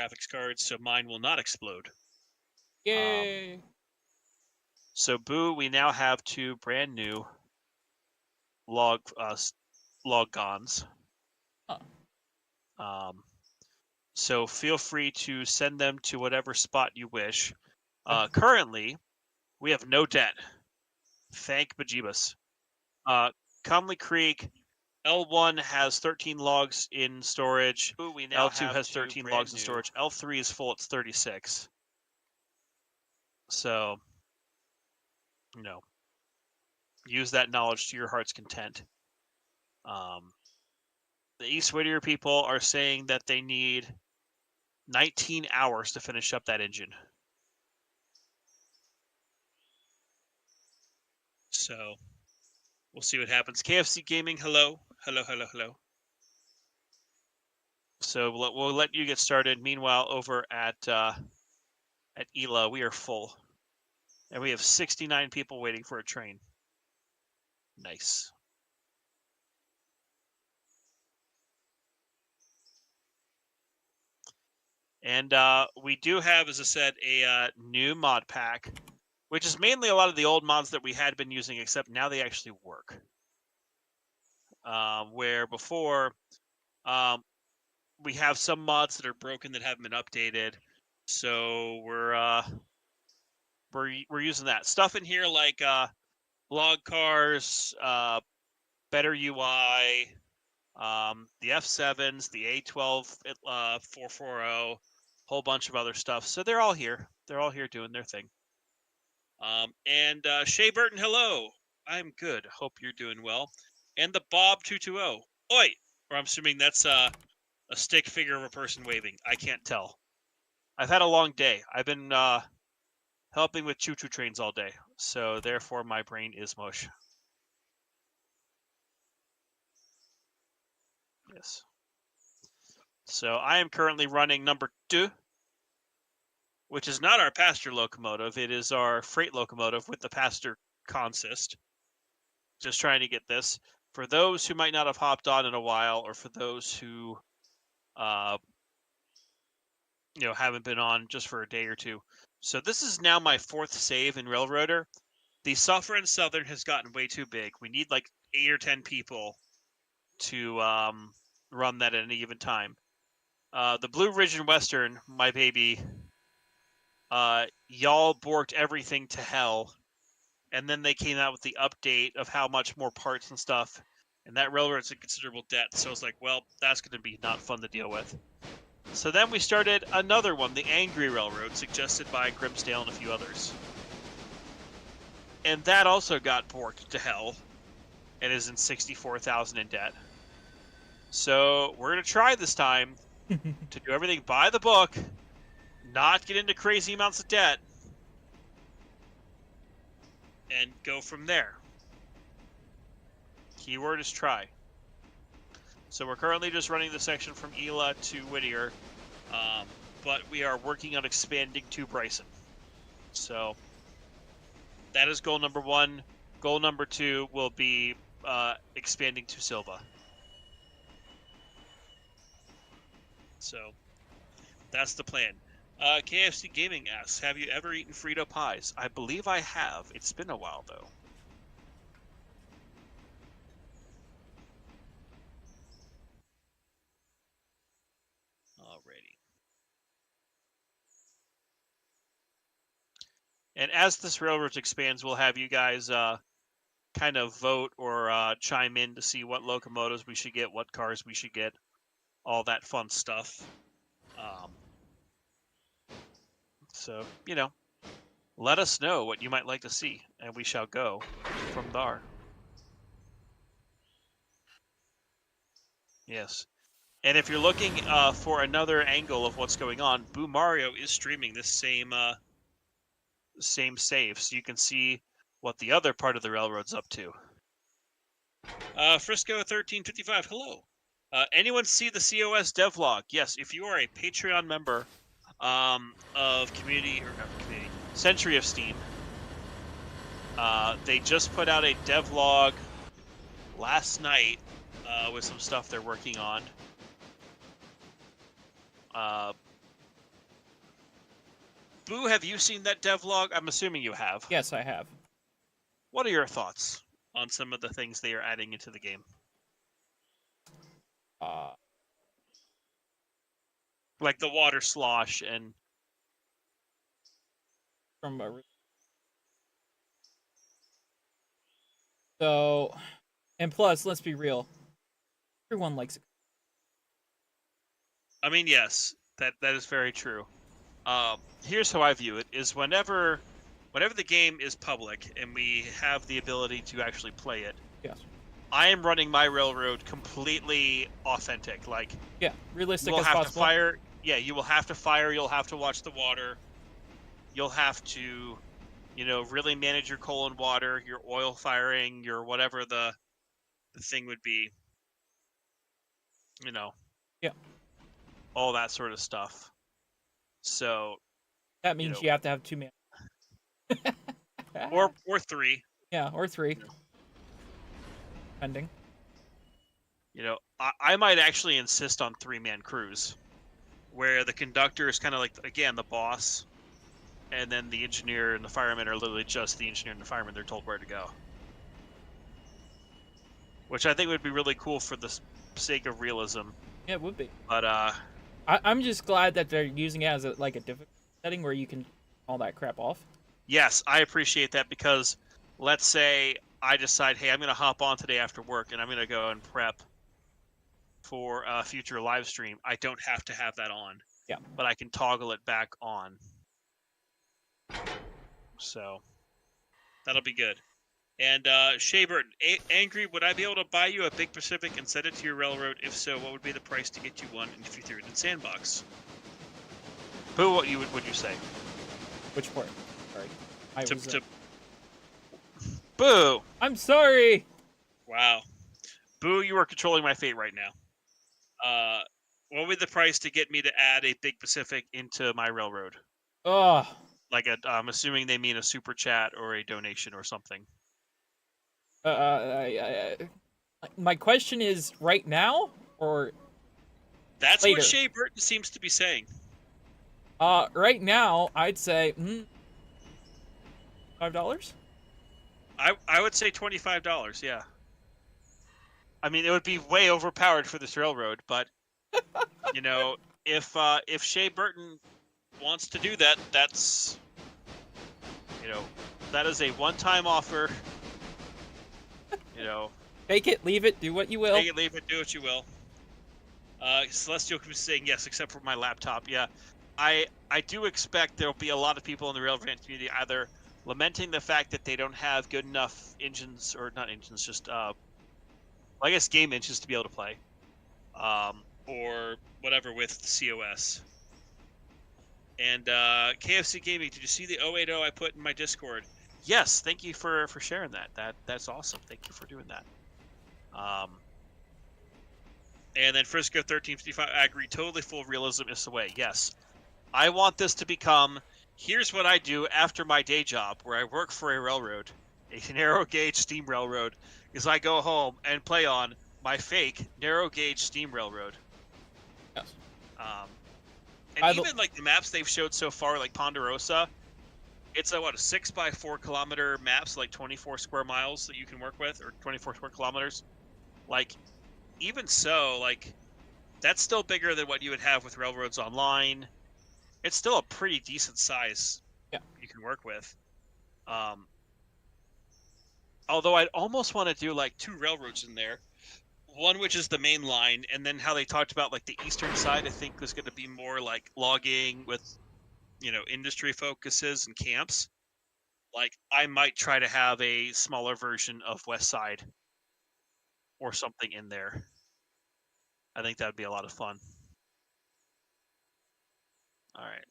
graphics cards, so mine will not explode. Yay! So Boo, we now have 2 brand new logons. Huh. So feel free to send them to whatever spot you wish. Okay. Currently, we have no debt. Thank bejeebus. Comley Creek, L1 has 13 logs in storage. L2 has 13 logs in storage. L3 is full, it's 36. So, use that knowledge to your heart's content. The East Whittier people are saying that they need 19 hours to finish up that engine. So, we'll see what happens. KFC Gaming, hello. Hello, hello, hello. So we'll let you get started. Meanwhile, over at ELA, we are full. And we have 69 people waiting for a train. Nice. And we do have, as I said, a new mod pack, which is mainly a lot of the old mods that we had been using, except now they actually work. Where before, we have some mods that are broken that haven't been updated. So we're using that stuff in here like log cars, better UI, the F7s, the A12 440, whole bunch of other stuff. So they're all here. They're all here doing their thing. And Shea Burton, hello. I'm good. Hope you're doing well. And the Bob 220. Oi! Or I'm assuming that's a stick figure of a person waving. I can't tell. I've had a long day. I've been helping with choo-choo trains all day. So therefore my brain is mush. Yes. So I am currently running number 2, which is not our passenger locomotive. It is our freight locomotive with the passenger consist. Just trying to get this. For those who might not have hopped on in a while, or for those who, haven't been on just for a day or two. So this is now my 4th save in Railroader. The Suffering Southern has gotten way too big. We need like 8 or 10 people to run that at any given time. The Blue Ridge and Western, my baby, y'all borked everything to hell, and then they came out with the update of how much more parts and stuff, and that railroad's in considerable debt. So I was like, well, that's going to be not fun to deal with. So then we started another one, the Angry Railroad, suggested by Grimsdale and a few others. And that also got borked to hell and is in 64,000 in debt. So we're going to try this time to do everything by the book, not get into crazy amounts of debt, and go from there. Keyword is try. So we're currently just running the section from ELA to Whittier, but we are working on expanding to Bryson. So that is goal number 1. Goal number 2 will be expanding to Silva. So that's the plan. KFC Gaming asks, have you ever eaten Frito pies? I believe I have. It's been a while, though. Alrighty. And as this railroad expands, we'll have you guys kind of vote or chime in to see what locomotives we should get, what cars we should get, all that fun stuff. So, let us know what you might like to see, and we shall go from there. Yes. And if you're looking for another angle of what's going on, Boo Mario is streaming this same save, so you can see what the other part of the railroad's up to. Frisco 1355, hello. Anyone see the COS devlog? Yes, if you are a Patreon member of Century of Steam, they just put out a devlog last night with some stuff they're working on. Boo, have you seen that devlog? I'm assuming you have. Yes, I have. What are your thoughts on some of the things they are adding into the game? Like the water slosh and... From a... So, and plus, let's be real. Everyone likes it. I mean, yes, that is very true. Here's how I view it: is whenever the game is public and we have the ability to actually play it, Yes. I am running my railroad completely authentic. Like, Yeah, realistic you will as have possible. to fire. Yeah, you will have to fire. You'll have to watch the water. You'll have to, really manage your coal and water, your oil firing, your whatever the thing would be. Yeah. All that sort of stuff. So That means you have to have 2 men. or 3. Yeah, or 3. Depending. I might actually insist on 3-man crews, where the conductor is kind of like, again, the boss, and then the engineer and the fireman are literally just the engineer and the fireman. They're told where to go, which I think would be really cool for the sake of realism. Yeah, it would be. But I'm just glad that they're using it as a difficult setting where you can all that crap off. Yes, I appreciate that, because let's say I decide, hey, I'm going to hop on today after work and I'm going to go and prep for a future live stream. I don't have to have that on. Yeah. But I can toggle it back on. So that'll be good. And Shea Burton, Angry, would I be able to buy you a Big Pacific and send it to your railroad? If so, what would be the price to get you one if you threw it in Sandbox? Who? What would you say? Which part? Sorry. Boo! I'm sorry! Wow. Boo, you are controlling my fate right now. What would be the price to get me to add a Big Pacific into my railroad? Ugh. Like I'm assuming they mean a super chat or a donation or something. My question is right now or that's later? What Shea Burton seems to be saying. Right now I'd say $5. I would say $25. Yeah. I mean, it would be way overpowered for this railroad, but if Shea Burton wants to do that, that's that is a one-time offer. Take it, leave it, do what you will. Take it, leave it, do what you will. Celestial was saying yes, except for my laptop. Yeah, I do expect there will be a lot of people in the Railroad community either lamenting the fact that they don't have good enough engines, or not engines, just I guess game engines to be able to play, or whatever with COS. And KFC Gaming, did you see the 080 I put in my Discord? Yes, thank you for sharing that. That's awesome. Thank you for doing that. And then Frisco 1355, I agree. Totally full realism is the way. Yes, I want this to become. Here's what I do after my day job, where I work for a railroad, a narrow gauge steam railroad. Is I go home and play on my fake narrow gauge steam railroad. Yes. And even like the maps they've showed so far, like Ponderosa, it's a 6x4 kilometer maps, like 24 square miles that you can work with, or 24 square kilometers. Like, even so, like, that's still bigger than what you would have with Railroads Online. It's still a pretty decent size. Yeah. You can work with. Although I'd almost want to do like 2 railroads in there. One which is the main line, and then how they talked about like the eastern side, I think was going to be more like logging with, industry focuses and camps. Like, I might try to have a smaller version of West Side or something in there. I think that would be a lot of fun. All right.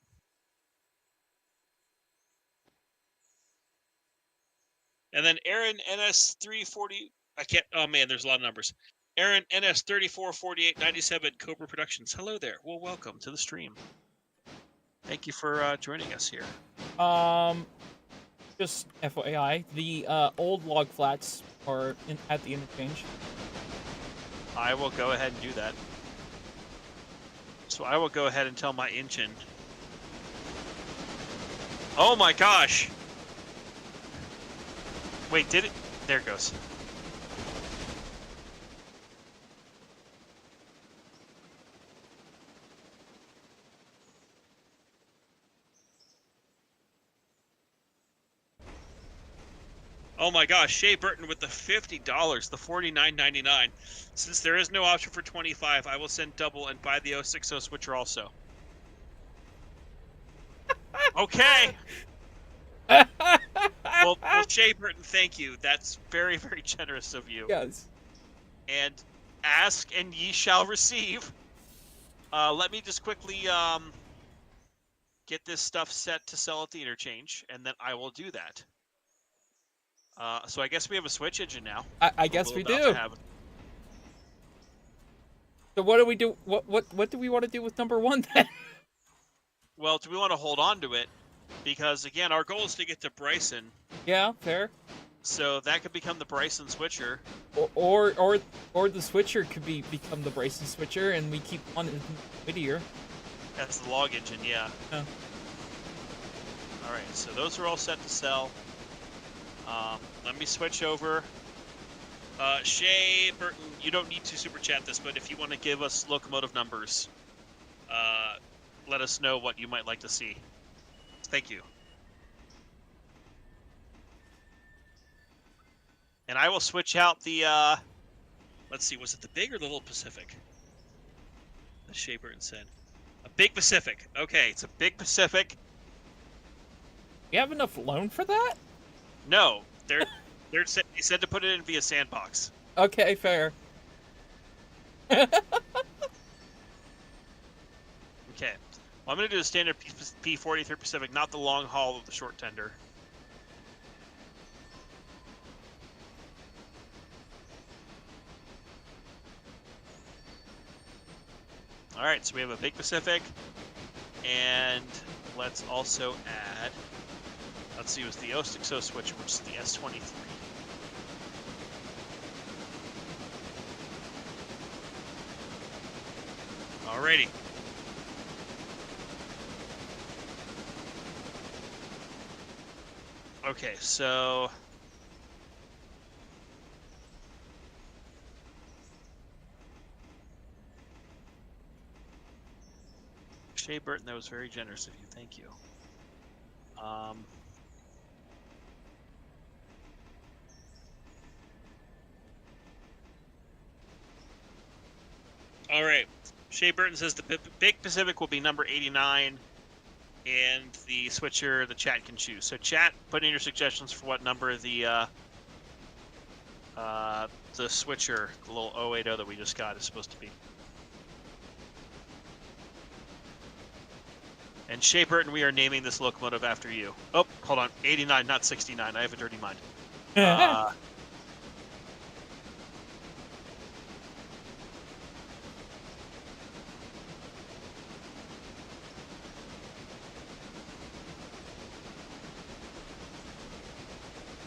And then Aaron NS340. I can't. Oh man, there's a lot of numbers. Aaron NS344897 Cobra Productions. Hello there. Well, welcome to the stream. Thank you for joining us here. Just FYI, the old log flats are at the interchange. I will go ahead and do that. So I will go ahead and tell my engine Oh my gosh! Wait, did it? There it goes. Oh my gosh, Shea Burton with the $50, the $49.99. Since there is no option for 25, I will send double and buy the 060 switcher also. Okay. Well, Shea Burton, thank you. That's very, very generous of you. Yes. And ask and ye shall receive. Let me just quickly get this stuff set to sell at the interchange, and then I will do that. So I guess we have a Switch engine now. I guess we do. So what do we do? What do we want to do with number 1 then? Well, do we want to hold on to it? Because again, our goal is to get to Bryson. Yeah, fair. So that could become the Bryson switcher. Or the switcher could become the Bryson switcher, and we keep on Whittier. That's the log engine, yeah. Oh. All right, so those are all set to sell. Let me switch over. Shea Burton, you don't need to super chat this, but if you want to give us locomotive numbers, let us know what you might like to see. Thank you. And I will switch out the, let's see, was it the big or the little Pacific? The Shea Burton said. A big Pacific. Okay, it's a big Pacific. You have enough loan for that? No, they said to put it in via sandbox. Okay, fair. Okay. Well, I'm going to do the standard P43 Pacific, not the long haul of the short tender. All right, so we have a big Pacific, and let's also add, let's see, it was the 060 switcher, which is the S23. Alrighty. Okay, so Shea Burton, that was very generous of you. Thank you. All right. Shea Burton says the Big Pacific will be number 89, and the switcher, the chat can choose. So chat, put in your suggestions for what number the switcher, the little 080 that we just got, is supposed to be. And Shea Burton, we are naming this locomotive after you. Oh, hold on. 89, not 69. I have a dirty mind.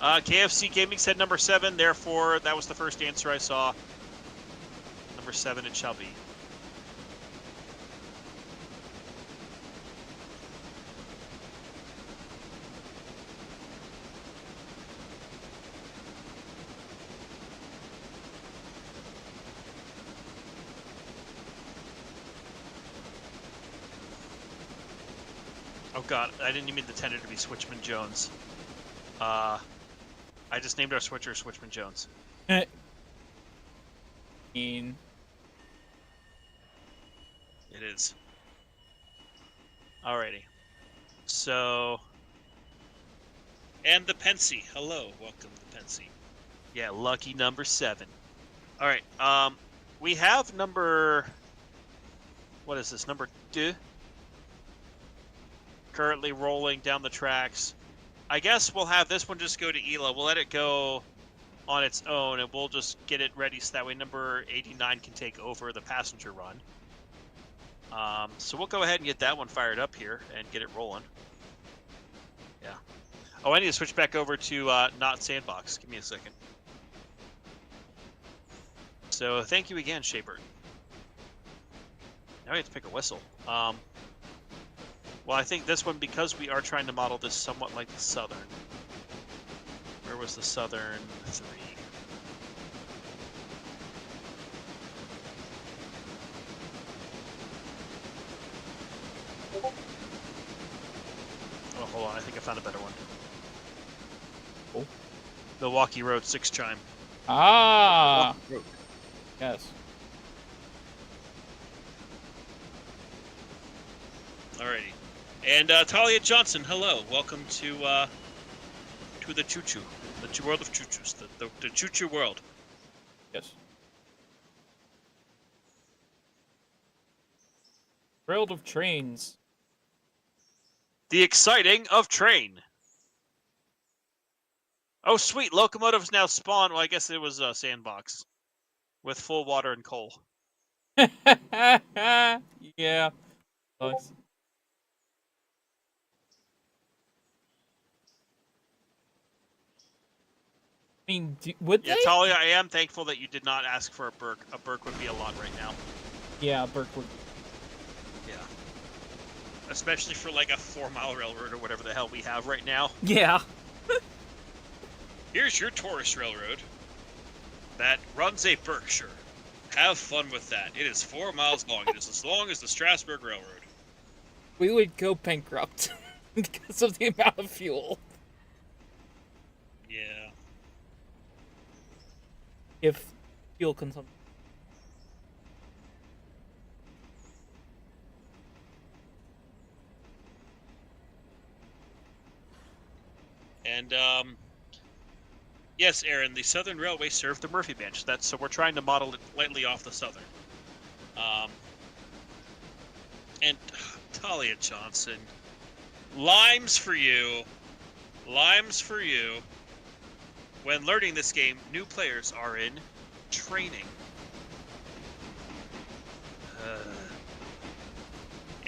KFC Gaming said number 7. Therefore, that was the first answer I saw. Number 7 it shall be. Oh god, I didn't mean the tender to be Switchman Jones. I just named our switcher Switchman Jones. It is. Alrighty. So, and the Pensy. Hello, welcome to Pensy. Yeah, lucky number 7. Alright, we have number, what is this, number 2? Currently rolling down the tracks. I guess we'll have this one just go to Hila. We'll let it go on its own, and we'll just get it ready so that way number 89 can take over the passenger run. So we'll go ahead and get that one fired up here and get it rolling. Yeah. Oh, I need to switch back over to not sandbox. Give me a second. So thank you again, Shea Burton. Now we have to pick a whistle. Well, I think this one, because we are trying to model this somewhat like the Southern. Where was the Southern 3? Oh, hold on. I think I found a better one. Oh. Milwaukee Road 6 chime. Ah! Road. Yes. Alrighty. And Talia Johnson, hello. Welcome to the Choo Choo. The world of Choo Choos. The Choo Choo world. Yes. World of trains. The exciting of train. Oh, sweet. Locomotives now spawn. Well, I guess it was a sandbox. With full water and coal. Yeah. Nice. I mean, would Yeah, they? Talia, I am thankful that you did not ask for a Burke. A Burke would be a lot right now. Yeah, Burke would. Yeah. Especially for like a 4-mile railroad or whatever the hell we have right now. Yeah. Here's your tourist railroad that runs a Berkshire. Have fun with that. It is 4 miles long. It is as long as the Strasburg Railroad. We would go bankrupt because of the amount of fuel. Yeah. If fuel consumption. And yes, Aaron, the Southern Railway served the Murphy Bench. So we're trying to model it lightly off the Southern. And Talia Johnson, limes for you. Limes for you. When learning this game, new players are in training.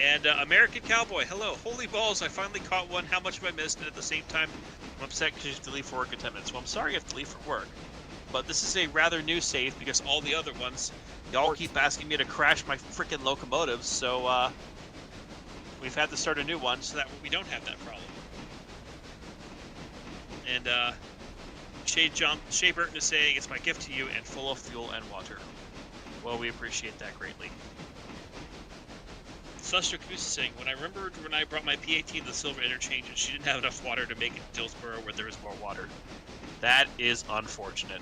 And American Cowboy, hello. Holy balls, I finally caught one. How much have I missed? And at the same time, I'm upset because you have to leave for work in 10 minutes. Well, I'm sorry you have to leave for work. But this is a rather new save because all the other ones, y'all keep asking me to crash my freaking locomotives. So we've had to start a new one so that we don't have that problem. And Shea Burton is saying, it's my gift to you and full of fuel and water. Well, we appreciate that greatly. Suster Goose is saying, when I remembered when I brought my P18 to the Silver Interchange and she didn't have enough water to make it to Dillsboro where there is more water. That is unfortunate.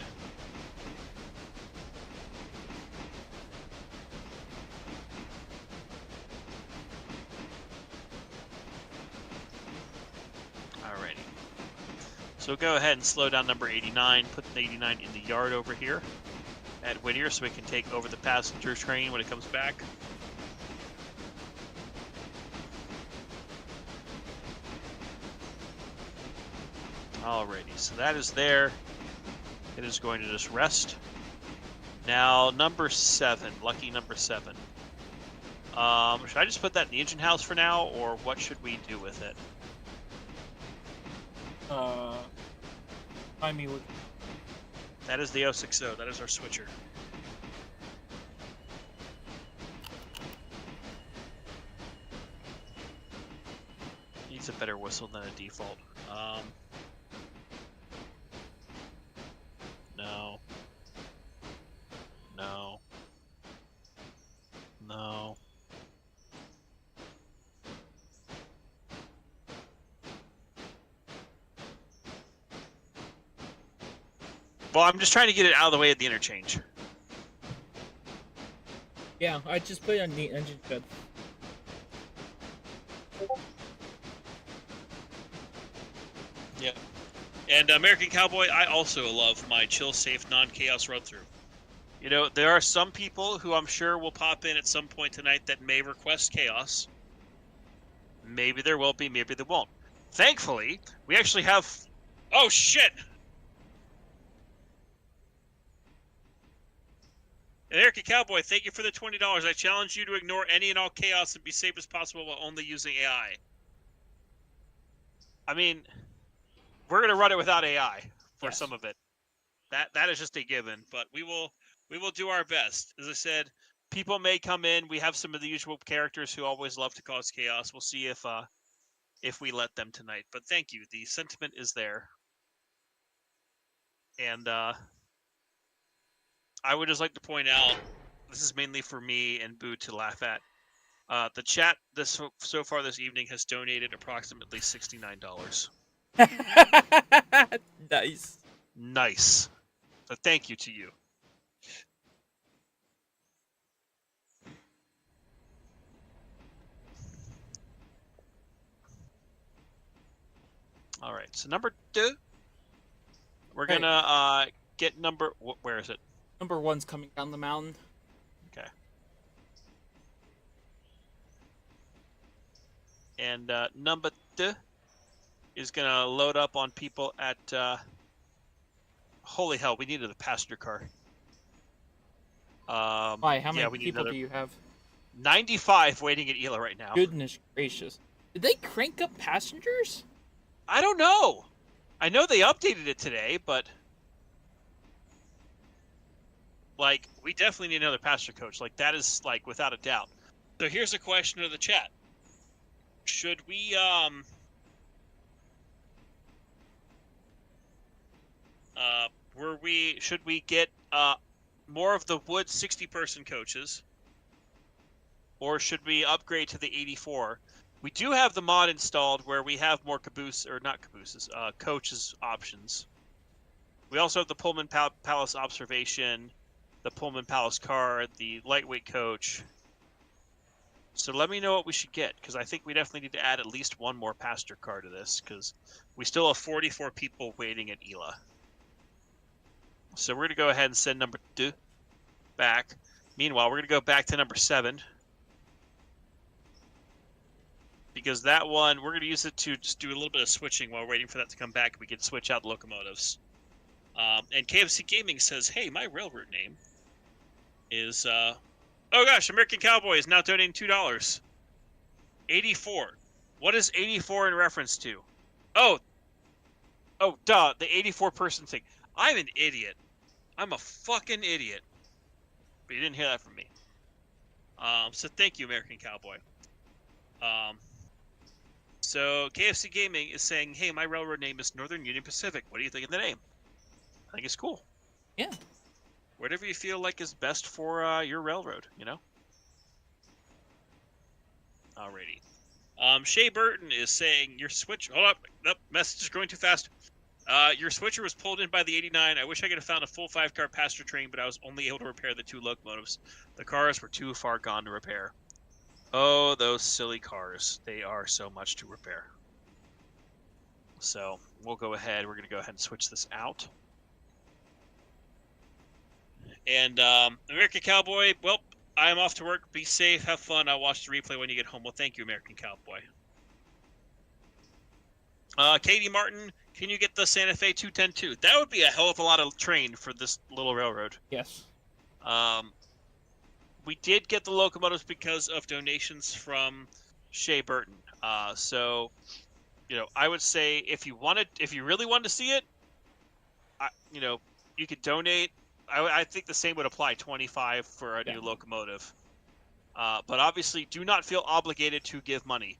Alrighty. So go ahead and slow down number 89, put 89 in the yard over here at Whittier so we can take over the passenger train when it comes back. Alrighty, so that is there. It is going to just rest. Now, number 7, lucky number 7. Should I just put that in the engine house for now, or what should we do with it? I mean, That is the 060. That is our switcher. Needs a better whistle than a default. No. No. No. Well, I'm just trying to get it out of the way at the interchange. yeah, I just put it on the engine shed. Yeah. And American Cowboy, I also love my chill, safe, non-chaos run-through. You know, there are some people who I'm sure will pop in at some point tonight that may request chaos. Maybe there will be, maybe there won't. Thankfully, we actually have... Oh, shit! American Cowboy, thank you for the $20. I challenge you to ignore any and all chaos and be safe as possible while only using AI. I mean... We're going to run it without AI for some of it. That is just a given, but we will do our best. As I said, people may come in. We have some of the usual characters who always love to cause chaos. We'll see if if we let them tonight. But thank you. The sentiment is there. And I would just like to point out, this is mainly for me and Boo to laugh at. The chat so far this evening has donated approximately $69. Nice. Nice. So thank you to you. All right. So number 2, we're Hey. gonna get number. Where is it? Number 1's coming down the mountain. Okay. And number 2 is gonna load up on people at. Holy hell! We needed a passenger car. Why? How yeah, many we need people another do you have? 95 waiting at Ela right now. Goodness gracious. Did they crank up passengers? I don't know. I know they updated it today, but like we definitely need another passenger coach. Like that is like without a doubt. So here's a question of the chat. Should we should we get more of the wood 60-person coaches, or should we upgrade to the 84? We do have the mod installed where we have more coaches options. We also have the Pullman Palace observation, the Pullman Palace car, the lightweight coach. So let me know what we should get, because I think we definitely need to add at least one more passenger car to this, because we still have 44 people waiting at Ela. So we're going to go ahead and send number 2 back. Meanwhile, we're going to go back to number 7. Because that one, we're going to use it to just do a little bit of switching while waiting for that to come back. We can switch out locomotives. And KFC Gaming says, hey, my railroad name is... oh gosh, American Cowboy is now donating $2. 84. What is 84 in reference to? Oh, duh, the 84-person thing. I'm an idiot. I'm a fucking idiot. But you didn't hear that from me. So thank you, American Cowboy. So KFC Gaming is saying, hey, my railroad name is Northern Union Pacific. What do you think of the name? I think it's cool. Yeah. Whatever you feel like is best for your railroad, you know? Alrighty. Shea Burton is saying, your switch... Hold up. Nope, message is going too fast. Your switcher was pulled in by the 89. I wish I could have found a full 5-car passenger train, but I was only able to repair the 2 locomotives. The cars were too far gone to repair. Oh, those silly cars. They are so much to repair. So we'll go ahead. We're going to go ahead and switch this out. And American Cowboy, well, I'm off to work. Be safe. Have fun. I'll watch the replay when you get home. Well, thank you, American Cowboy. Katie Martin, can you get the Santa Fe 210-2? That would be a hell of a lot of train for this little railroad. Yes. We did get the locomotives because of donations from Shea Burton. So, you know, I would say if you really wanted to see it, you know, you could donate. I think the same would apply, 25 for a new locomotive. But obviously, do not feel obligated to give money.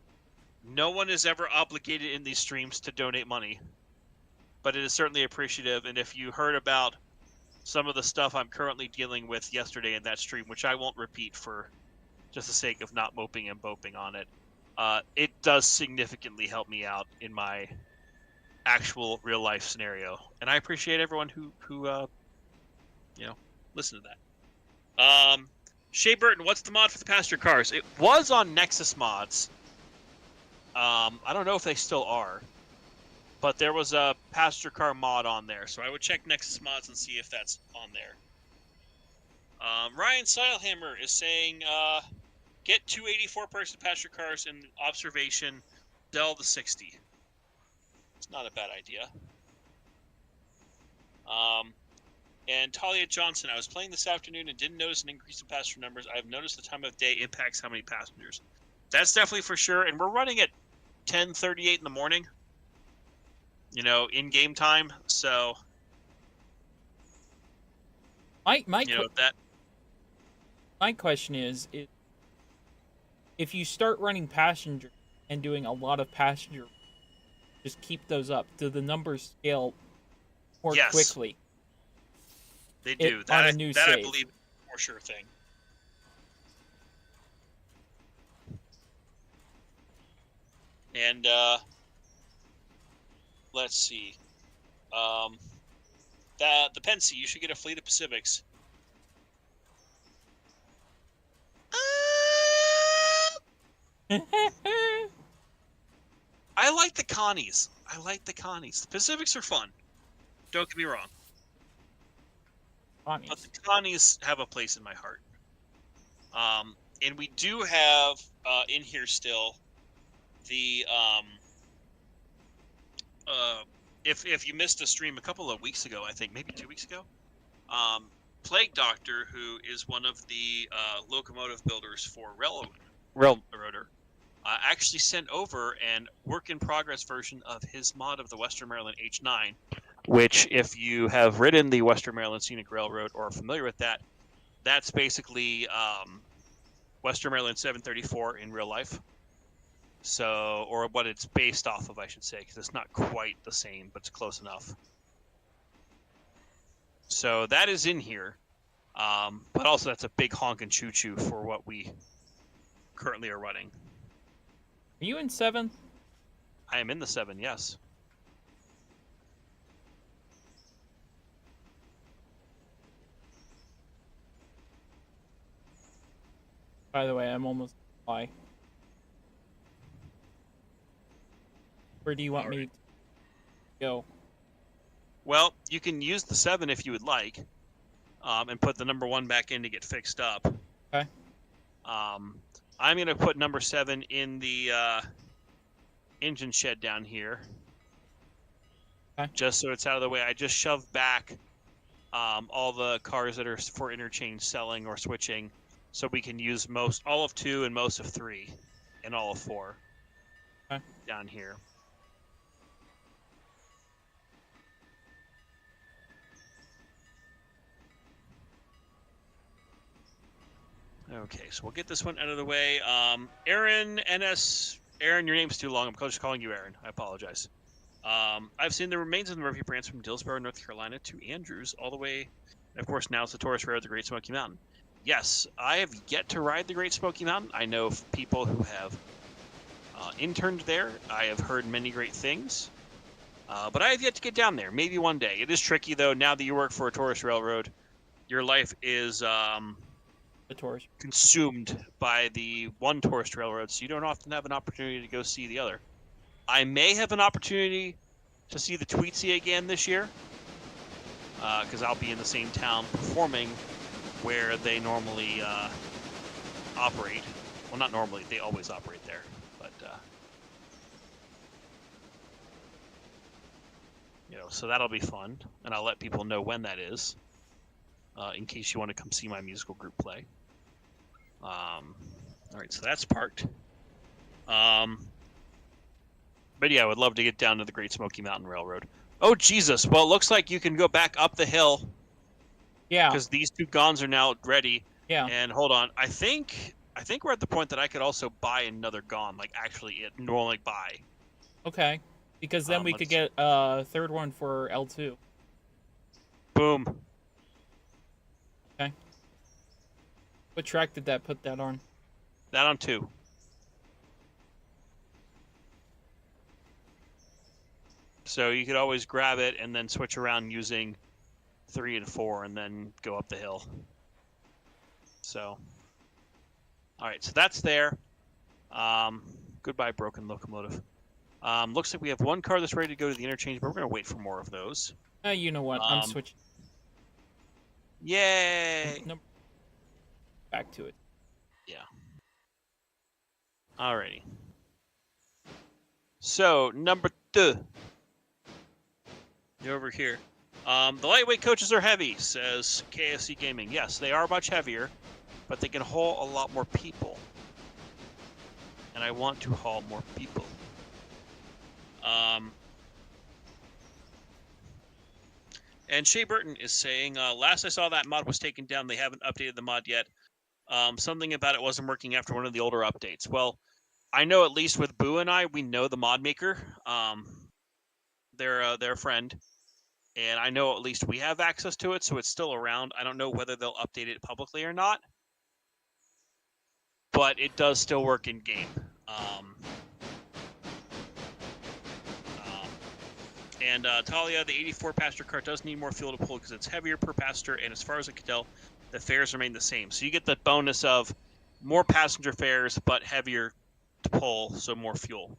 No one is ever obligated in these streams to donate money, but it is certainly appreciative. And if you heard about some of the stuff I'm currently dealing with yesterday in that stream, which I won't repeat for just the sake of not moping and boping on it, it does significantly help me out in my actual real life scenario. And I appreciate everyone who you know, listen to that. Shea Burton, what's the mod for the passenger cars? It was on Nexus Mods. I don't know if they still are, but there was a passenger car mod on there, so I would check Nexus Mods and see if that's on there. Ryan Seilhammer is saying, get 2 84-person passenger cars in observation, sell the 60. It's not a bad idea. And Talia Johnson, I was playing this afternoon and didn't notice an increase in passenger numbers. I've noticed the time of day impacts how many passengers. That's definitely for sure, and we're running at 10:38 in the morning, you know, in game time. So, My that question is if you start running passengers and doing a lot of passenger. Just keep those up. Do the numbers scale more Yes. quickly? They do. On a new that I save. believe is for sure thing. And let's see. The Pensy, you should get a fleet of Pacifics. I like the Connies. The Pacifics are fun. Don't get me wrong. But the Connies have a place in my heart. And we do have in here still the if you missed a stream a couple of weeks ago, I think maybe 2 weeks ago, Plague Doctor, who is one of the locomotive builders for Railroader, actually sent over an work-in-progress version of his mod of the Western Maryland H9, which, if you have ridden the Western Maryland Scenic Railroad or are familiar with that, that's basically Western Maryland 734 in real life. So, or what it's based off of, I should say, because it's not quite the same, but it's close enough. So that is in here, but also that's a big honkin' choo-choo for what we currently are running. Are you in 7? I am in the 7, yes. By the way, I'm almost by. Where do you want me to go? Well, you can use the 7 if you would like, and put the number 1 back in to get fixed up. Okay. I'm going to put number 7 in the engine shed down here. Okay. Just so it's out of the way. I just shoved back all the cars that are for interchange selling or switching, so we can use all of 2 and most of 3 and all of 4 down here. Okay, so we'll get this one out of the way. Aaron, Aaron, your name's too long. I'm just calling you Aaron. I apologize. I've seen the remains of the Murphy branch from Dillsboro, North Carolina to Andrews, all the way. And of course, now it's the Taurus Railroad, the Great Smoky Mountain. Yes, I have yet to ride the Great Smoky Mountain. I know people who have interned there. I have heard many great things. But I have yet to get down there. Maybe one day. It is tricky, though. Now that you work for a Taurus Railroad, your life is consumed by the one tourist railroad, so you don't often have an opportunity to go see the other. I may have an opportunity to see the Tweetsie again this year, because I'll be in the same town performing where they normally operate. Well, not normally, they always operate there, but so that'll be fun, and I'll let people know when that is, in case you want to come see my musical group play. All right, so that's parked. But yeah, I would love to get down to the Great Smoky Mountain Railroad. Oh, Jesus. Well, it looks like you can go back up the hill. Yeah. Because these 2 GONs are now ready. Yeah. And hold on. I think we're at the point that I could also buy another GON, like actually normally buy. Okay. Because then we could get a third one for L2. Boom. Okay. What track did that put that on? That on 2. So you could always grab it and then switch around using 3 and 4 and then go up the hill. So, all right, so that's there. Goodbye, broken locomotive. Looks like we have 1 car that's ready to go to the interchange, but we're going to wait for more of those. You know what? I'm switching. Yay! No. Back to it. Yeah. Alrighty. So, number 2. You're over here. The lightweight coaches are heavy, says KSC Gaming. Yes, they are much heavier, but they can haul a lot more people. And I want to haul more people. And Shea Burton is saying, last I saw that mod was taken down. They haven't updated the mod yet. Something about it wasn't working after one of the older updates. Well, I know at least with Boo and I, we know the mod maker. They're a friend, and I know at least we have access to it, so it's still around. I don't know whether they'll update it publicly or not, but it does still work in game. And Talia, the 84 passenger cart does need more fuel to pull because it's heavier per passenger, and as far as I can tell, the fares remain the same. So you get the bonus of more passenger fares, but heavier to pull, so more fuel.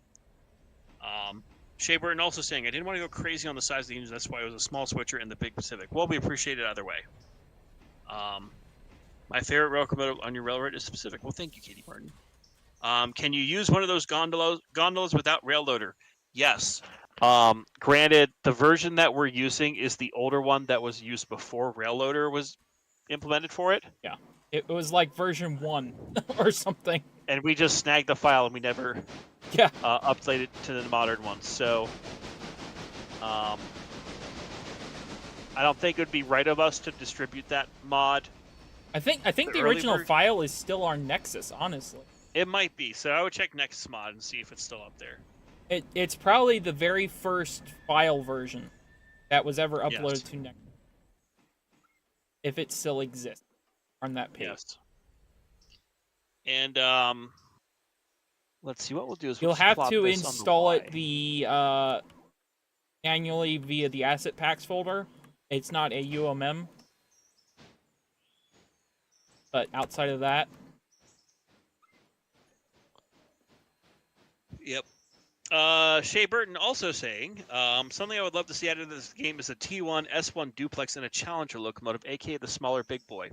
Shea Burton also saying, I didn't want to go crazy on the size of the engine, that's why it was a small switcher in the big Pacific. Well, we appreciate it either way. My favorite locomotive on your railroad is Pacific. Well, thank you, Katie Martin. Can you use one of those gondolas without rail loader? Yes. Granted, the version that we're using is the older one that was used before rail loader was implemented for it. Yeah. It was like version 1 or something. And we just snagged the file and we never updated it to the modern one. So I don't think it would be right of us to distribute that mod. I think the original file is still on Nexus, honestly. It might be. So I would check Nexus mod and see if it's still up there. It's probably the very first file version that was ever uploaded to Nexus. If it still exists on that page. Yes. And let's see what we'll do is you'll have to install it manually via the asset packs folder. It's not a UMM. But outside of that. Yep. Shea Burton also saying, something I would love to see added to this game is a T1, S1 duplex, and a Challenger locomotive, aka the smaller big boy.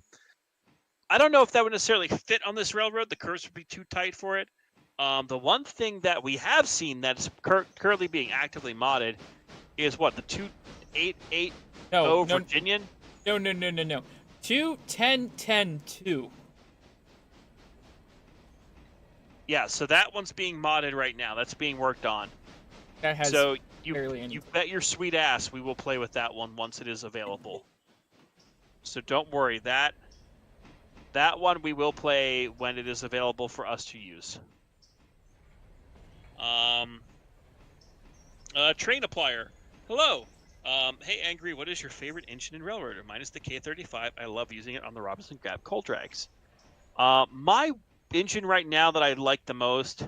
I don't know if that would necessarily fit on this railroad. The curves would be too tight for it. The one thing that we have seen that's currently being actively modded is what, the 2880 Virginian? No. 21010-2. Yeah, so that one's being modded right now. That's being worked on. That has so you bet your sweet ass we will play with that one once it is available. So don't worry, that one we will play when it is available for us to use. Train Applier. Hello. Hey, Angry, what is your favorite engine in Railroader? Mine is the K35. I love using it on the Robinson Grab coal drags. My engine right now that I like the most,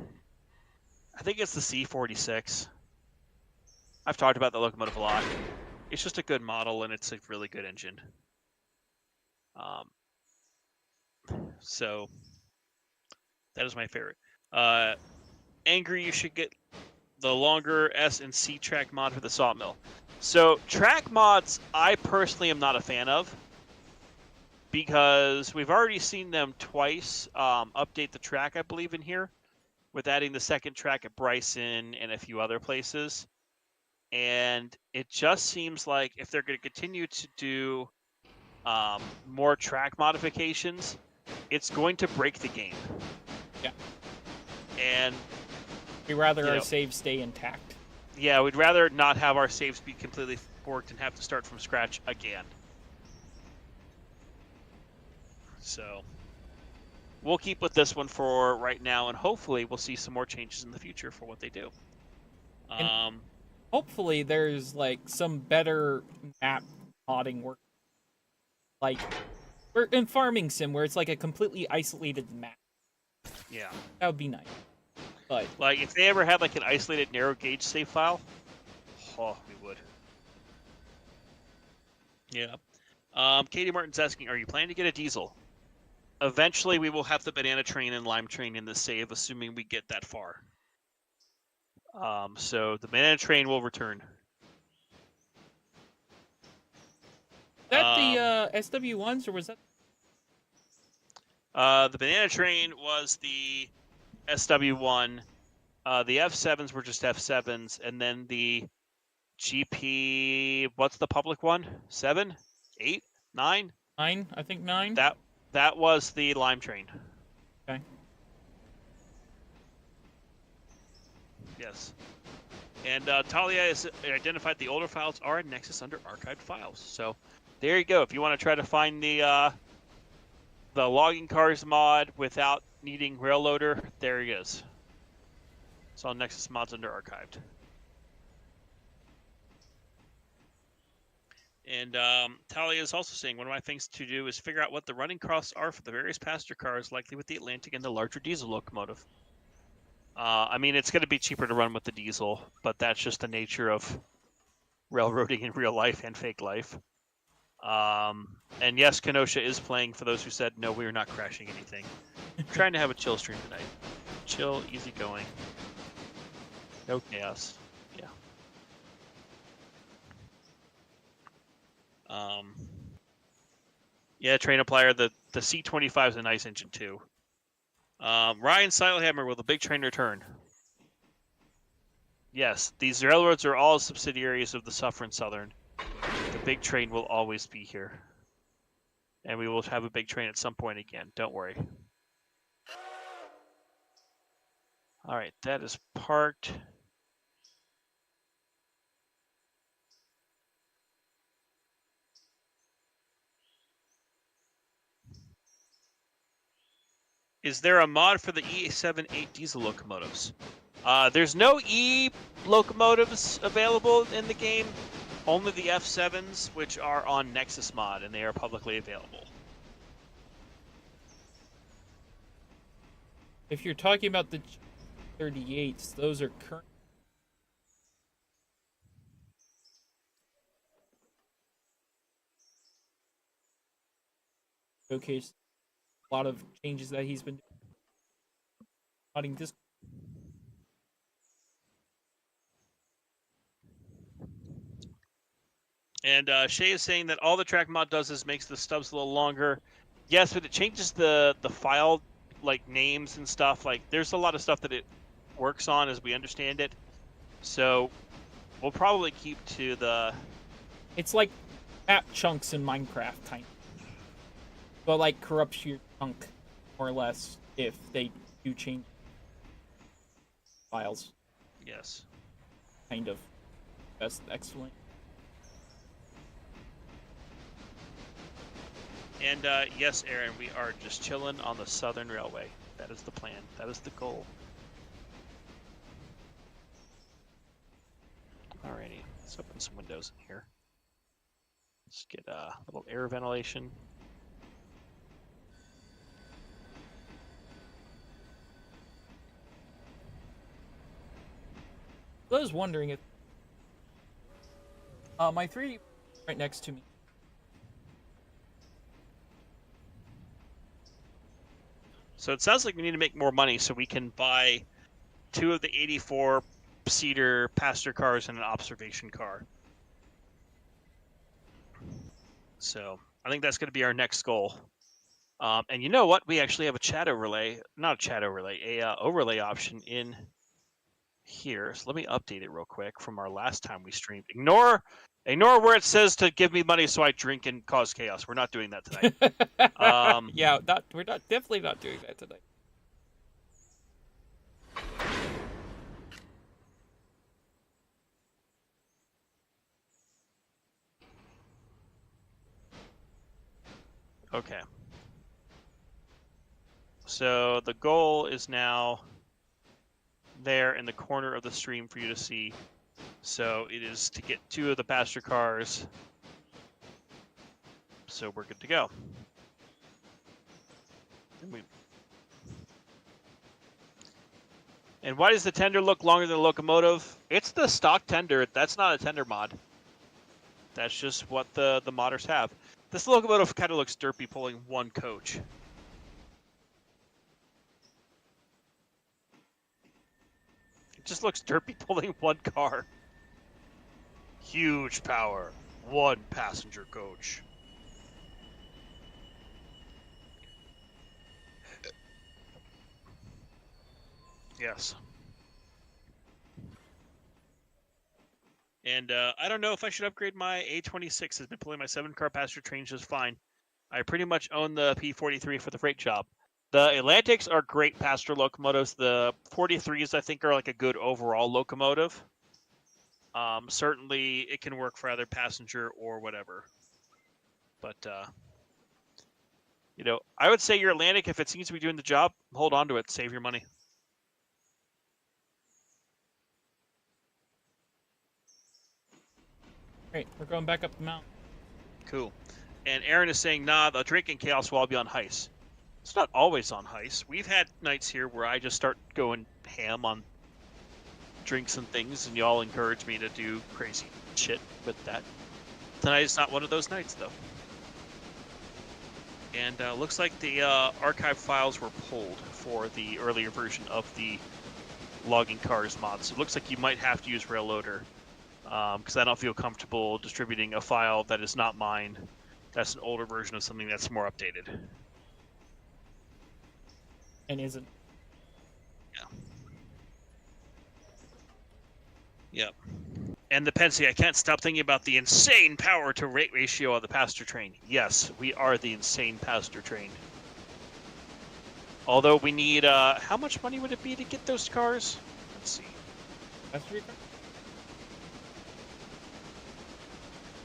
I think it's the C46. I've talked about the locomotive a lot. It's just a good model, and it's a really good engine. So that is my favorite. Angry, you should get the longer S and C track mod for the sawmill. So track mods, I personally am not a fan of, because we've already seen them twice update the track, I believe, in here, with adding the second track at Bryson and a few other places. And it just seems like if they're going to continue to do more track modifications, it's going to break the game. Yeah. And we'd rather our saves stay intact. Yeah, we'd rather not have our saves be completely forked and have to start from scratch again. So we'll keep with this one for right now, and hopefully we'll see some more changes in the future for what they do. Hopefully there's like some better map modding work. Like we're in Farming Sim where it's like a completely isolated map. Yeah. That would be nice. But like if they ever had like an isolated narrow gauge save file, oh, we would. Yeah. Katie Martin's asking, are you planning to get a diesel? Eventually we will have the banana train and lime train in the save, assuming we get that far. So the banana train will return. Is that the SW1s, or was that? The banana train was the SW1. The F7s were just F7s, and then the GP. What's the public one? 7, 8, 9? 9, I think 9. That was the lime train. Okay. Yes. And Talia has identified the older files are in Nexus under archived files. So there you go. If you want to try to find the logging cars mod without needing rail loader, there he is. It's all Nexus mods under archived. And Talia is also saying, one of my things to do is figure out what the running costs are for the various passenger cars, likely with the Atlantic and the larger diesel locomotive. I mean, it's going to be cheaper to run with the diesel, but that's just the nature of railroading in real life and fake life. And yes, Kenosha is playing, for those who said, no, we are not crashing anything. I'm trying to have a chill stream tonight. Chill, easy going. No chaos. Yeah. Yeah, Train Applier, the C25 is a nice engine too. Ryan Seilhammer, will the big train return? Yes, these railroads are all subsidiaries of the Suffern Southern. The big train will always be here. And we will have a big train at some point again, don't worry. Alright, that is parked. Is there a mod for the E78 diesel locomotives? There's no E locomotives available in the game. Only the F7s, which are on Nexus mod, and they are publicly available. If you're talking about the 38s, those are current. Showcase a lot of changes that he's been modding this. And Shay is saying that all the track mod does is makes the stubs a little longer. Yes, but it changes the file like names and stuff. Like there's a lot of stuff that it works on as we understand it. So we'll probably keep to the. It's like map chunks in Minecraft, kind of. But like corrupts your chunk more or less if they do change files. Yes. Kind of. That's excellent. And yes, Aaron, we are just chilling on the Southern Railway. That is the plan. That is the goal. Alrighty, let's open some windows in here. Let's get a little air ventilation. I was wondering if my 3D right next to me. So it sounds like we need to make more money so we can buy 2 of the 84-seater passenger cars and an observation car. So I think that's going to be our next goal. And you know what? We actually have a chat overlay, not a chat overlay, a overlay option in here. So let me update it real quick from our last time we streamed. Ignore where it says to give me money so I drink and cause chaos. We're not doing that tonight. Yeah, we're definitely not doing that tonight. Okay. So the goal is now there in the corner of the stream for you to see. So it is to get 2 of the passenger cars. So we're good to go. And why does the tender look longer than the locomotive? It's the stock tender. That's not a tender mod. That's just what the modders have. This locomotive kind of looks derpy pulling 1 coach. It just looks derpy pulling 1 car. Huge power. 1 passenger coach. Yes. And I don't know if I should upgrade my A26. Has been pulling my 7-car passenger train just fine. I pretty much own the P43 for the freight job. The Atlantics are great passenger locomotives. The 43s, I think, are like a good overall locomotive. Certainly, it can work for either passenger or whatever. But, you know, I would say your Atlantic, if it seems to be doing the job, hold on to it. Save your money. Great, we're going back up the mountain. Cool. And Aaron is saying, nah, the drinking chaos will all be on Heist. It's not always on Heist. We've had nights here where I just start going ham on drinks and things, and y'all encourage me to do crazy shit with that. Tonight is not one of those nights, though. And looks like the archive files were pulled for the earlier version of the logging cars mod. So it looks like you might have to use Railloader, because I don't feel comfortable distributing a file that is not mine. That's an older version of something that's more updated. And isn't. Yeah. Yep. And the Pensy, I can't stop thinking about the insane power to rate ratio of the passenger train. Yes, we are the insane passenger train. Although we need, how much money would it be to get those cars? Let's see. Passenger car?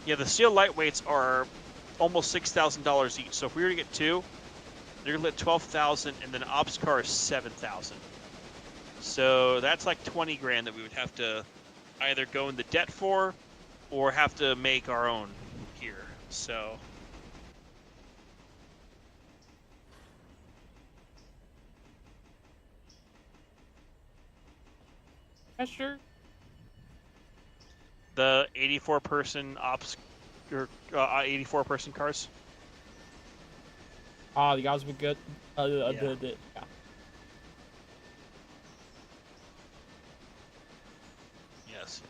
Yeah, the steel lightweights are almost $6,000 each. So if we were to get two, they're gonna get $12,000, and then ops car is $7,000. So that's like 20 grand that we would have to either go into debt for, or have to make our own here. So. Passenger? The 84-person ops, or 84-person cars. Ah, the guys would good. Yeah. Yeah. Yes.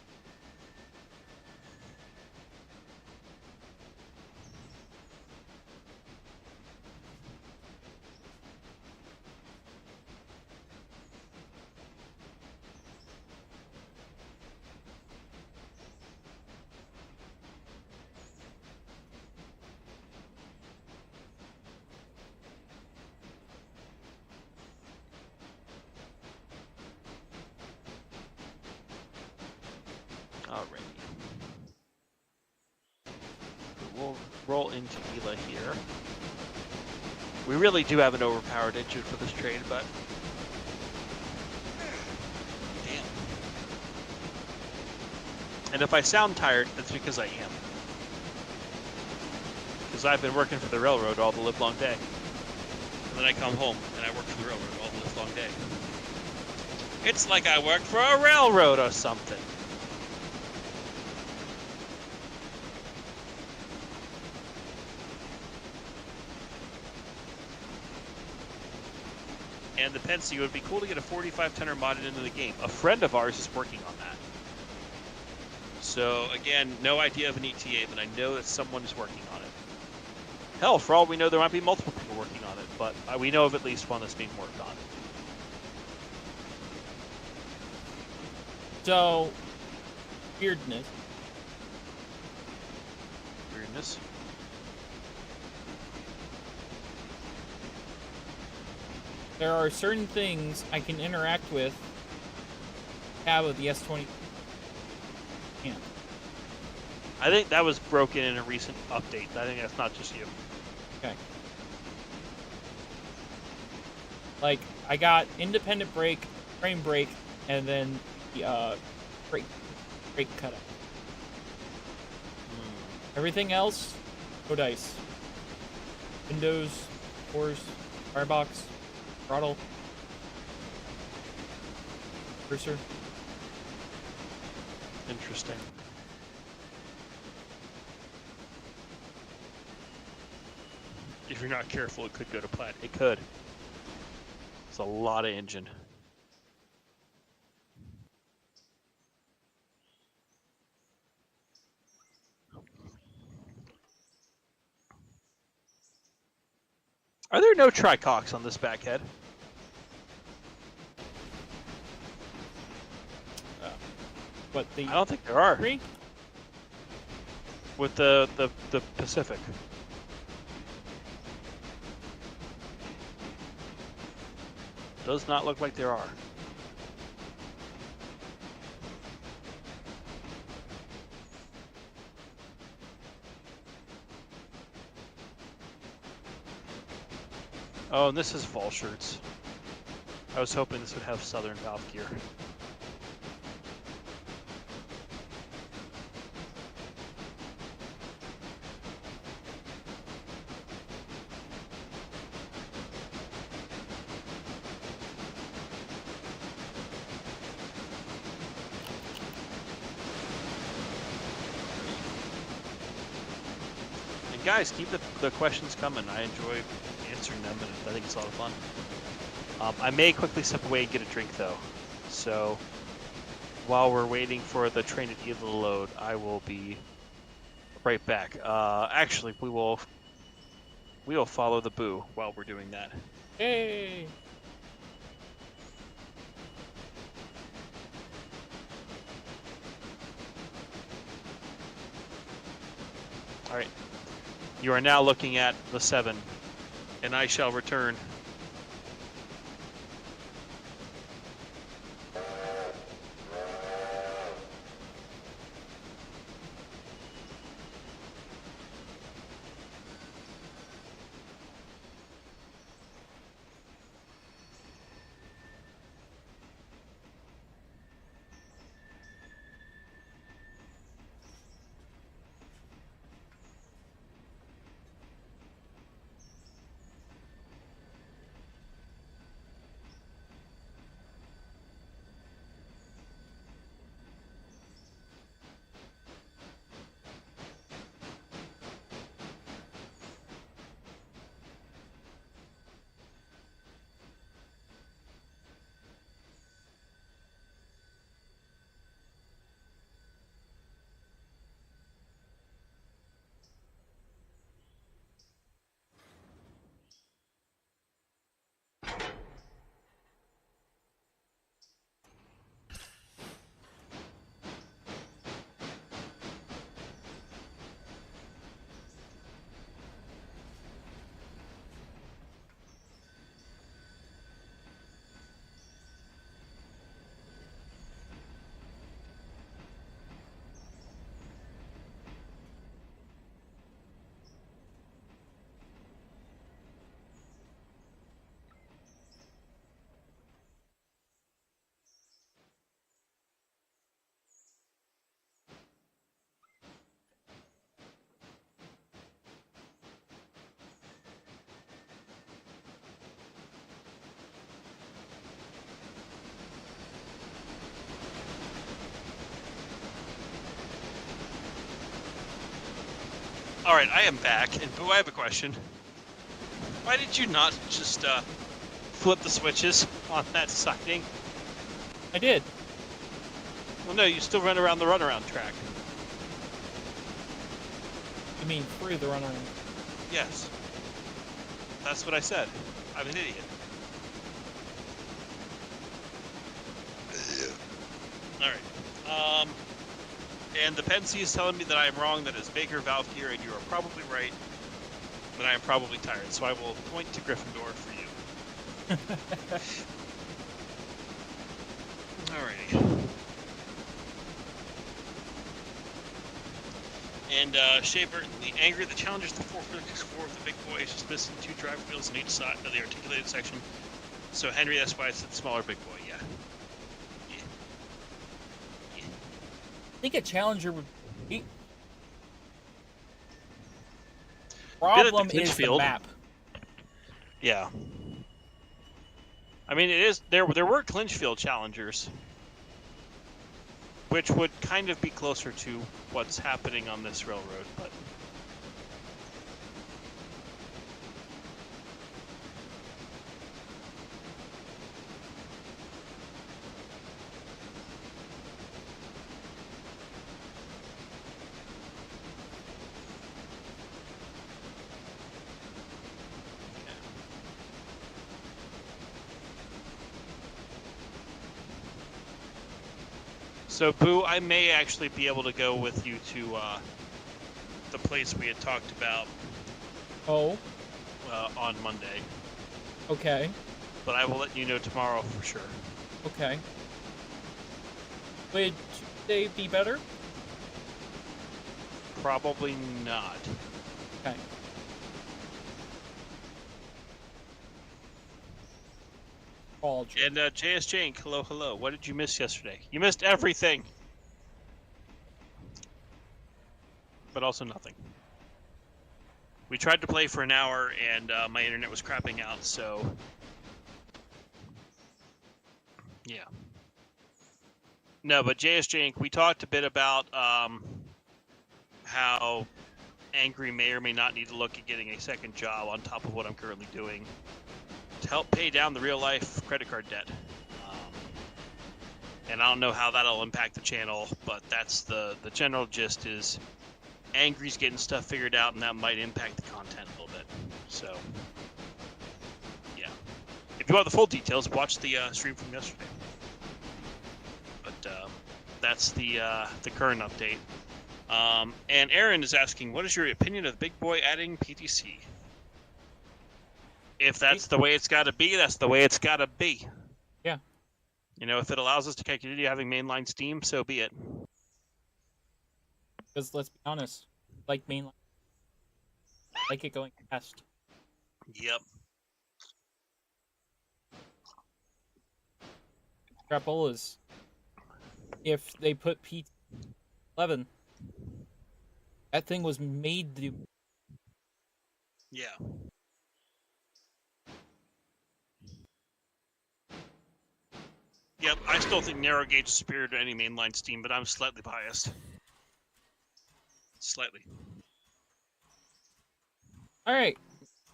Alrighty. We'll roll into Ela here. We really do have an overpowered engine for this train, but damn. And if I sound tired, that's because I am. Because I've been working for the railroad all the livelong day. And then I come home and I work for the railroad all the livelong day. It's like I work for a railroad or something. And the Pensy, it would be cool to get a 45-tonner modded into the game. A friend of ours is working on that. So, again, no idea of an ETA, but I know that someone is working on it. Hell, for all we know, there might be multiple people working on it, but we know of at least one that's being worked on. So, weirdness. Weirdness. There are certain things I can interact with the S20. Yeah. I think that was broken in a recent update. I think that's not just you. Okay. Like, I got independent brake, frame brake, and then the brake cutout. Everything else, no dice. Windows, doors, firebox, throttle, cursor. Interesting. If you're not careful, it could go to plat. It could. It's a lot of engine. Are there no tricocks on this back head? But I don't think there are. Three? With the Pacific. Does not look like there are. Oh, and this is fall shirts. I was hoping this would have Southern valve gear. guys, keep the questions coming. I enjoy answering them, and I think it's a lot of fun. I may quickly step away and get a drink, though. So while we're waiting for the train at Ela to load, I will be right back. Actually, we will follow the Boo while we're doing that. Hey. All right. You are now looking at the 7, and I shall return. All right, I am back, and Boo, I have a question. Why did you not just flip the switches on that siding? I did. Well, no, you still run around the runaround track. You mean through the runaround? Yes. That's what I said. I'm an idiot. All right. And the Pensy is telling me that I am wrong, that it's Baker Valkyr, and you are probably right, that I am probably tired. So I will point to Gryffindor for you. Alrighty. And Shea Burton, the angry that challenges the 454 of the big boy is just missing 2 drive wheels on each side of the articulated section. So Henry, that's why it's the smaller big boy, yeah. I think a Challenger would be... Problem is the map. Yeah. I mean, it is there were Clinchfield Challengers, which would kind of be closer to what's happening on this railroad, but so, Boo, I may actually be able to go with you to the place we had talked about. Oh. On Monday. Okay. But I will let you know tomorrow for sure. Okay. Would Tuesday be better? Probably not. Okay. And JS Jank, hello. What did you miss yesterday? You missed everything. But also nothing. We tried to play for an hour, and my internet was crapping out, so... Yeah. No, but JS Jank, we talked a bit about how Angry may or may not need to look at getting a second job on top of what I'm currently doing to help pay down the real life credit card debt. And I don't know how that'll impact the channel, but that's the general gist is Angry's getting stuff figured out, and that might impact the content a little bit. So, yeah. If you want the full details, watch the stream from yesterday. But that's the current update. And Aaron is asking, what is your opinion of the big boy adding PTC? If that's the way it's got to be, that's the way it's got to be. Yeah. You know, if it allows us to continue having mainline Steam, so be it. Because let's be honest, like mainline, like it going fast. Yep. Crapolas. If they put P11, that thing was made to. Yeah. Yep, I still think narrow gauge is superior to any mainline Steam, but I'm slightly biased. Slightly. Alright,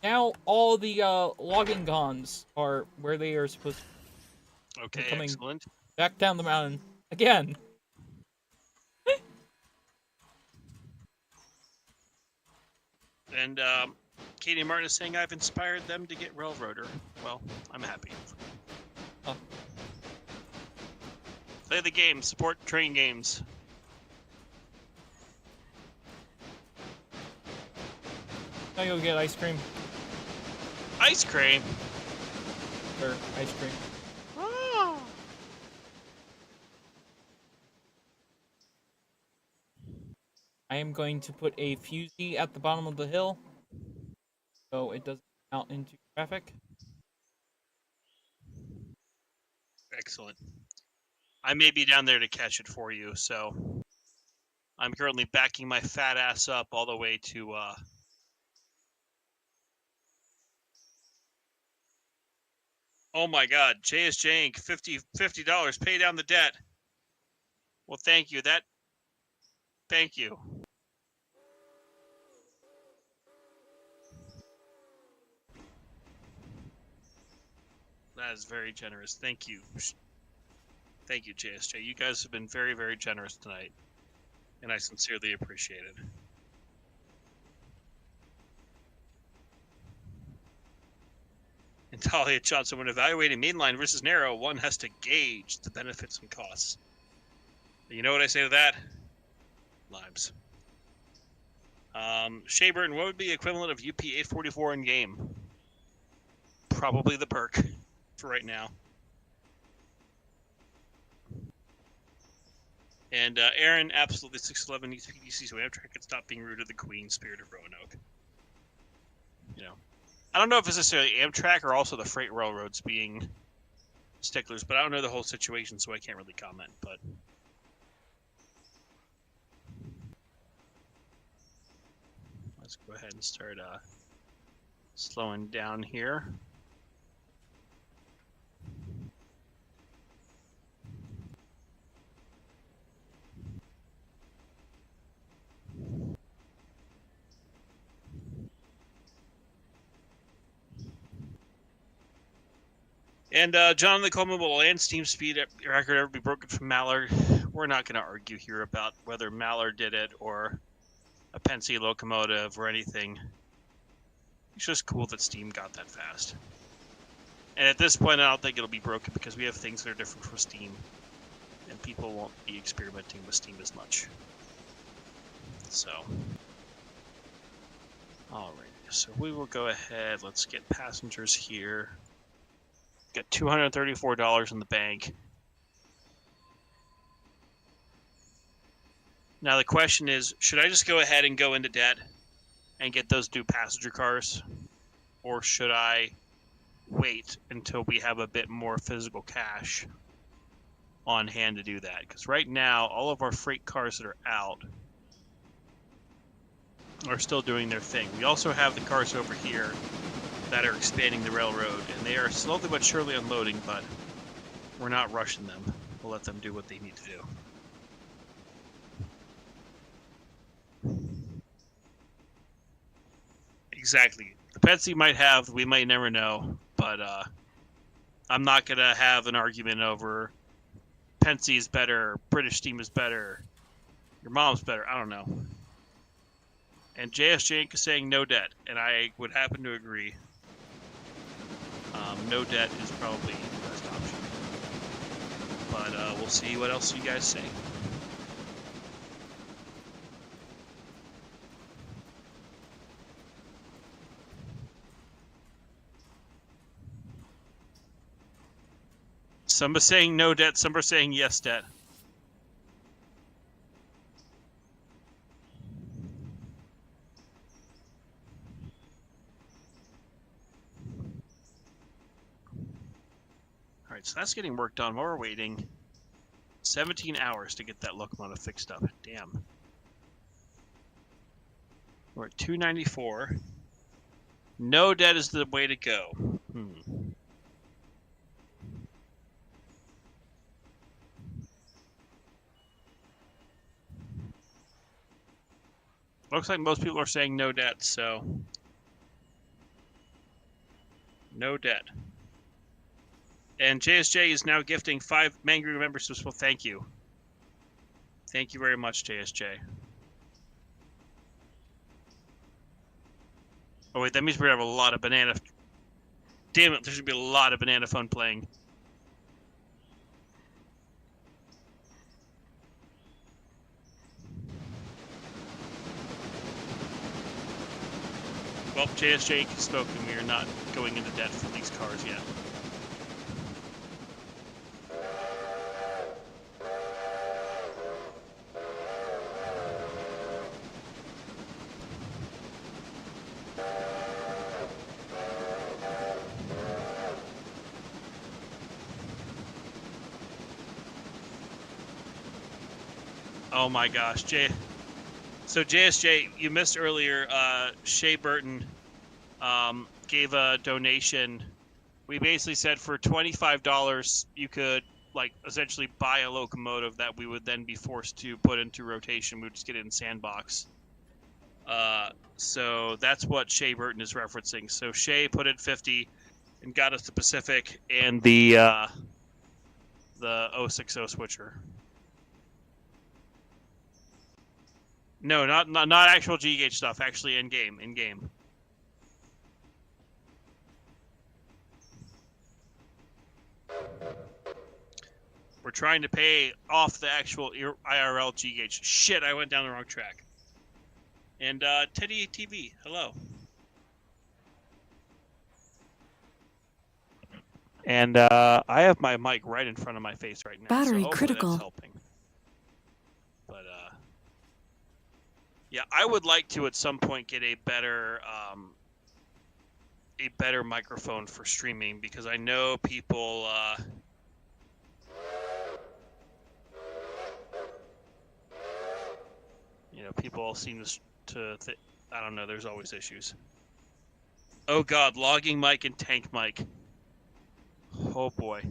now all the logging cons are where they are supposed to. Okay, excellent. Back down the mountain again. And Katie Martin is saying I've inspired them to get Railroader. Well, I'm happy. Oh. Play the game, support train games. Now you'll get ice cream. Ice cream? Or ice cream. Oh. I am going to put a fusee at the bottom of the hill, so it doesn't out into traffic. Excellent. I may be down there to catch it for you, so I'm currently backing my fat ass up all the way to oh my god, JS Jank, $50 pay down the debt. Well, thank you. Thank you. That is very generous. Thank you. Thank you, JSJ. You guys have been very, very generous tonight, and I sincerely appreciate it. And Talia Johnson, when evaluating mainline versus narrow, one has to gauge the benefits and costs. You know what I say to that? Limes. Shea Burton, what would be the equivalent of UP844 in game? Probably the perk for right now. And Aaron, absolutely 611 needs PTC so Amtrak can stop being rude to the Queen, Spirit of Roanoke. You know, I don't know if it's necessarily Amtrak or also the freight railroads being sticklers, but I don't know the whole situation, so I can't really comment. But let's go ahead and start slowing down here. And Jonathan Coleman, will land Steam speed record ever be broken from Mallard? We're not going to argue here about whether Mallard did it or a Penske locomotive or anything. It's just cool that Steam got that fast. And at this point, I don't think it'll be broken because we have things that are different from Steam. And people won't be experimenting with Steam as much. So, alright. So we will go ahead. Let's get passengers here. Got $234 in the bank. Now the question is, should I just go ahead and go into debt and get those new passenger cars? Or should I wait until we have a bit more physical cash on hand to do that? Because right now, all of our freight cars that are out are still doing their thing. We also have the cars over here that are expanding the railroad, and they are slowly but surely unloading, but we're not rushing them. We'll let them do what they need to do. Exactly. The Penske might have, we might never know, but I'm not gonna have an argument over Penske is better, British Steam is better, your mom's better. I don't know. And JSJ Inc. is saying no debt, and I would happen to agree. No debt is probably the best option. But we'll see what else you guys say. Some are saying no debt, some are saying yes debt. All right, so that's getting worked on. While we're waiting, 17 hours to get that locomotive fixed up. Damn. We're at 294. No debt is the way to go. Looks like most people are saying no debt, so no debt. And JSJ is now gifting 5 Mangry memberships. Well, thank you. Thank you very much, JSJ. Oh, wait, that means we're going to have a lot of banana... Damn it, there's going to be a lot of banana fun playing. Well, JSJ has spoken. We are not going into debt for these cars yet. Oh my gosh, So JSJ, you missed earlier. Shea Burton gave a donation. We basically said for $25 you could like essentially buy a locomotive that we would then be forced to put into rotation. We would just get it in Sandbox. So that's what Shea Burton is referencing. So Shea put in 50 and got us the Pacific and the 060 switcher. No, not actual G-Gauge stuff. Actually, in game. We're trying to pay off the actual IRL G-Gauge. Shit, I went down the wrong track. And Teddy TV, hello. And I have my mic right in front of my face right now. Battery so critical. That's helping. But yeah, I would like to at some point get a better microphone for streaming because I know people. People seem to I don't know. There's always issues. Oh God, logging mic and tank mic. Oh boy.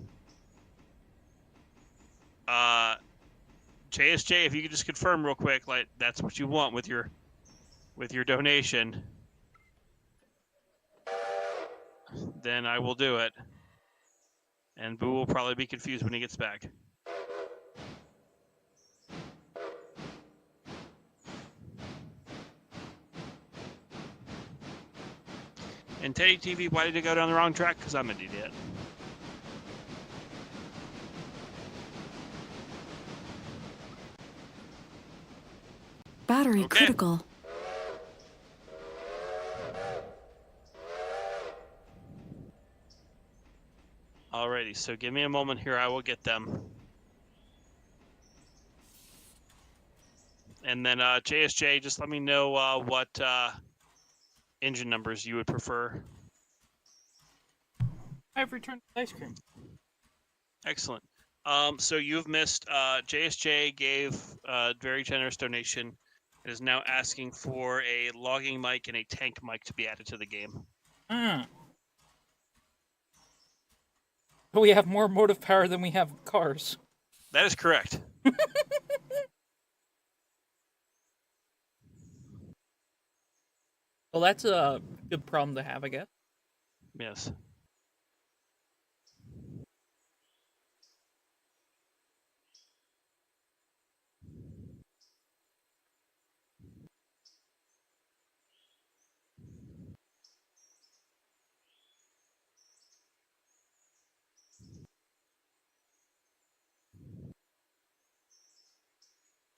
JSJ, if you could just confirm real quick, like that's what you want with your donation, then I will do it. And Boo will probably be confused when he gets back. And Teddy TV, why did it go down the wrong track? Because I'm an idiot. Battery critical. Alrighty, so give me a moment here. I will get them. And then JSJ, just let me know what engine numbers you would prefer. I've returned ice cream. Excellent. So you've missed. JSJ gave a very generous donation. It is now asking for a logging mic and a tank mic to be added to the game. But we have more motive power than we have cars. That is correct. Well, that's Good problem to have, I guess. Yes.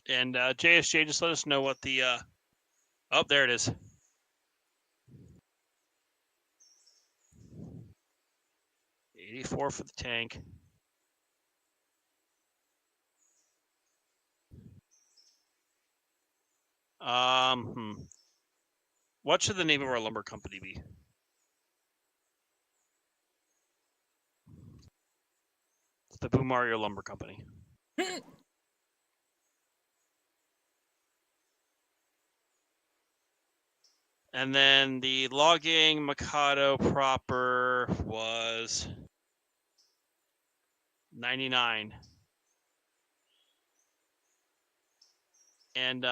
And JSJ, just let us know what the. Oh, there it is. $84 for the tank. What should the name of our lumber company be? The Boo Mario Lumber Company. And then the logging Mikado proper was 99. And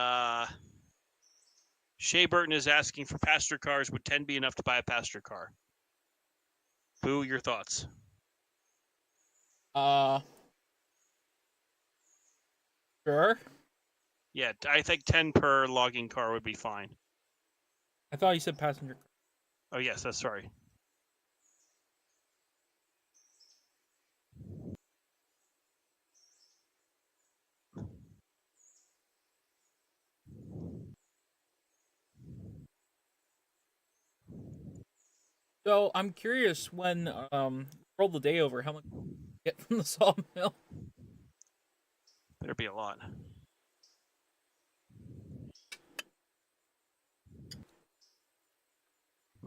Shea Burton is asking for passenger cars. Would 10 be enough to buy a passenger car? Boo, your thoughts? Sure. Yeah, I think 10 per logging car would be fine. I thought you said passenger car. Oh, yes, that's sorry. So I'm curious when roll the day over, how much you get from the sawmill? Better be a lot.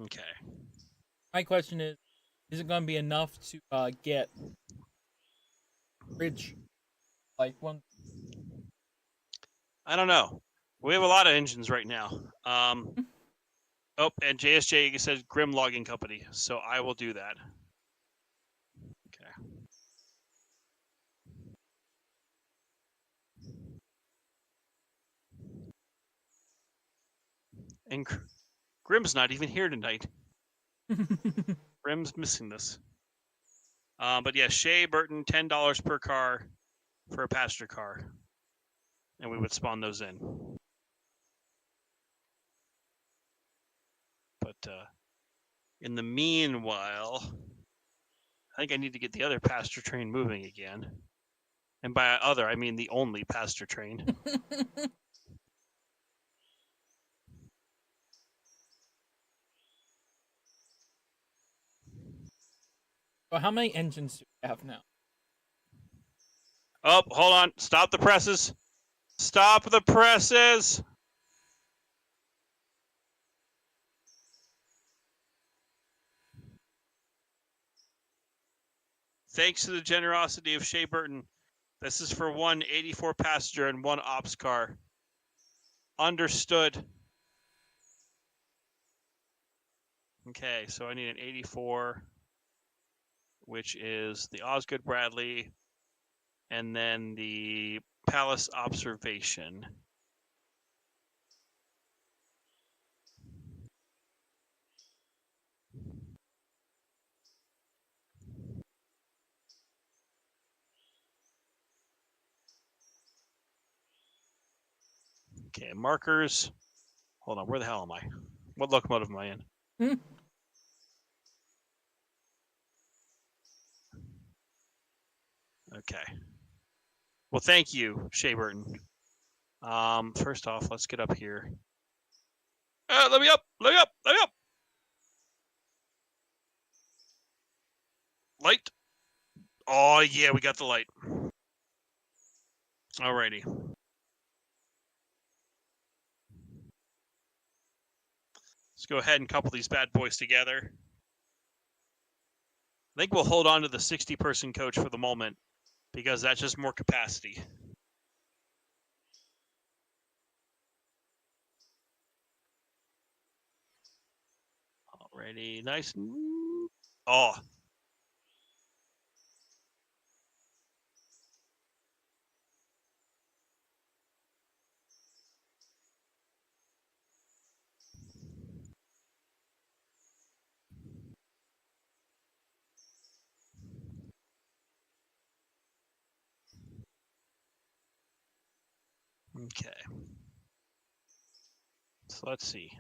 Okay. My question is it going to be enough to get bridge like one? I don't know. We have a lot of engines right now. Oh, and JSJ says Grim Logging Company, so I will do that. Okay. And Grim's not even here tonight. Grim's missing this. But yeah, Shea Burton, $10 per car for a passenger car, and we would spawn those in. But in the meanwhile, I think I need to get the other passenger train moving again. And by other, I mean the only passenger train. So how many engines do we have now? Oh, hold on. Stop the presses. Stop the presses. Thanks to the generosity of Shea Burton, this is for one 84 passenger and one ops car. Understood. Okay, so I need an 84, which is the Osgood Bradley, and then the Palace Observation. Okay, markers. Hold on, where the hell am I? What locomotive am I in? Okay. Well, thank you, Shea Burton. First off, let's get up here. Let me up! Let me up! Let me up! Light. Oh, yeah, we got the light. Alrighty. Let's go ahead and couple these bad boys together. I think we'll hold on to the 60-person coach for the moment because that's just more capacity. Alrighty, nice. Oh. Okay. So let's see.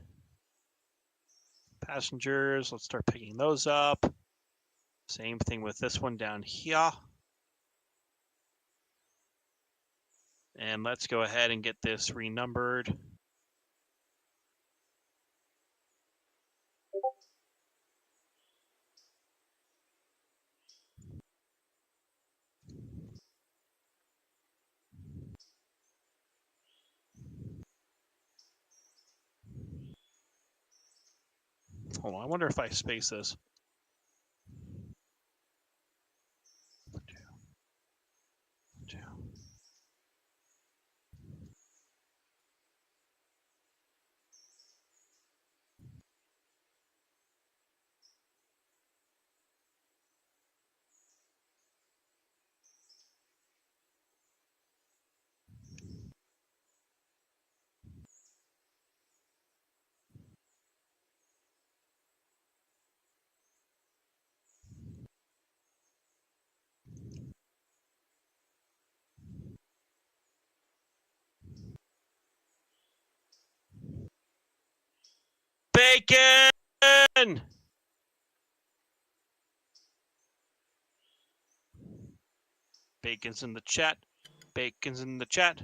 Passengers, let's start picking those up. Same thing with this one down here. And let's go ahead and get this renumbered. Hold on, I wonder if I space this. Two. Bacon! Bacon's in the chat. Bacon's in the chat.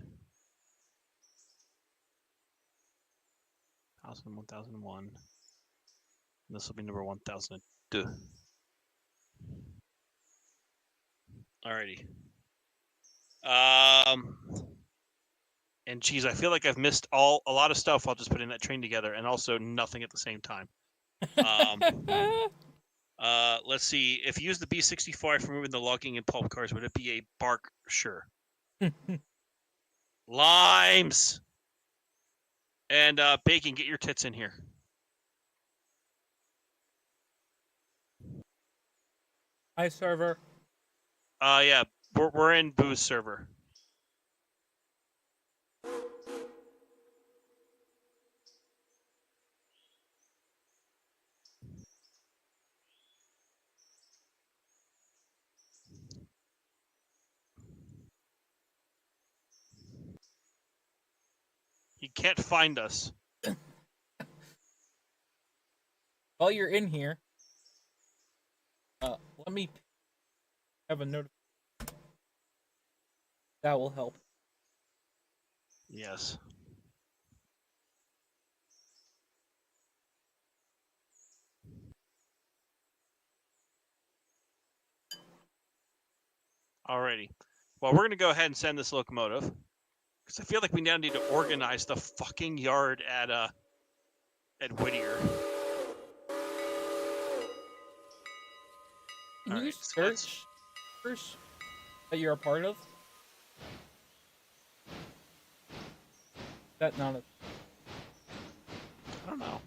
1000, 1001. This will be number 1002. Alrighty. And geez, I feel like I've missed a lot of stuff while just putting that train together, and also nothing at the same time. Let's see. If you use the B65 for moving the logging and pulp cars, would it be a bark? Sure. Limes! And Bacon, get your tits in here. Hi, server. Yeah, we're in Boo's server. He can't find us. While you're in here, let me have a note. That will help. Yes. Alrighty. Well, we're going to go ahead and send this locomotive. Because I feel like we now need to organize the fucking yard at Whittier. Can you search first that you're a part of? That not a... I don't know.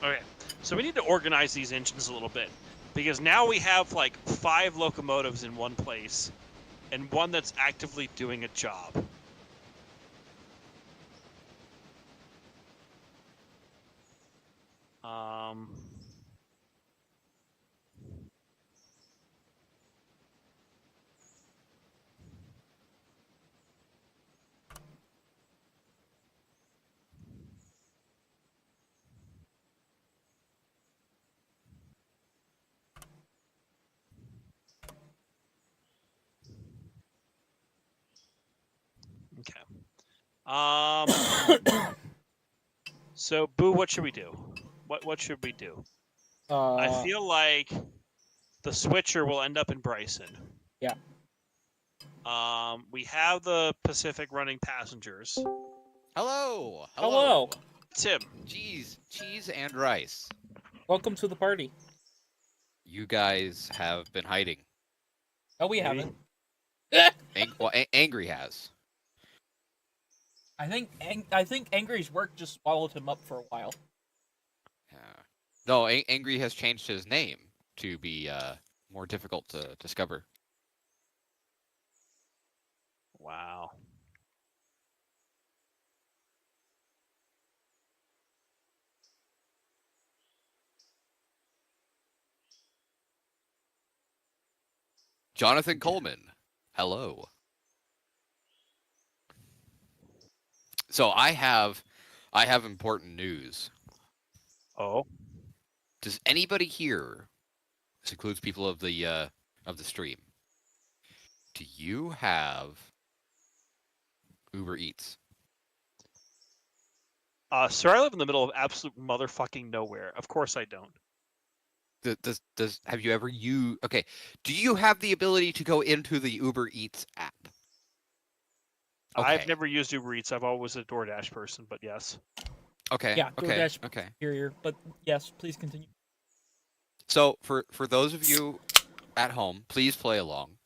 Okay, so we need to organize these engines a little bit. Because now we have like 5 locomotives in one place. And one that's actively doing a job. Okay. So, Boo, what should we do? What should we do? I feel like the switcher will end up in Bryson. Yeah. We have the Pacific running passengers. Hello. Hello. Tim. Cheese and rice. Welcome to the party. You guys have been hiding. No, we haven't. Angry has. I think Angry's work just swallowed him up for a while. No, Angry has changed his name to be more difficult to discover. Wow. Jonathan Coleman, Hello. So I have important news. Oh, Does anybody here, this includes people of the stream, do you have Uber Eats? sir, I live in the middle of absolute motherfucking nowhere. Of course I don't. Does have you ever used? Okay, do you have the ability to go into the Uber Eats app? I've Okay. never used Uber Eats. I've always a DoorDash person, but yes. Okay. Yeah, Okay. DoorDash Okay. superior, but yes, please continue. So for those of you at home, please play along.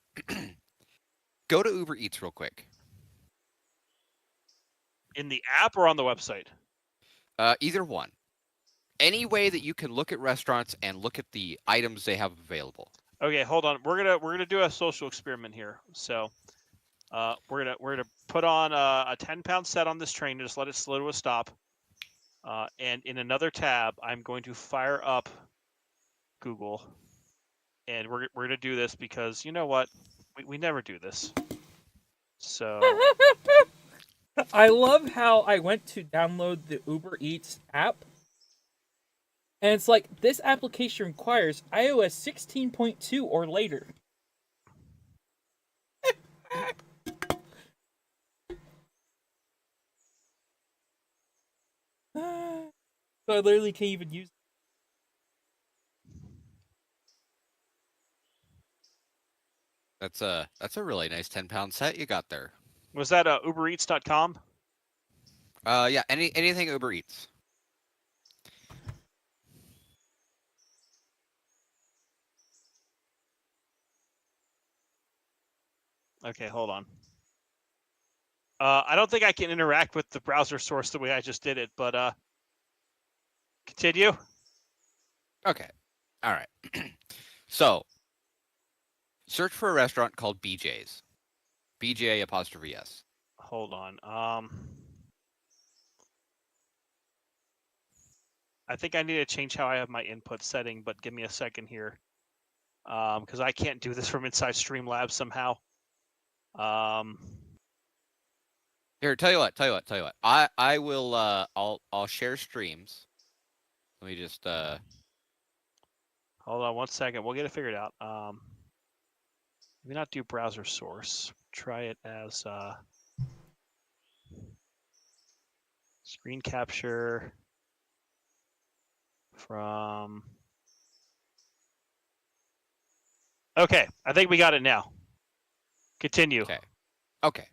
Go to Uber Eats real quick. In the app or on the website? Either one. Any way that you can look at restaurants and look at the items they have available. Okay, hold on. We're gonna do a social experiment here. So, we're gonna put on a 10-pound set on this train and just let it slow to a stop. And in another tab, I'm going to fire up Google, and we're gonna do this because you know what? We never do this. So I love how I went to download the Uber Eats app, and it's like, this application requires iOS 16.2 or later. So I literally can't even use it. That's a really nice 10-pound set you got there. was that UberEats.com? Yeah, anything Uber Eats. Okay, hold on. I don't think I can interact with the browser source the way I just did it, but continue. Okay. All right. So, search for a restaurant called BJ's. BJ apostrophe S. Hold on. I think I need to change how I have my input setting, but give me a second here. Because I can't do this from inside Streamlabs somehow. Here, tell you what. I will I'll share streams. Let me just Hold on one second. We'll get it figured out. Maybe not do browser source. Try it as screen capture from. Okay, I think we got it now. Continue. Okay.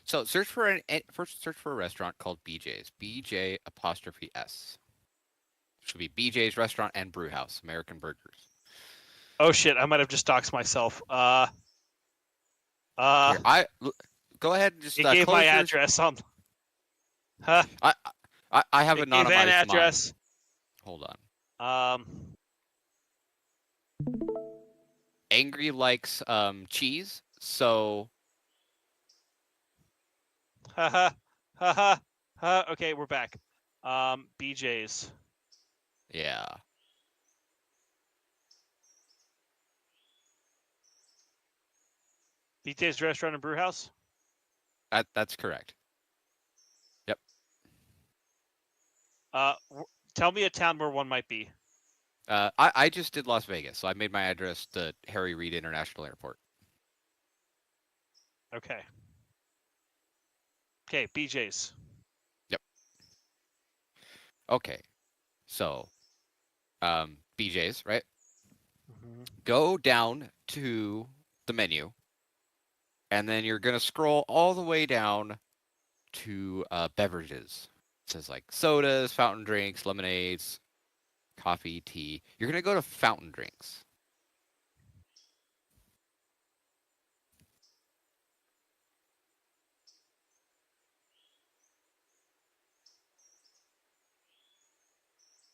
So search for a restaurant called BJ's. BJ apostrophe S. Should be BJ's Restaurant and Brew House, American Burgers. Oh shit! I might have just doxed myself. Here, go ahead and just it gave close my your- address on. Huh? I have It anonymized gave an mine. address. Hold on. Angry likes cheese, so Haha. Okay, we're back. BJ's. yeah. BJ's Restaurant and Brew House. That's correct. Yep. Tell me a town where one might be. I just did Las Vegas, so I made my address the Harry Reid International Airport. Okay. Okay, BJ's. Yep. Okay. So, BJ's, right? Mm-hmm. Go down to the menu, and then you're gonna scroll all the way down to beverages. It says like sodas, fountain drinks, lemonades, coffee, tea. You're gonna go to fountain drinks.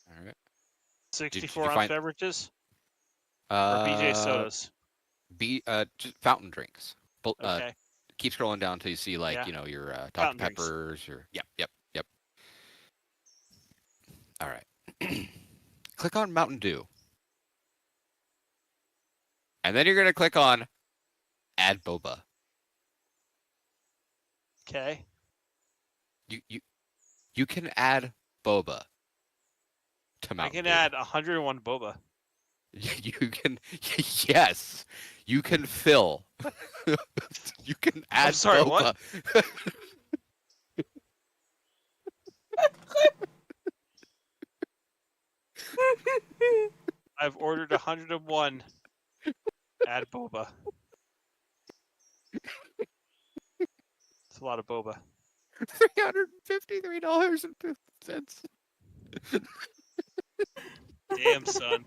All right. 64-ounce find- beverages or BJ sodas. Just fountain drinks. Okay. Keep scrolling down until you see like Yeah. your Dr. Fountain drinks. Peppers. Your yep. All right. Click on Mountain Dew, and then you're gonna click on add boba. Okay. You can add boba to I Mountain can Dew. add 101 boba. You can, yes, you can fill. You can add sorry, boba. what? I've ordered 101. Add boba. It's a lot of boba. $353.50. Damn, son.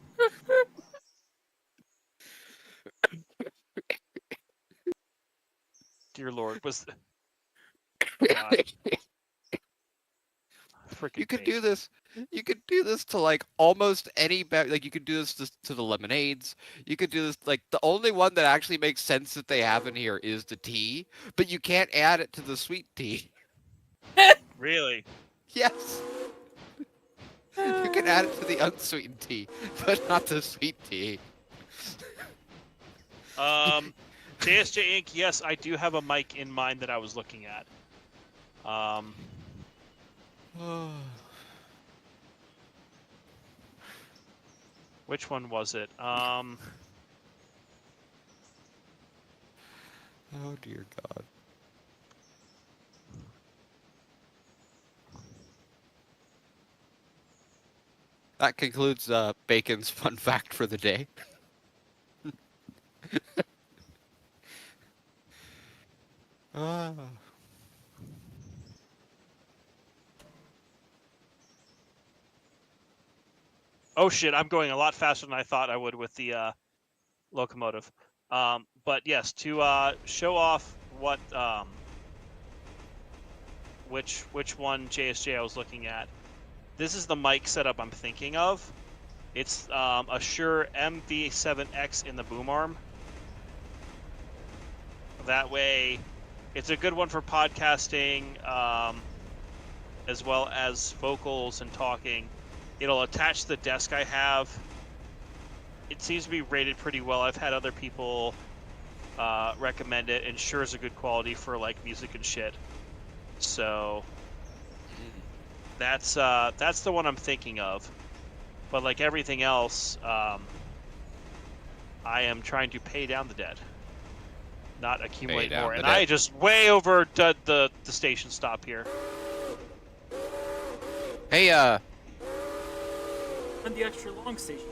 Dear Lord, was God. Freaking You could bait. do this. You could do this to like almost any like you could do this to the lemonades. You could do this like the only one that actually makes sense that they have in here is the tea, but you can't add it to the sweet tea. Really? Yes. You can add it to the unsweetened tea, but not the sweet tea. JSJ Inc. Yes, I do have a mic in mind that I was looking at. Which one was it? Oh dear God. That concludes Bacon's fun fact for the day. Ah. Oh shit, I'm going a lot faster than I thought I would with the locomotive. But yes, to show off what which one JSJ I was looking at. This is the mic setup I'm thinking of. It's a Shure MV7X in the boom arm. That way, it's a good one for podcasting, as well as vocals and talking. It'll attach to the desk I have. It seems to be rated pretty well. I've had other people recommend it, and Shure's a good quality for like music and shit. So that's the one I'm thinking of. But like everything else, I am trying to pay down the debt, not accumulate more. And I just way overdid the station stop here. Hey, On the extra long station.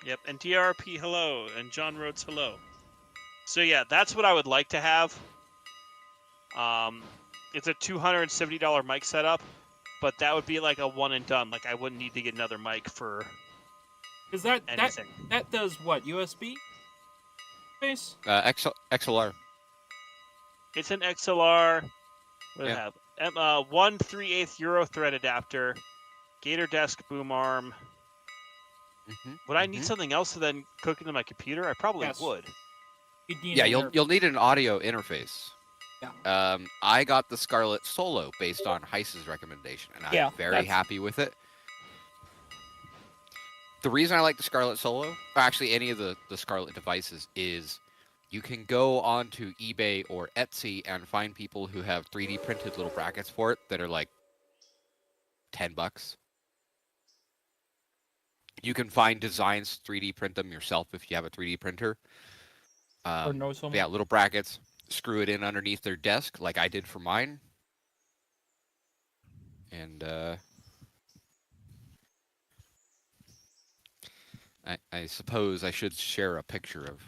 Yep, and DRP hello, and John Rhodes hello. So yeah, that's what I would like to have. It's a $270 mic setup, but that would be like a one and done. Like I wouldn't need to get another mic for Is that anything. that does what? USB? Space? XLR. It's an XLR. What do Yeah. I have? 1/3/8 Euro thread adapter, Gator Desk boom arm. Would I need something else to then cook into my computer? I probably would. Yeah, you'll need an audio interface. Yeah. I got the Scarlett Solo based on Heiss's recommendation, and I'm very happy with it. The reason I like the Scarlett Solo, or actually any of the Scarlett devices, is you can go onto eBay or Etsy and find people who have 3D printed little brackets for it that are like $10. You can find designs, 3D print them yourself if you have a 3D printer. Or know someone. Yeah, little brackets. Screw it in underneath their desk, like I did for mine. And I suppose I should share a picture of.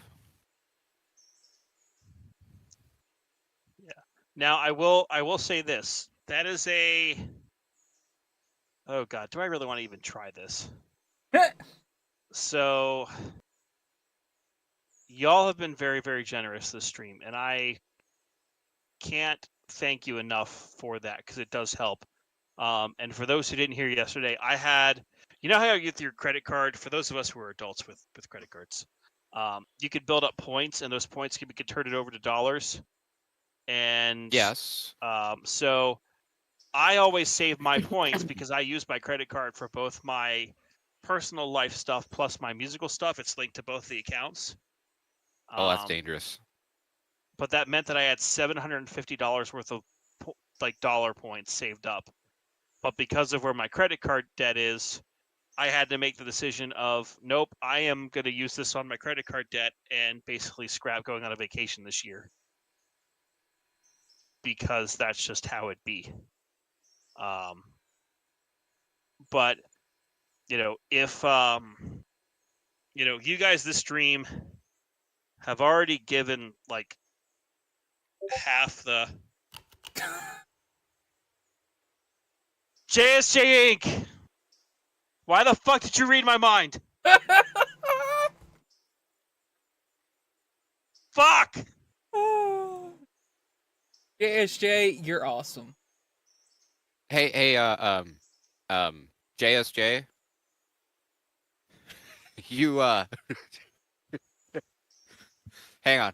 Yeah. Now I will say this. That is a. Oh God, do I really want to even try this? So, y'all have been very, very generous this stream, and I can't thank you enough for that because it does help. And for those who didn't hear yesterday, I had, you know how you get your credit card. For those of us who are adults with credit cards, you could build up points, and those points could be converted over to dollars. And yes, so I always save my points because I use my credit card for both my personal life stuff plus my musical stuff. It's linked to both the accounts. Oh, that's dangerous. But that meant that I had $750 worth of like dollar points saved up. But because of where my credit card debt is, I had to make the decision of nope, I am going to use this on my credit card debt and basically scrap going on a vacation this year because that's just how it be. But if you guys this stream have already given like half the JSJ Inc. Why the fuck did you read my mind? Fuck! JSJ, you're awesome. Hey, JSJ. You hang on.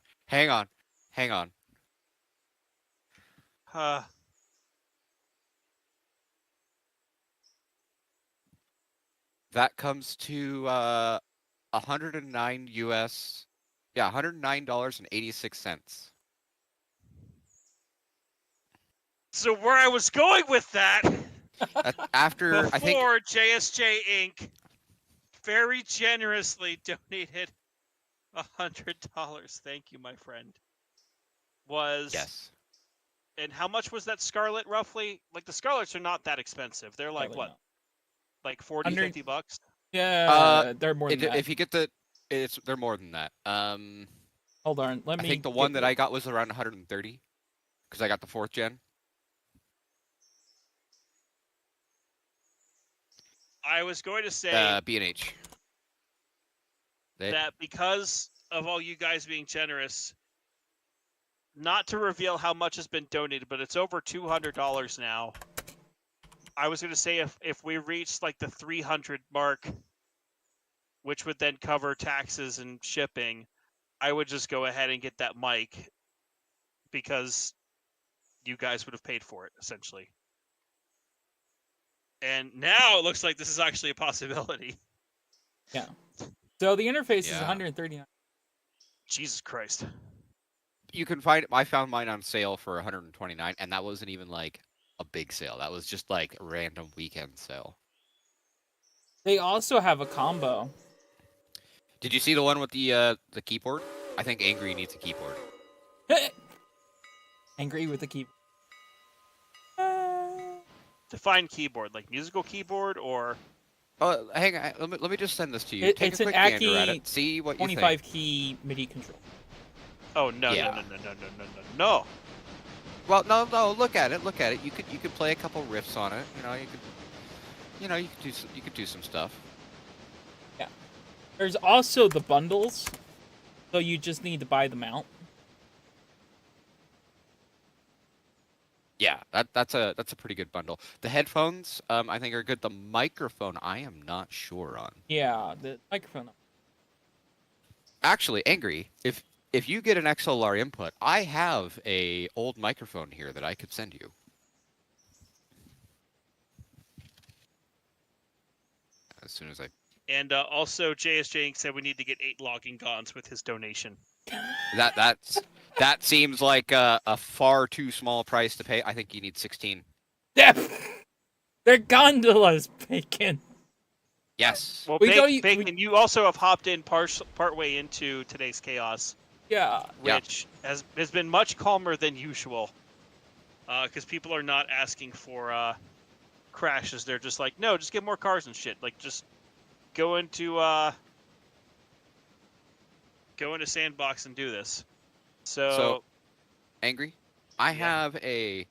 That comes to $109 US. Yeah, $109.86. So where I was going with that, After I think before JSJ Inc. very generously donated $100. Thank you, my friend. yes. And how much was that Scarlet roughly? Like the Scarlets are not that expensive. They're like Probably what? not. Like 40, 50 bucks? Yeah, they're more than that. If you get they're more than that. Hold on, let me. I think the one that I got was around 130 because I got the 4th gen. I was going to say B&H. that because of all you guys being generous, not to reveal how much has been donated, but it's over $200 now. I was going to say if we reached like the 300 mark, which would then cover taxes and shipping, I would just go ahead and get that mic because you guys would have paid for it, essentially. And now it looks like this is actually a possibility. Yeah. So the interface is Yeah. 139. Jesus Christ. You can find I found mine on sale for 129, and that wasn't even like a big sale. That was just like a random weekend sale. They also have a combo. Did you see the one with the keyboard? I think Angry needs a keyboard. Angry with the keyboard. Define keyboard, like musical keyboard or Oh, hang on. Let me just send this to you. Take it's a an quick gander at Ackie it. See what you think. 25 key MIDI control. oh no Yeah. no. Well, no. Look at it. You could play a couple riffs on it. You could do some stuff. Yeah. There's also the bundles, so you just need to buy them out. Yeah, that's a pretty good bundle. The headphones, I think are good. The microphone, I am not sure on. Yeah, the microphone. Actually, Angry, if you get an XLR input, I have a old microphone here that I could send you. As soon as I. And also, JSJ Inc. said we need to get 8 logging gons with his donation. That seems like a far too small price to pay. I think you need 16. They're gondolas, Bacon. Yes. Well, We Bacon, you also have hopped in partway into today's chaos. Yeah. Which has been much calmer than usual. Because people are not asking for crashes. They're just like, no, just get more cars and shit. Like, just go into Sandbox and do this. So Angry, I have a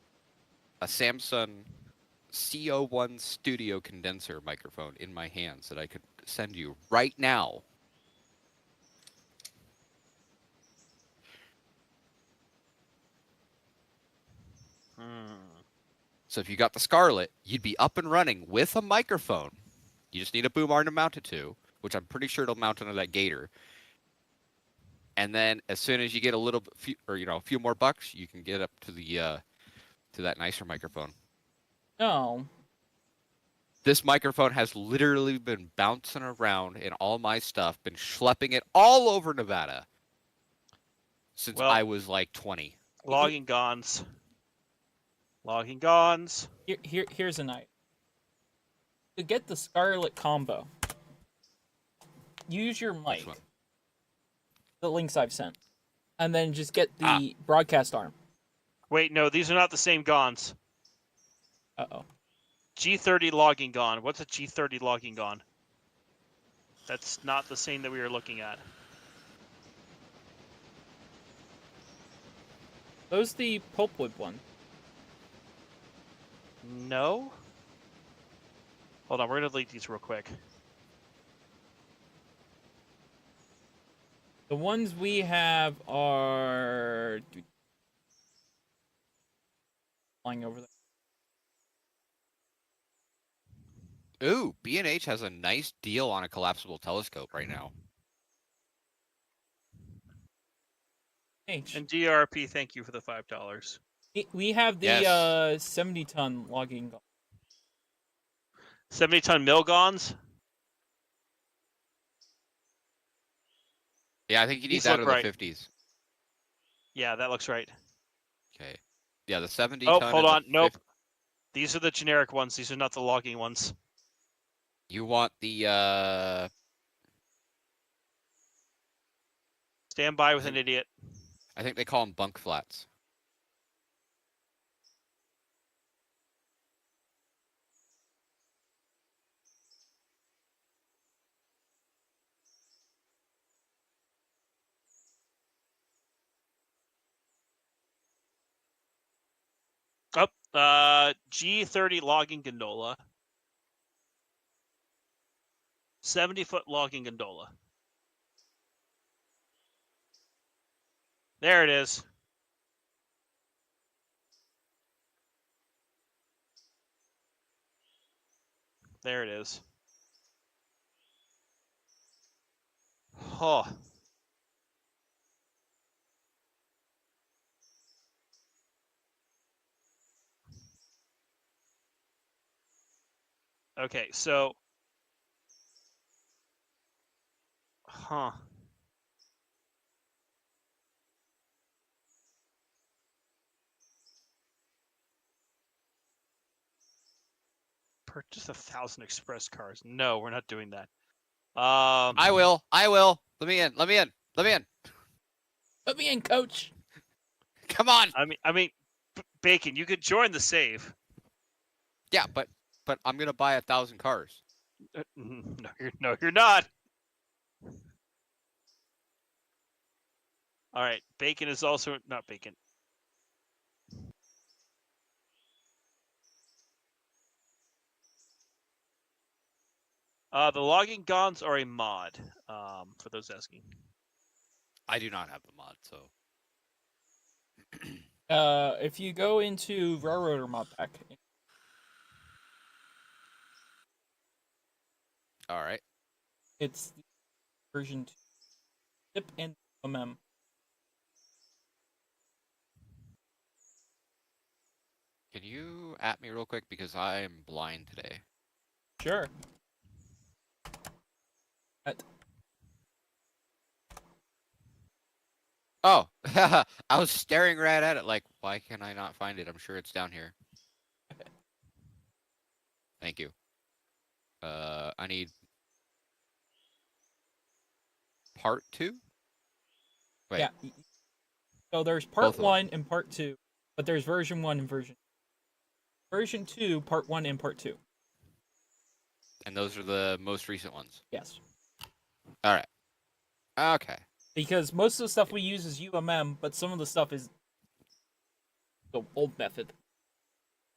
Samsung CO1 Studio condenser microphone in my hands that I could send you right now. So if you got the Scarlet, you'd be up and running with a microphone. You just need a boom arm to mount it to, which I'm pretty sure it'll mount onto that Gator. And then as soon as you get a few more bucks, you can get up to the to that nicer microphone. No. This microphone has literally been bouncing around in all my stuff, been schlepping it all over Nevada since Well, I was like 20. logging gons. Logging gons. Here's a night. To get the Scarlet combo, use your Which mic, one? the links I've sent, and then just get Ah. the broadcast arm. Wait, no, these are not the same gons. Uh-oh. G30 logging gon. What's a G30 logging gon? That's not the same that we were looking at. Those the pulpwood one. No? Hold on, we're going to delete these real quick. The ones we have are flying over there. Ooh, B&H has a nice deal on a collapsible telescope right now. H. And DRP, thank you for the $5. We have the Yes. 70-ton logging gun. 70-ton mill gons? Yeah, I think you need These that look in the right. 50s. Yeah, that looks right. Okay. Yeah, the 70 Oh, ton. hold and the on. Nope. 50 These are the generic ones. These are not the logging ones. You want the Stand by with an idiot. I think they call them bunk flats. Oh, G30 logging gondola. 70-foot logging gondola. There it is. There it is. Oh. Okay, so. Huh. Purchase 1,000 express cars. No, we're not doing that. I will. Let me in. Let me in. Let me in. Put me in, coach. Come on. I mean, Bacon, you could join the save. Yeah, but I'm gonna buy 1,000 cars. No, you're not. All right, Bacon is also not Bacon. The logging gons are a mod. For those asking. I do not have the mod, so If you go into Railroader mod pack, all right. it's version 2. Zip and MM. Can you at me real quick because I am blind today? Sure. Oh, I was staring right at it like, why can I not find it? I'm sure it's down here. Thank you. I need part 2? Wait. Yeah. So there's Both part of them. 1 and part 2, but there's version 1 and version 2, part 1 and part 2. And those are the most recent ones. Yes. All right. Okay. Because most of the stuff we use is UMM, but some of the stuff is the old method.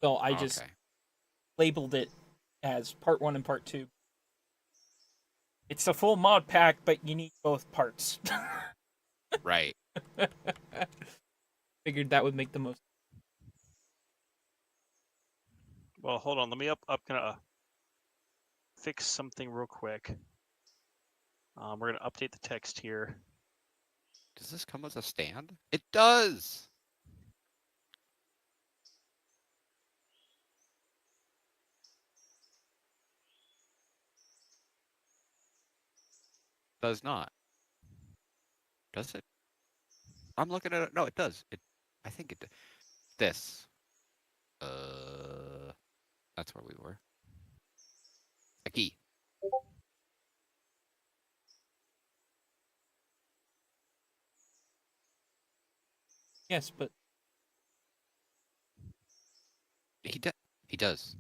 So I just Okay. labeled it as part 1 and part 2. It's a full mod pack, but you need both parts. Right. Figured that would make the most. Well, hold on. Let me gonna fix something real quick. We're gonna update the text here. Does this come as a stand? It does. does not. Does it? I'm looking at it. No, it does. I think it. This. That's where we were. A key. Yes, but He does. He does.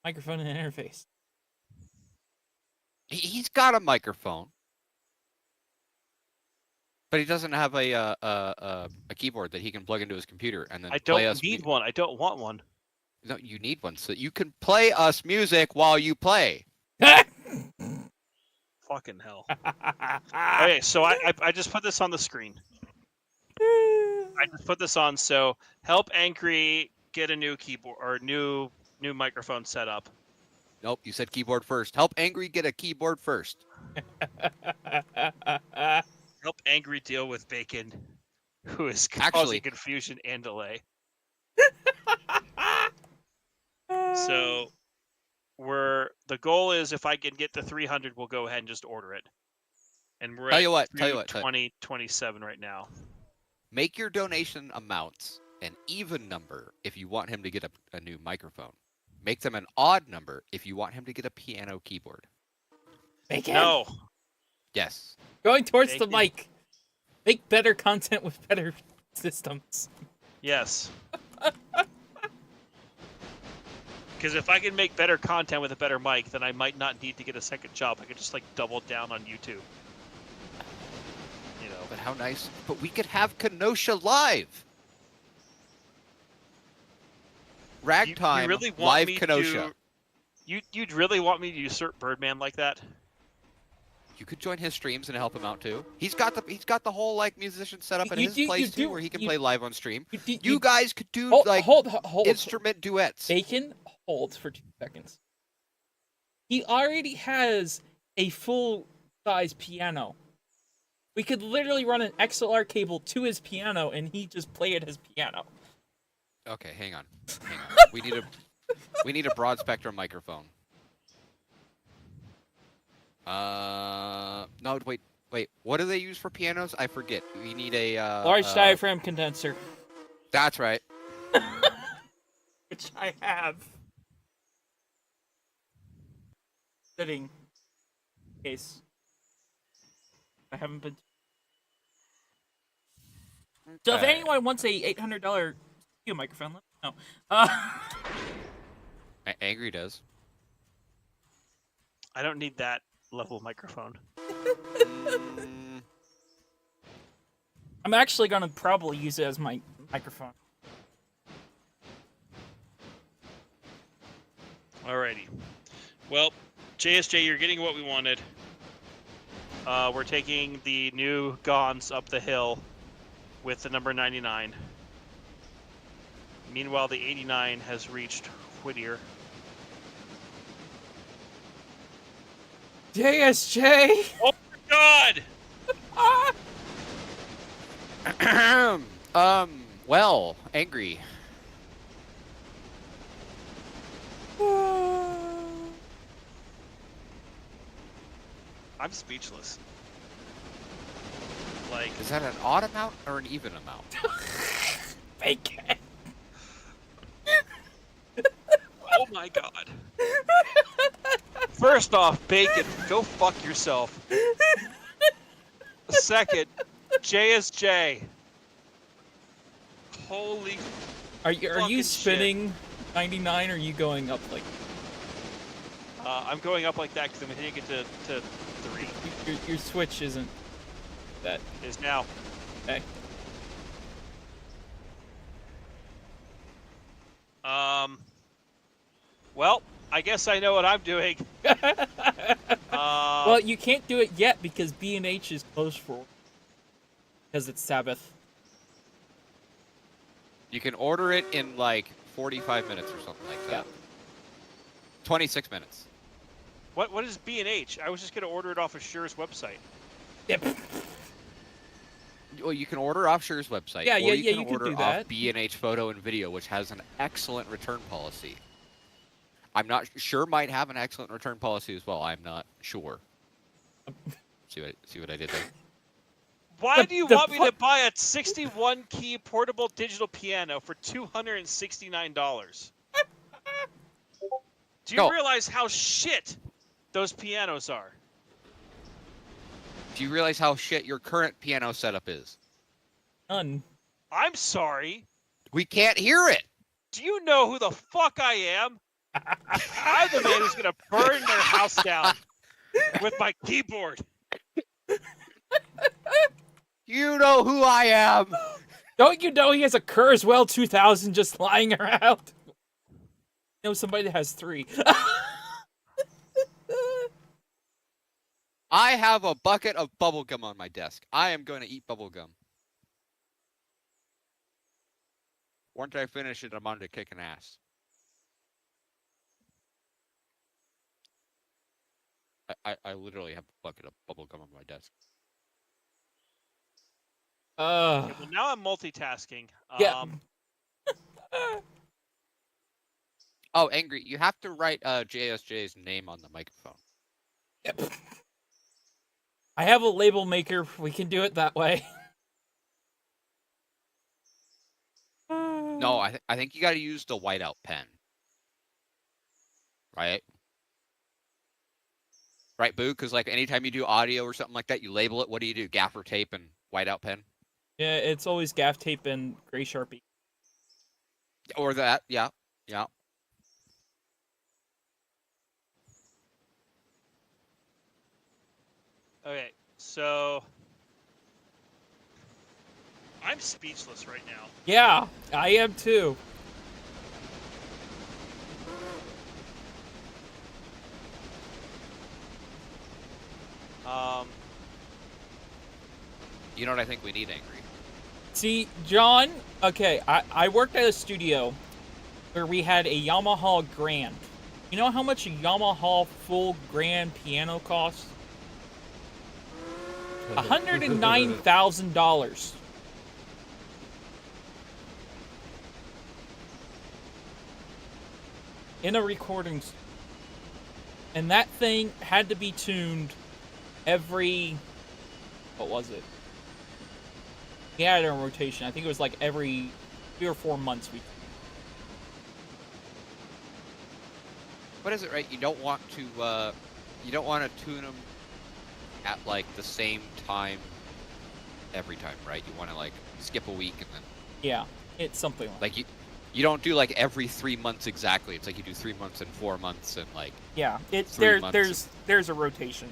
microphone and interface. He's got a microphone, but he doesn't have a keyboard that he can plug into his computer and then I play don't us. need one. I don't want one. No, you need one so you can play us music while you play. Fucking hell. Okay, so I just put this on the screen. I just put this on. So help Angry get a new keyboard or new microphone set up. Nope, you said keyboard first. Help Angry get a keyboard first. Help Angry deal with Bacon, who is Actually- causing confusion and delay. So the goal is if I can get to 300, we'll go ahead and just order it. And we're Tell at you what. 2027 right now. Make your donation amounts an even number if you want him to get a new microphone. Make them an odd number if you want him to get a piano keyboard. Bacon. No. Oh, Yes. Going towards the Bacon. mic. Make better content with better systems. Yes. Because if I can make better content with a better mic, then I might not need to get a second job. I could just like double down on YouTube. You know. But how nice. But we could have Kenosha live. Ragtime you really want live me Kenosha. You'd really want me to usurp Birdman like that? You could join his streams and help him out too. He's got the whole like musician set up at You his do- you place do- too, where he can you- play live on stream. You You guys could do hold, like hold. instrument duets. Bacon, hold for 2 seconds. He already has a full-size piano. We could literally run an XLR cable to his piano, and he just play at his piano. Okay, hang on. We need a broad spectrum microphone. No, wait. What do they use for pianos? I forget. We need a Large diaphragm condenser, That's right. which I have. Sitting. In case I haven't been. So if Okay. anyone wants a $800 studio microphone, let me know. Angry does. I don't need that level of microphone. Mm, I'm actually gonna probably use it as my microphone. Alrighty. Well, JSJ, you're getting what we wanted. We're taking the new Gons up the hill with the number 99. Meanwhile, the 89 has reached Whittier. JSJ! Oh my God! well, Angry. I'm speechless. Like, Is that an odd amount or an even amount? Bacon! oh my God. First off, Bacon, go fuck yourself. Second, JSJ. Holy. Are you Fucking spinning 99 or are you going up like I'm going up like that because I'm hitting it to 3. your switch isn't that Is now. okay? Well, I guess I know what I'm doing. Well, you can't do it yet because B&H is closed for because it's Sabbath. You can order it in like 45 minutes or something like that. 26 minutes. What is B&H? I was just gonna order it off of Sure's website. Yep. Well, you can order off Sure's website. Yeah, or yeah, you yeah, can you could order do off that. B&H Photo and Video, which has an excellent return policy. I'm not sure. Might have an excellent return policy as well. I'm not sure. See what I did there? Why do you the want me fu- to buy a 61 key portable digital piano for $269? Do you No. realize how shit those pianos are? Do you realize how shit your current piano setup is? None. I'm sorry. We can't hear it. Do you know who the fuck I am? I'm the man who's gonna burn their house down with my keyboard. You know who I am. Don't you know he has a Kurzweil 2000 just lying around? Know somebody that has 3. I have a bucket of bubblegum on my desk. I am going to eat bubblegum. Once I finish it, I'm on to kicking ass. I literally have a bucket of bubblegum on my desk. Well, now I'm multitasking. Yeah. Oh, Angry, you have to write JSJ's name on the microphone. Yep. I have a label maker. We can do it that way. No, I think you got to use the whiteout pen. Right? Right, Boo? Because like anytime you do audio or something like that, you label it. What do? Gaffer tape and whiteout pen? Yeah, it's always gaff tape and gray Sharpie. Or that, yeah. Okay, so I'm speechless right now. Yeah, I am too. You know what I think we need, Angry? See, John, okay, I worked at a studio where we had a Yamaha Grand. You know how much a Yamaha full grand piano costs? $109,000. In a recording studio. And that thing had to be tuned every... What was it? He had it on rotation. I think it was like every 3 or 4 months. What is it, right? You don't want to tune them at like the same time every time, right? You want to like skip a week and then. Yeah, it's something like you don't do like every 3 months exactly. It's like you do 3 months and 4 months and like. Yeah, it's 3 months there's a rotation.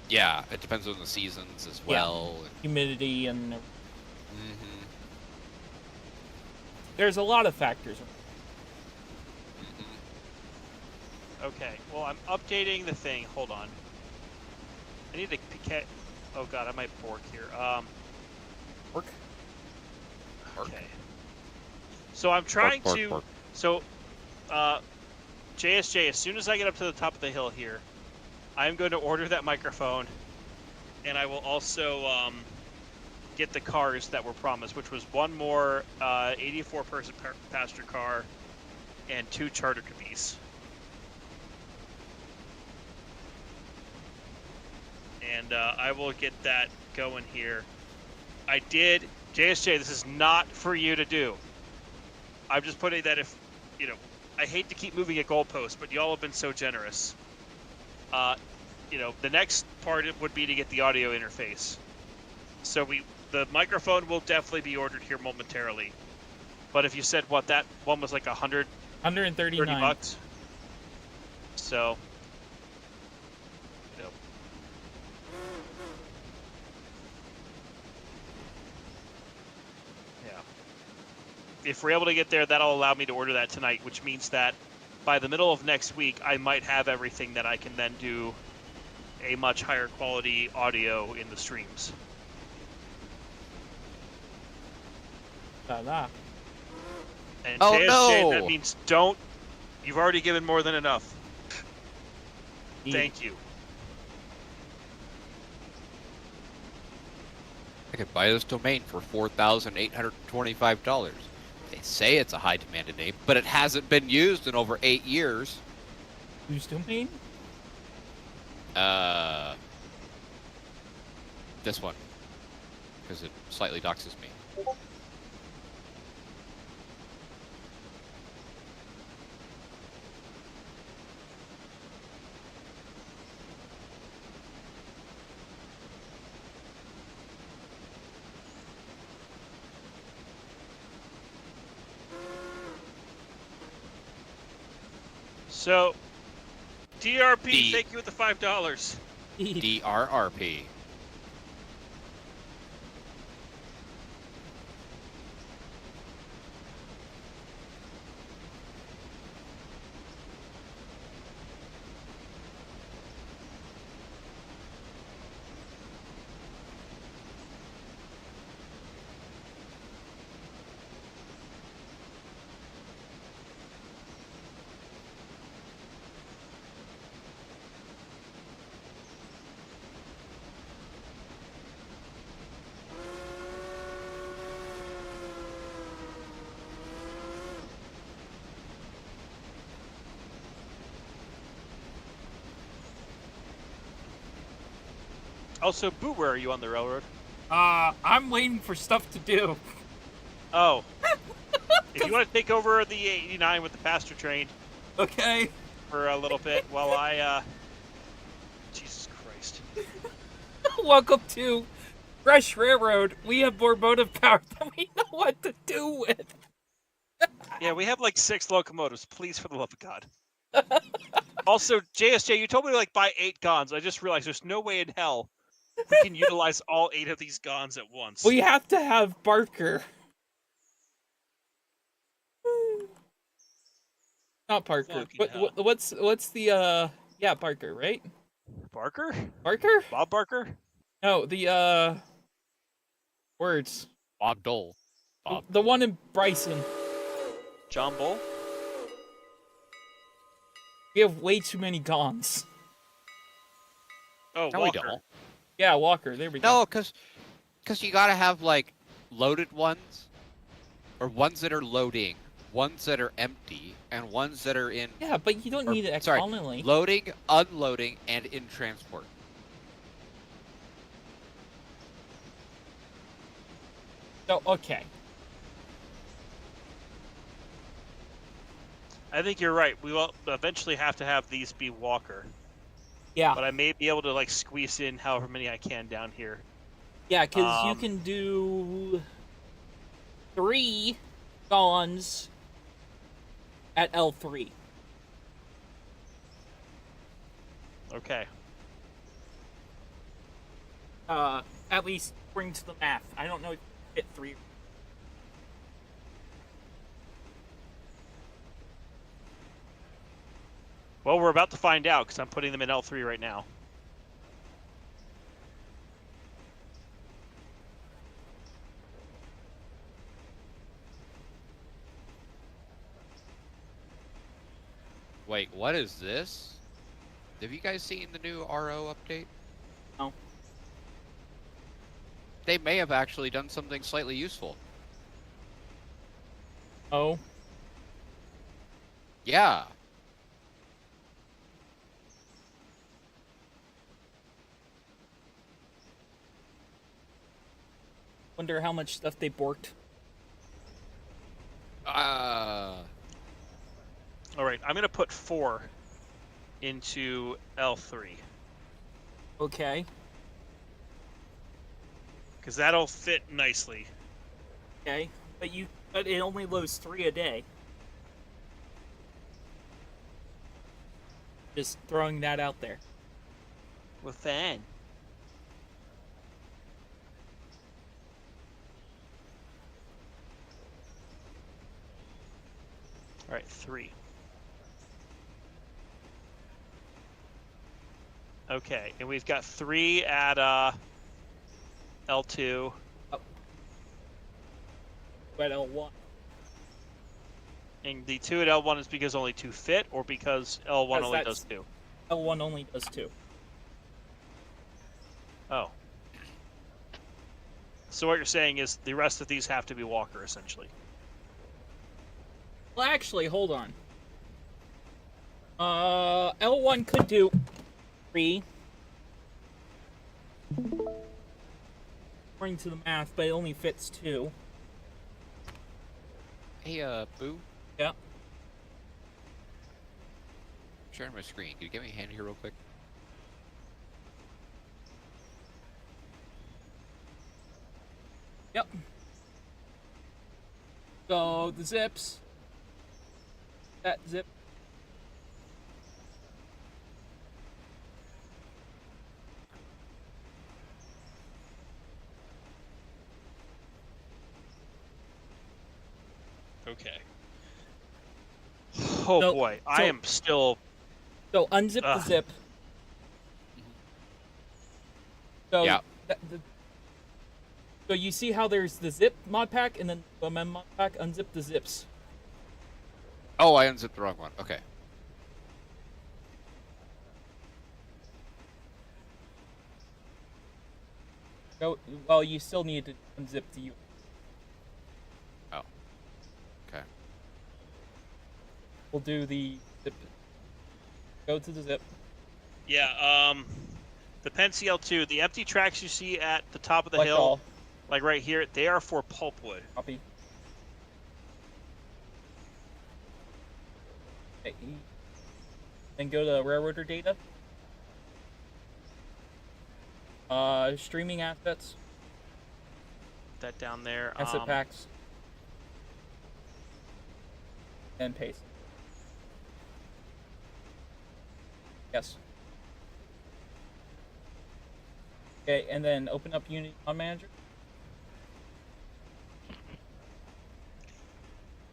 Yeah, it depends on the seasons as well. Yeah. Humidity and. Mm-hmm. There's a lot of factors. Mm-hmm. Okay, well, I'm updating the thing. Hold on. I need to get... Oh, God, I might bork here. Work? Okay. So I'm trying Bork, to... bork. So, JSJ, as soon as I get up to the top of the hill here, I'm going to order that microphone, and I will also get the cars that were promised, which was one more 84-person passenger car and 2 charter caboose. And I will get that going here. I did... JSJ, this is not for you to do. I'm just putting that if... You know, I hate to keep moving a goalpost, but y'all have been so generous. You know, the next part would be to get the audio interface. So the microphone will definitely be ordered here momentarily. But if you said what, that one was like $139. So, you know. Yeah. If we're able to get there, that'll allow me to order that tonight, which means that by the middle of next week, I might have everything that I can then do a much higher quality audio in the streams. Ta-da. And Oh, JSJ, no! that means don't. You've already given more than enough. Thank you. I could buy this domain for $4,825. They say it's a high demanded name, but it hasn't been used in over 8 years. Whose domain? This one. Because it slightly doxes me. So, DRP, D- thank you with the $5. DRRP. Also, Boo, where are you on the railroad? I'm waiting for stuff to do. Oh. If you want to take over the 89 with the passenger train Okay. for a little bit while I, Jesus Christ. Welcome to Fresh Railroad. We have more motive power than we know what to do with. Yeah, we have like 6 locomotives. Please, for the love of God. Also, JSJ, you told me to like buy 8 guns. I just realized there's no way in hell we can utilize all 8 of these guns at once. We have to have Barker. Not Parker. Fucking hell. What's the yeah, Parker, right? Barker? Barker? Bob Barker? No, the words. Bob Dole. Bob. The one in Bryson. John Bull? We have way too many guns. Oh, No, Walker. we don't. Yeah, Walker. There we go. No, because you gotta have, like, loaded ones, or ones that are loading, ones that are empty, and ones that are in Yeah, but you don't or- need it sorry, colony. loading, unloading, and in transport. So okay. I think you're right. We will eventually have to have these be Walker. Yeah. But I may be able to like squeeze in however many I can down here. Yeah, because you Um, can do 3 guns at L3. Okay. At least bring to the math. I don't know if you hit 3. Well, we're about to find out because I'm putting them in L3 right now. Wait, what is this? Have you guys seen the new RO update? No. They may have actually done something slightly useful. Oh. Yeah. Wonder how much stuff they borked. All right, I'm going to put 4 into L3 Okay. because that'll fit nicely. Okay. But it only loads 3 a day. Just throwing that out there. With fan. All right, 3. Okay, and we've got 3 at L2. But L1. And the 2 at L1 is because only 2 fit, or because L1 Because only that's- does 2? L1 only does 2. Oh. So what you're saying is the rest of these have to be Walker, essentially. Well, actually, hold on. L1 could do 3. According to the math, but it only fits 2. Hey, Boo, Yep. sharing my screen. Can you give me a hand here real quick? Yep. So the zips. That zip. Okay. Oh So- boy, I so- am still. So unzip the Ugh. zip. So Yeah. So you see how there's the zip mod pack and then the mem mod pack. Unzip the zips. Oh, I unzipped the wrong one. Okay. Go. Well, you still need to unzip the. Oh. Okay. We'll do the zip. Go to the zip. Yeah. The Penn CL2, the empty tracks you see at the top of the Select hill, all. like right here, they are for pulpwood. Copy. Okay. Then go to railroader data. Streaming assets, That down there. asset packs, and paste. Yes. Okay, and then open up Unity Mod Manager.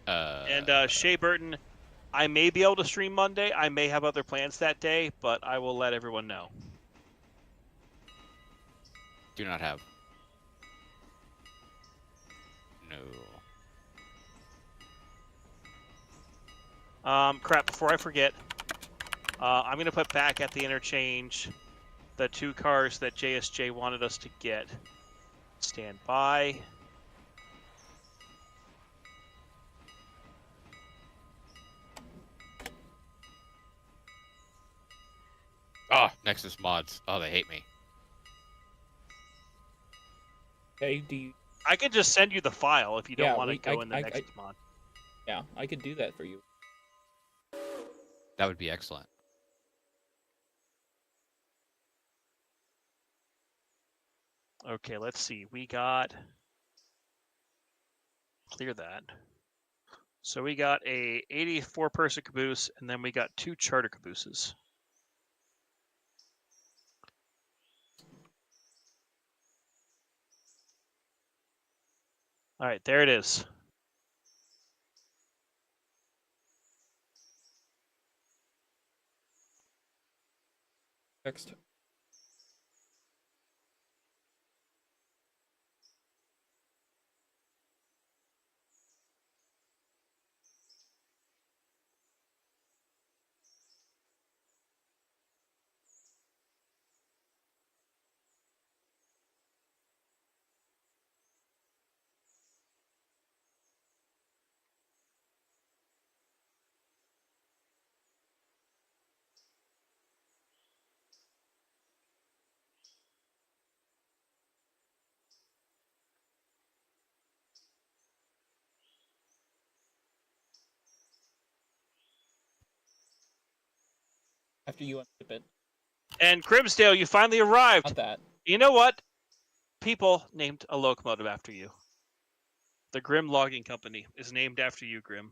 And Shea Burton, I may be able to stream Monday. I may have other plans that day, but I will let everyone know. Do not have. No. Crap, before I forget, I'm going to put back at the interchange the 2 cars that JSJ wanted us to get. Stand by. Oh, Nexus mods. Oh, they hate me. Okay, do you? I can just send you the file if you don't Yeah, want to we- go I- in the I- next I- mod. Yeah, I could do that for you. That would be excellent. Okay, let's see. We got... Clear that. So we got a 84-person caboose, and then we got 2 charter cabooses. All right, there it is. Next. After you unzip it. And Grimsdale, you finally arrived. Not that. You know what? People named a locomotive after you. The Grim Logging Company is named after you, Grim.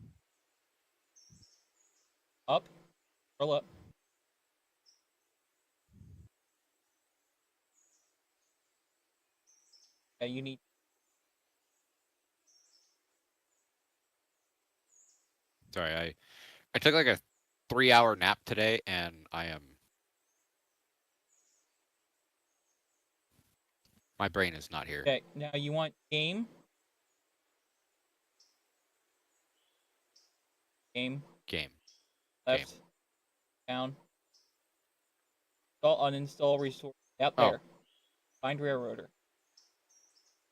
Up. Roll up. Yeah, you need. Sorry, I took like a 3-hour nap today, and I am. My brain is not here. Okay, now you want game. Game. Game. Left. Down. Install, uninstall, restore. Yep, Oh. there. Find railroader.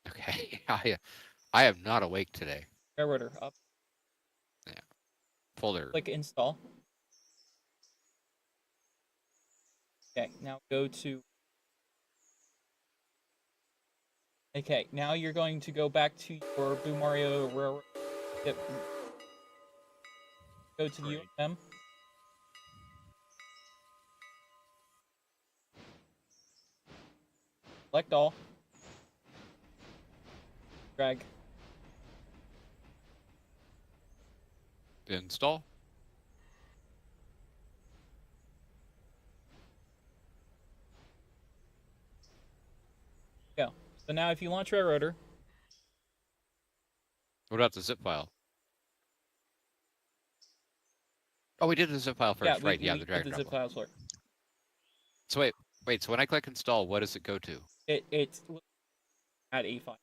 Okay. I am not awake today. Railroader, up. Yeah. Folder. Click install. Okay, now go to. Okay, now you're going to go back to your Blue Mario Railroad. Yep. Go to the Great. UMM. Select all. Drag. Install. Go. So now if you launch Railroader, What about the zip file? Oh, we did the zip file first, yeah, right? we Yeah, the put drag the and zip drop. files for it. So wait. So when I click install, what does it go to? It's add a file.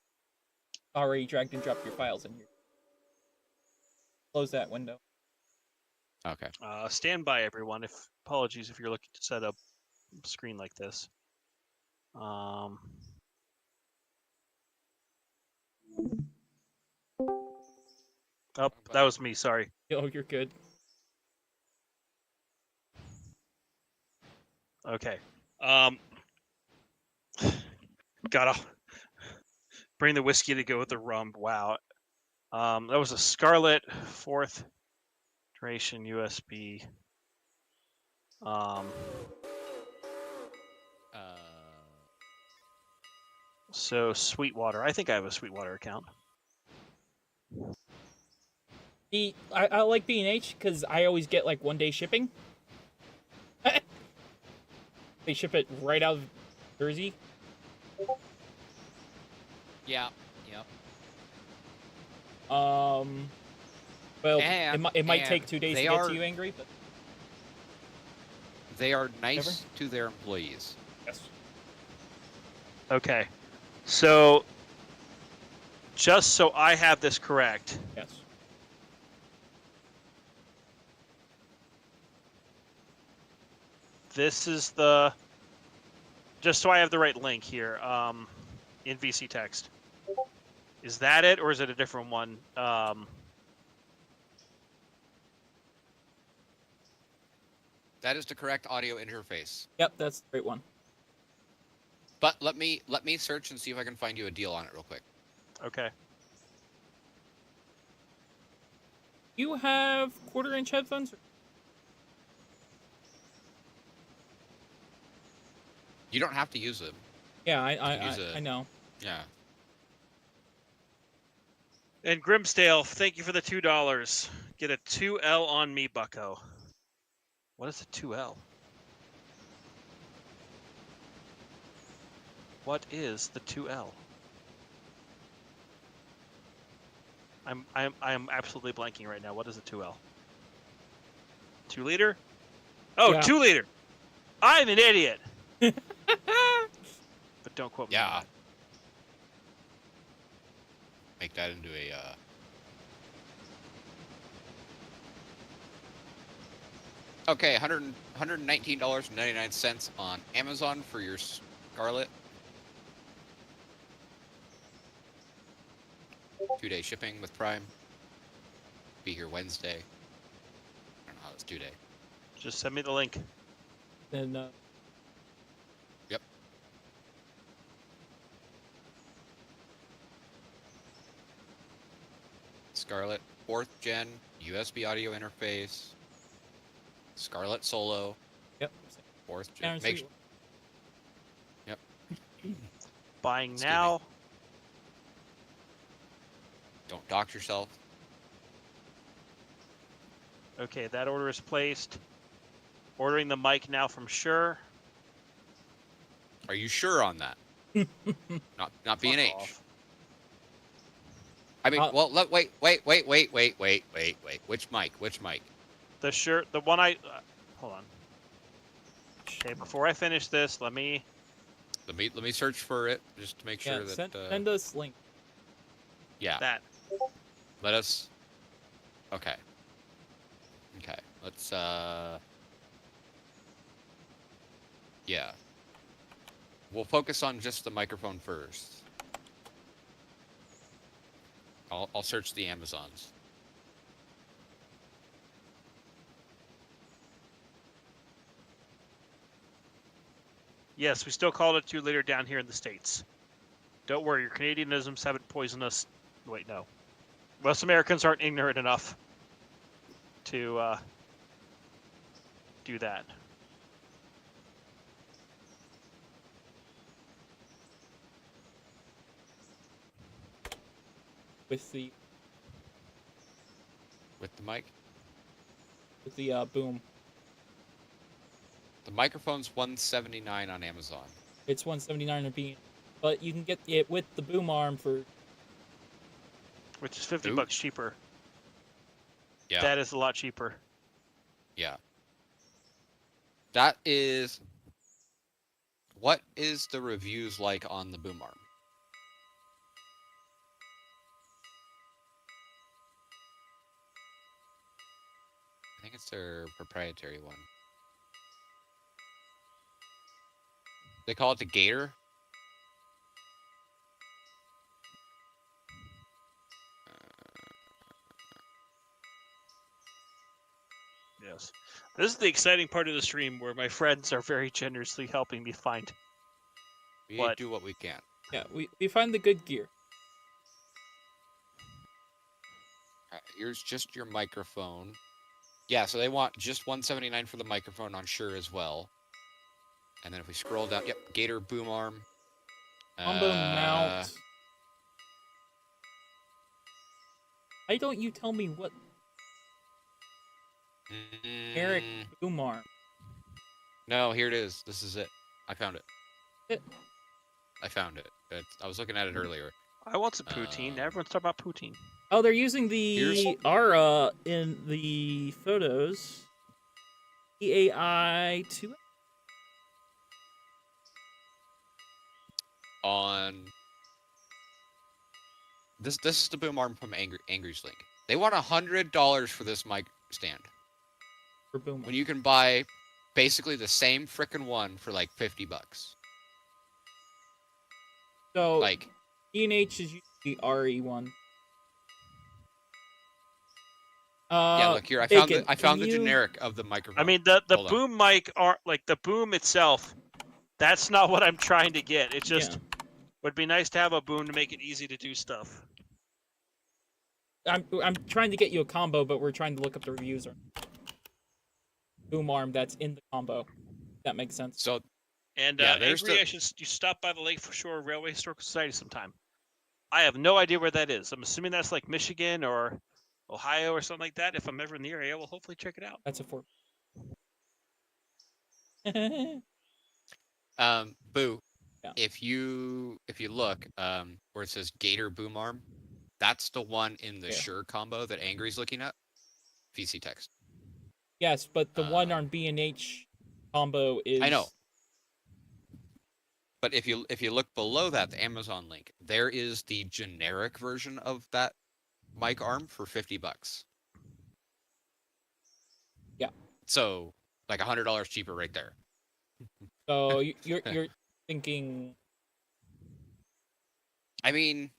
Already dragged and dropped your files in here. Close that window. Okay. Stand by, everyone. Apologies if you're looking to set up a screen like this. Oh, that was me. Sorry. Oh, you're good. Okay. Gotta bring the whiskey to go with the rum. Wow. That was a Scarlet 4th duration USB. Uh, So Sweetwater. I think I have a Sweetwater account. I like B&H because I always get like 1-day shipping. They ship it right out of Jersey. yeah. Yep. Well, it might take And 2 days to they get are- to you, Angry, but They are nice to their employees. yes. Okay. So, just so I have this correct, Yes. this is the. Just so I have the right link here, in VC text. Is that it, or is it a different one? That is the correct audio interface. Yep, that's the great one. But let me search and see if I can find you a deal on it real quick. Okay. You have 1/4-inch headphones? You don't have to use them. Yeah, use I know. Yeah. And Grimsdale, thank you for the $2. Get a 2L on me, bucko. What is a 2L? What is the 2L? I'm absolutely blanking right now. What is a 2L? 2 liter? Oh, Yeah. 2 liter. I'm an idiot. But don't quote me. on Yeah. that. Make that into a. Okay, $119.99 on Amazon for your Scarlet. 2-day shipping with Prime. Be here Wednesday. I don't know how it's 2-day. Just send me the link. Then Yep. Scarlet 4th gen USB audio interface. Scarlet Solo yep. 4th gen. Guarantee Make you. Yep. Buying Excuse me. now. Don't dox yourself. Okay, that order is placed. Ordering the mic now from Shure. Are you sure on that? not Fuck B&H. off. I mean, Uh, well, wait. Which mic? The Shure, the one I. Hold on. Okay, before I finish this, let me. Let me search for it just to make sure Yeah, that. send us link. Yeah. That. Let us. Okay. Okay. Let's. Yeah. We'll focus on just the microphone first. I'll search the Amazons. Yes, we still call it 2 liter down here in the States. Don't worry, your Canadianisms haven't poisoned us. Wait, no. Most Americans aren't ignorant enough to do that. with the With the mic. boom. The microphone's $179 on Amazon. It's 179 a beam, but you can get it with the boom arm for. Which is 50 Ooh. bucks cheaper. Yeah. That is a lot cheaper. Yeah. That is. What is the reviews like on the boom arm? I think it's their proprietary one. They call it the Gator. Yes. This is the exciting part of the stream where my friends are very generously helping me find. We What? do what we can. Yeah, we find the good gear. Here's just your microphone. Yeah, so they want just $179 for the microphone on Shure as well. And then if we scroll down, yep, Gator boom arm. Combo mount. Why don't you tell me what Eric boom arm? No, here it is. This is it. I found it. It- I found it. I was looking at it earlier. I want some poutine. Everyone's talking about poutine. Oh, they're using the Here's- Aura in the photos. EAI2. On this is the boom arm from Angry's Link. They want $100 for this mic stand For boom. when you can buy basically the same frickin' one for like 50 bucks. So Like, E&H is using the RE1. yeah, look here. I Bacon, found the can you- generic of the microphone. I mean, the Hold on. boom mic are like the boom itself. That's not what I'm trying to get. It just would be nice to have a boom to make it easy to do stuff. I'm trying to get you a combo, but we're trying to look up the reviews. Boom arm that's in the combo. That makes sense. So And Yeah, there's Angry, the- you stop by the Lake Shore Railway Historical Society sometime. I have no idea where that is. I'm assuming that's like Michigan or Ohio or something like that. If I'm ever in the area, we'll hopefully check it out. That's a 4. Boo. Yeah. If you look, where it says Gator boom arm, that's the one in the Yeah. Shure combo that Angry's looking at. VC text. Yes, but the one on B&H combo is. I know. But if you look below that, the Amazon link, there is the generic version of that mic arm for 50 bucks. Yeah. So like $100 cheaper right there. So you're thinking. I mean,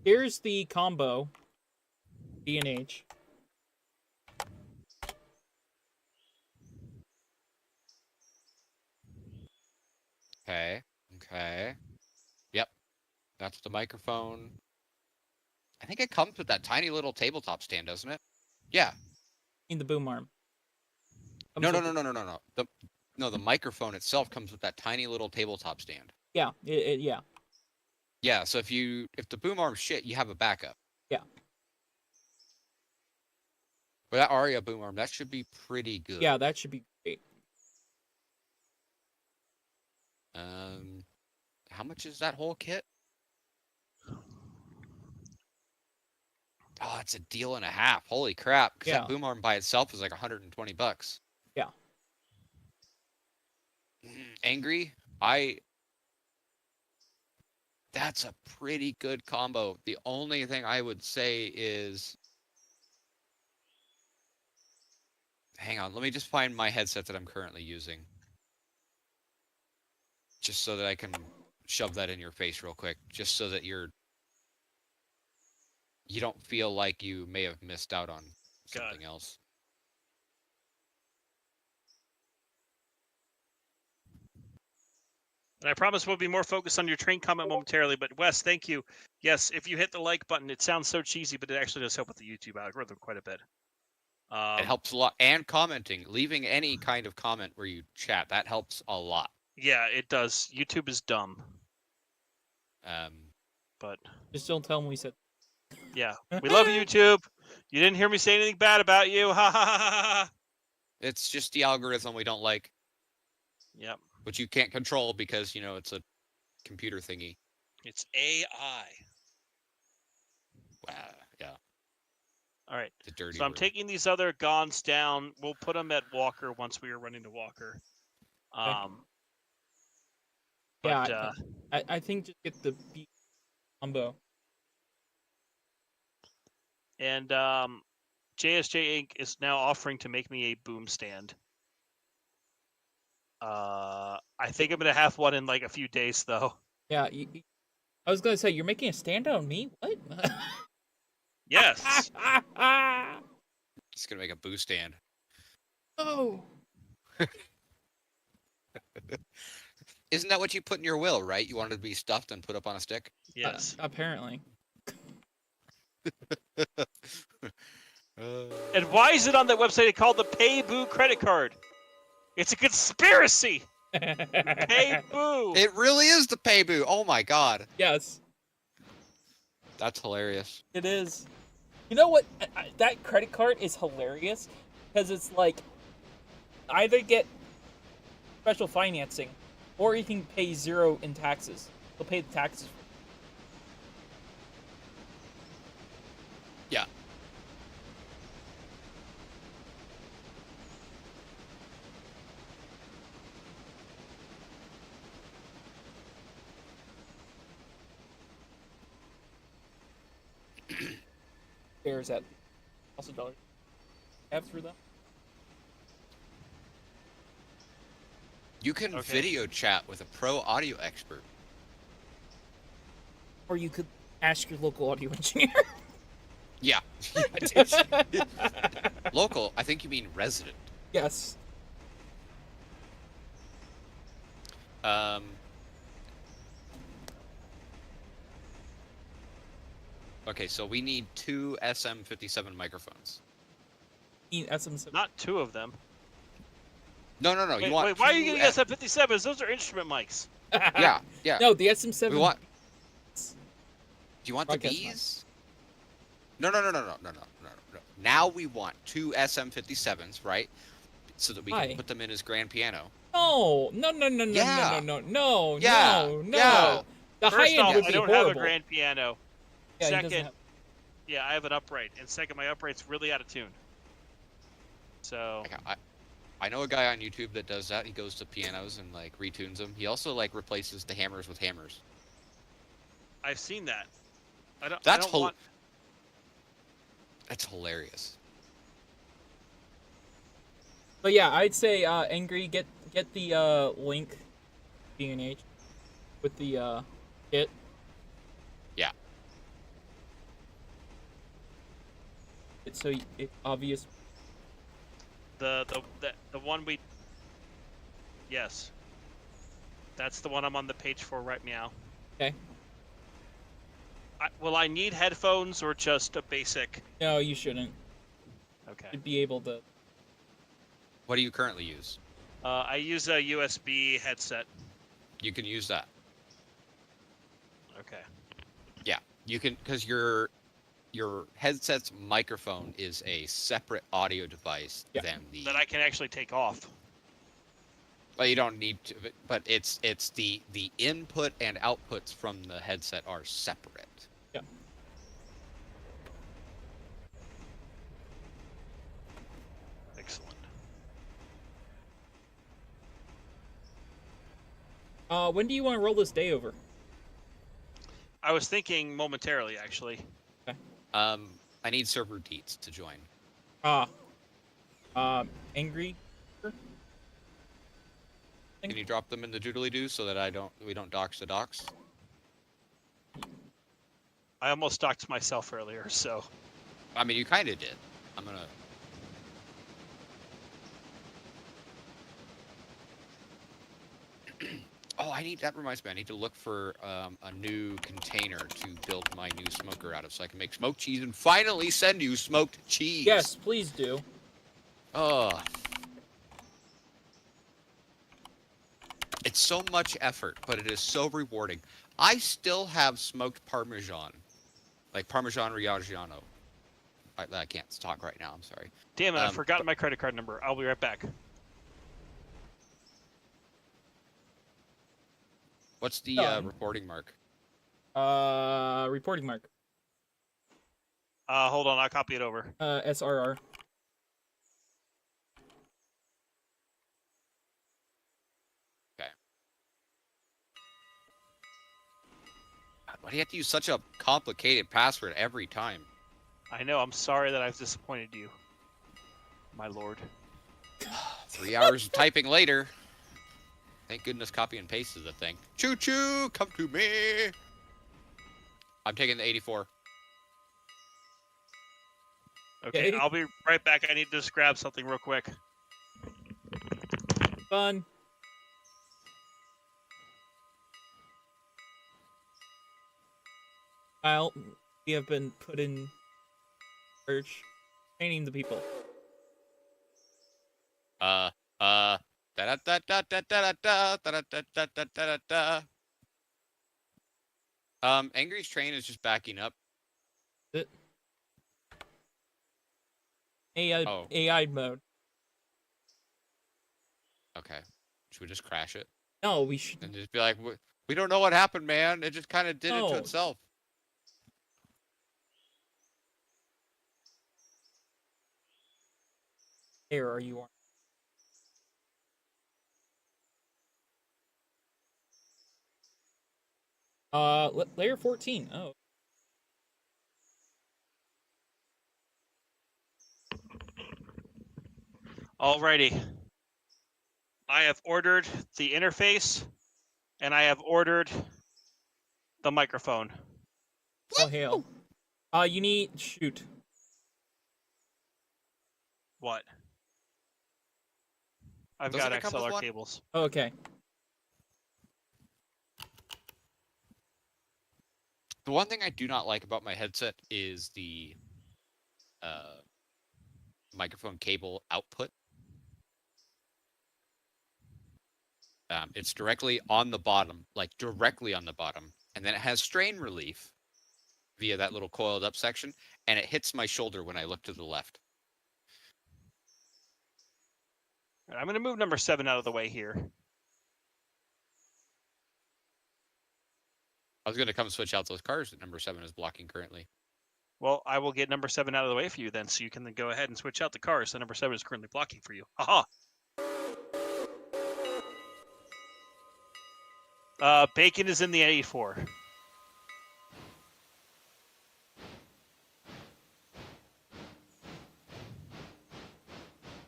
Here's the combo. B&H. Okay. Yep. That's the microphone. I think it comes with that tiny little tabletop stand, doesn't it? Yeah. In the boom arm. No. The microphone itself comes with that tiny little tabletop stand. Yeah, yeah. Yeah, so if the boom arm's shit, you have a backup. Yeah. But that Aria boom arm, that should be pretty good. Yeah, that should be great. How much is that whole kit? Oh, it's a deal and a half. Holy crap. Because Yeah. that boom arm by itself is like 120 bucks. Yeah. Angry, that's a pretty good combo. The only thing I would say is, hang on, let me just find my headset that I'm currently using. Just so that I can shove that in your face real quick. Just so that you're... you don't feel like you may have missed out on Got it. something else. And I promise we'll be more focused on your train comment momentarily. But Wes, thank you. Yes, if you hit the like button, it sounds so cheesy, but it actually does help with the YouTube algorithm quite a bit. It helps a lot. And commenting, leaving any kind of comment where you chat, that helps a lot. Yeah, it does. YouTube is dumb, but Just don't tell him we said. yeah, we love you, YouTube. You didn't hear me say anything bad about you. Ha ha ha ha ha. It's just the algorithm we don't like, Yep, which you can't control because, you know, it's a computer thingy. it's AI. Wow, yeah, All right. the dirty So I'm word. taking these other Gons down. We'll put them at Walker once we are running to Walker. But, Yeah, I think just get the beat combo. and JSJ Inc. is now offering to make me a boom stand. I think I'm gonna have one in like a few days, though. Yeah, I was gonna say you're making a stand on me. What? Yes. Just gonna make a boo stand. Oh. Isn't that what you put in your will, right? You wanted to be stuffed and put up on a stick? Yes. Apparently. And why is it on that website called the Pay Boo credit card? It's a conspiracy. Pay Boo. It really is the pay boo. Oh my god. Yes, That's hilarious. it is. You know what? That credit card is hilarious because it's like either get special financing or you can pay 0 in taxes. They'll pay the taxes. Yeah. There's that also dollar have through them. You can Okay. video chat with a pro audio expert. Or you could ask your local audio engineer. Yeah. Local, I think you mean resident. Yes. Okay, so we need 2 SM57 microphones. SM7. Not 2 of them. No, no, no. Wait, You want wait, why are you two getting SM57s? Those are instrument mics. Yeah, yeah. No, the SM7. We want. Do you want the Broadcast mic. Bs? No, no, no, no, no, no, no, no, no. Now we want 2 SM57s, right? So that we Why? can put them in as grand piano. No, no, Yeah. no, Yeah, no. yeah. The high First end off, would I be don't horrible. have a grand piano. Yeah, he doesn't Second, have- yeah, I have an upright. And second, my upright's really out of tune. So, Like, I know a guy on YouTube that does that. He goes to pianos and like retunes them. He also like replaces the hammers with hammers. I've seen that. I don't That's want... That's hilarious. But yeah, I'd say Angry get the Link D&H with the kit. Yeah. It's so it's obvious. The one we... Yes. That's the one I'm on the page for right now. Okay. Will I need headphones or just a basic? No, you shouldn't. Okay. You'd be able to. What do you currently use? I use a USB headset. You can use that. Okay. Yeah, you can, because your headset's microphone is a separate audio device Yeah. than the. That I can actually take off. Well, you don't need to, but it's the input and outputs from the headset are separate. Yeah. Excellent. When do you want to roll this day over? I was thinking momentarily, actually. I need server deets to join. Angry. Can you drop them in the doodly doo so that we don't dox the docs? I almost stalked myself earlier, so. I mean, you kind of did. I'm gonna. Oh, that reminds me, I need to look for a new container to build my new smoker out of so I can make smoked cheese and finally send you smoked cheese. Yes, please do. Oh. It's so much effort, but it is so rewarding. I still have smoked Parmesan. Like Parmesan Reggiano. I can't talk right now, I'm sorry. Damn it, I forgot my credit card number. I'll be right back. What's the reporting mark? Reporting mark. Hold on, I'll copy it over. SRR. Okay. God, why do you have to use such a complicated password every time? I know, I'm sorry that I've disappointed you, my lord. 3 hours of typing later. Thank goodness copy and paste is a thing. Choo choo, come to me. I'm taking the 84. Okay, I'll be right back. I need to just grab something real quick. Fun. Kyle, we have been put in search, training the people. Da da da da da da da da da da da da da. Angry's train is just backing up. AI mode. Okay. Should we just crash it? No, we should. And just be like, we don't know what happened, man. It just kind of did it to No. itself. Where are you on? Layer 14. Oh. Alrighty. I have ordered the interface, and I have ordered the microphone. Oh, hail. You need... Shoot. What? I've Doesn't got it come with XLR one? cables. Okay. The one thing I do not like about my headset is the microphone cable output. It's directly on the bottom, like directly on the bottom, and then it has strain relief via that little coiled up section, and it hits my shoulder when I look to the left. I'm going to move number 7 out of the way here. I was going to come switch out those cars that number 7 is blocking currently. Well, I will get number 7 out of the way for you then, so you can then go ahead and switch out the cars that number 7 is currently blocking for you. Haha! Bacon is in the 84.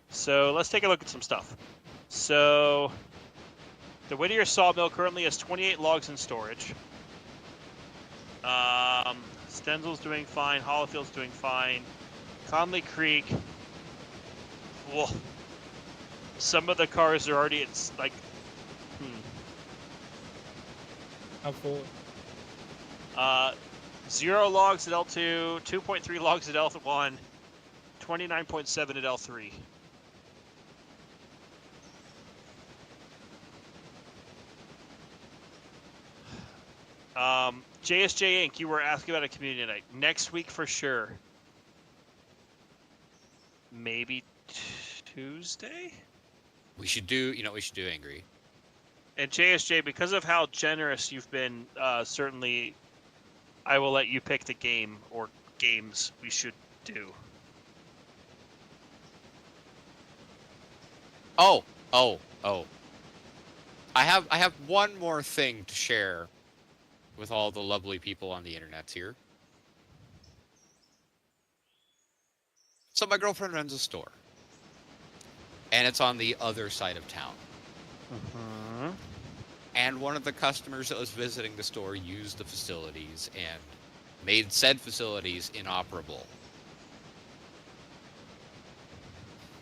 So let's take a look at some stuff. So the Whittier sawmill currently has 28 logs in storage. Stenzel's doing fine. Hollowfield's doing fine. Conley Creek. Well, some of the cars are already. It's like, How full? 0 logs at L2, 2.3 logs at L1, 29.7 at L3. JSJ Inc., you were asking about a community night. Next week for sure. Maybe Tuesday? We should do, we should do Angry. And JSJ, because of how generous you've been, certainly I will let you pick the game or games we should do. Oh. I have one more thing to share with all the lovely people on the internet here. So my girlfriend runs a store. And it's on the other side of town. And one of the customers that was visiting the store used the facilities and made said facilities inoperable.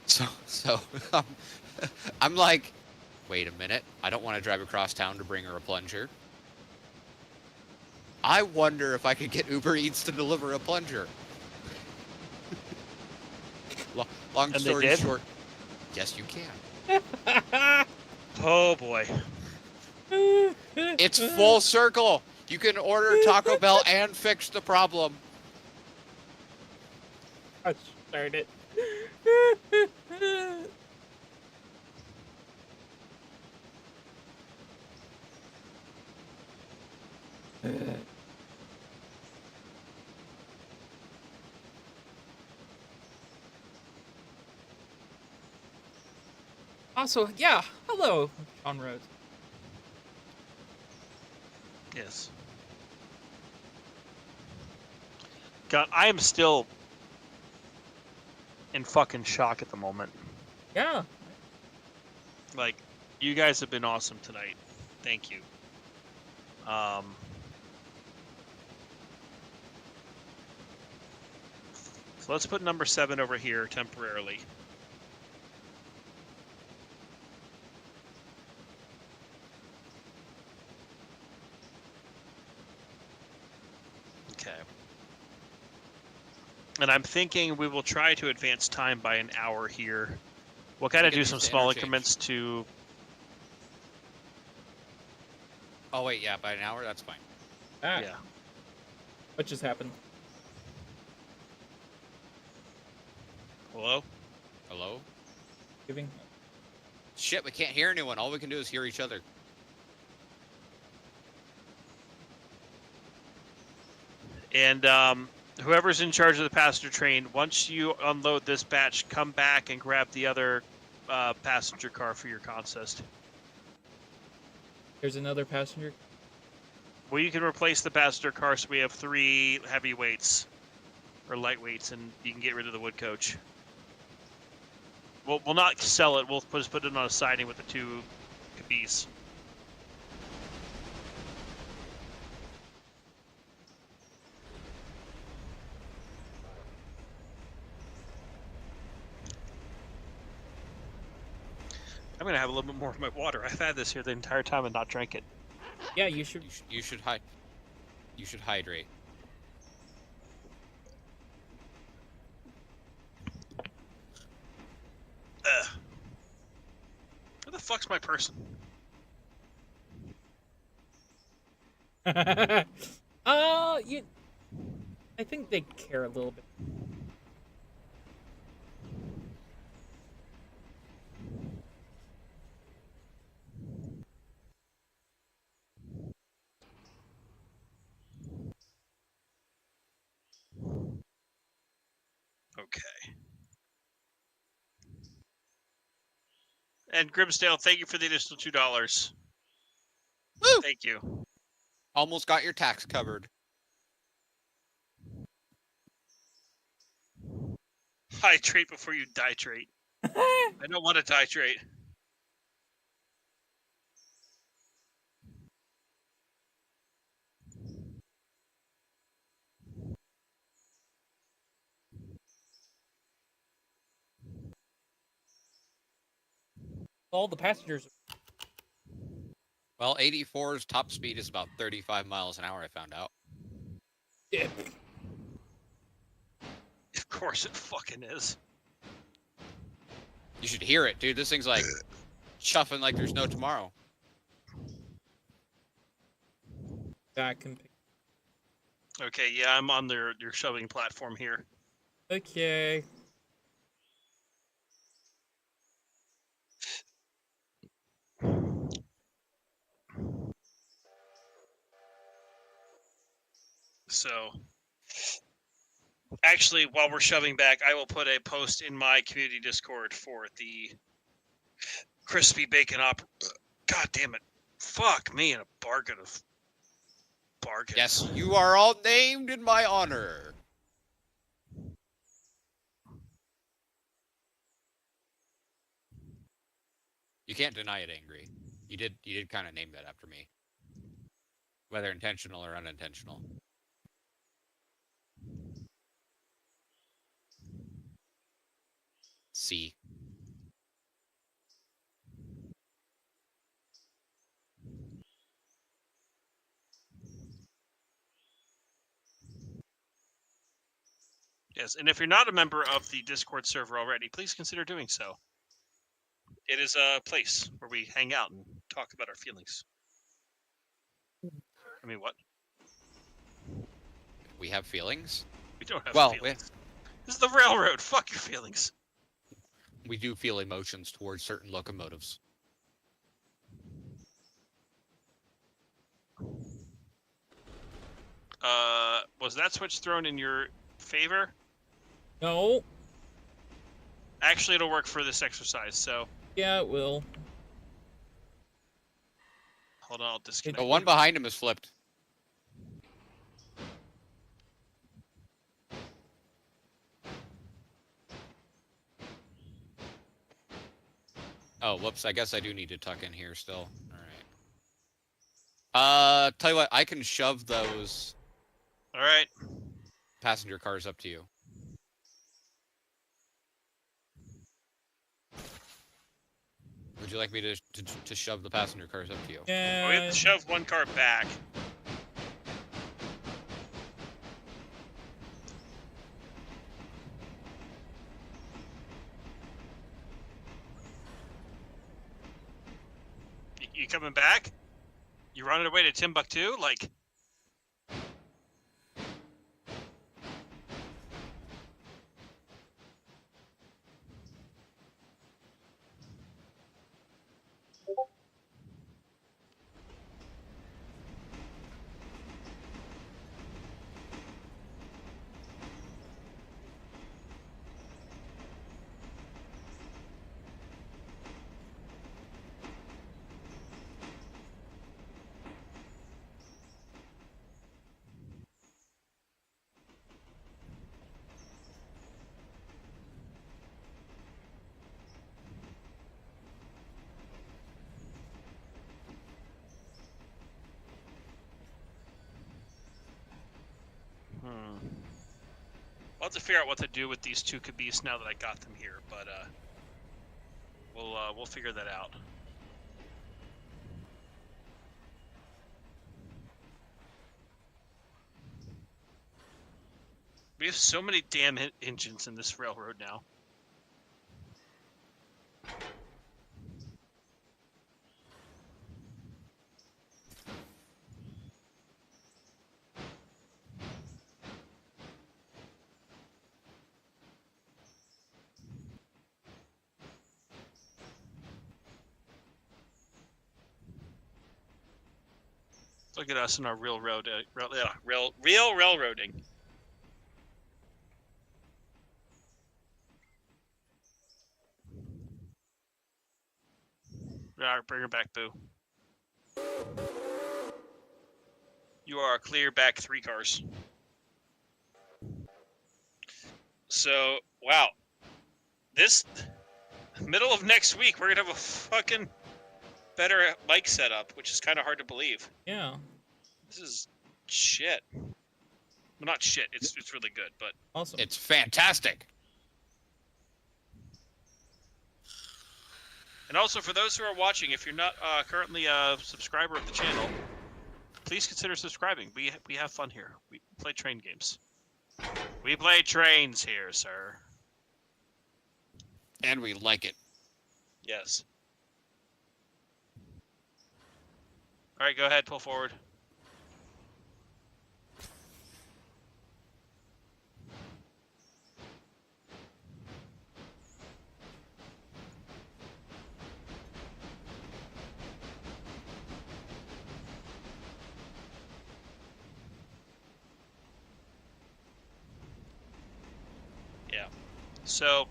So I'm like, wait a minute. I don't want to drive across town to bring her a plunger. I wonder if I could get Uber Eats to deliver a plunger. Long And they story did? short, yes, you can. Oh boy. It's full circle. You can order Taco Bell and fix the problem. Gosh, darn it. Also, yeah, hello, Sean Rose. Yes. God, I am still in fucking shock at the moment. Yeah. Like, you guys have been awesome tonight. Thank you. So let's put number 7 over here temporarily. Okay. And I'm thinking we will try to advance time by an hour here. We'll kind We of can do use some the small interchange. increments to... Oh wait, yeah, by an hour, that's fine. Ah, Yeah. what just happened? Hello? Hello? Giving. Shit, we can't hear anyone. All we can do is hear each other. And whoever's in charge of the passenger train, once you unload this batch, come back and grab the other passenger car for your consist. There's another passenger. Well, you can replace the passenger car so we have 3 heavyweights or lightweights, and you can get rid of the wood coach. We'll not sell it. We'll just put it on a siding with the 2 caboose. I'm gonna have a little bit more of my water. I've had this here the entire time and not drank it. Yeah, you should. You should hydrate. Ugh. Where the fuck's my person? You. I think they care a little bit. Okay. And Grimsdale, thank you for the additional $2. Woo! Thank you. Almost got your tax covered. Hydrate before you ditrate. I don't want to ditrate. All the passengers. Well, 84's top speed is about 35 miles an hour, I found out. Yeah. Of course it fucking is. You should hear it, dude. This thing's like chuffing like there's no tomorrow. I can pick. Okay, yeah, I'm on their shoving platform here. Okay. So, actually, while we're shoving back, I will put a post in my community Discord for the crispy bacon God damn it. Fuck me in a bargain of bargains. Yes, you are all named in my honor. You can't deny it, Angry. You did kind of name that after me. Whether intentional or unintentional. C. Yes, and if you're not a member of the Discord server already, please consider doing so. It is a place where we hang out and talk about our feelings. I mean, what? We have feelings. We don't have Well, feelings. This is the railroad. Fuck your feelings. we do feel emotions towards certain locomotives. Was that switch thrown in your favor? No. Actually, it'll work for this exercise, so Yeah, it will. hold on, I'll disconnect. The one behind him is flipped. Oh, whoops, I guess I do need to tuck in here still. Alright. Tell you what, I can shove those Alright. passenger cars up to you. Would you like me to shove the passenger cars up to you? Yeah. We have to shove one car back. You coming back? You running away to Timbuktu? Like... I'll have to figure out what to do with these two cabooses now that I got them here, but we'll figure that out. We have so many damn engines in this railroad now. Look at us in our real railroading. Alright, bring her back, Boo. You are clear back 3 cars. So, wow. This middle of next week, we're gonna have a fucking better mic setup, which is kind of hard to believe. Yeah. This is shit. Well, not shit. It's really good, but Awesome. It's fantastic. and also for those who are watching, if you're not currently a subscriber of the channel, please consider subscribing. We have fun here. We play train games. We play trains here, sir. And we like it. Yes. All right, go ahead. Pull forward. Yeah. So,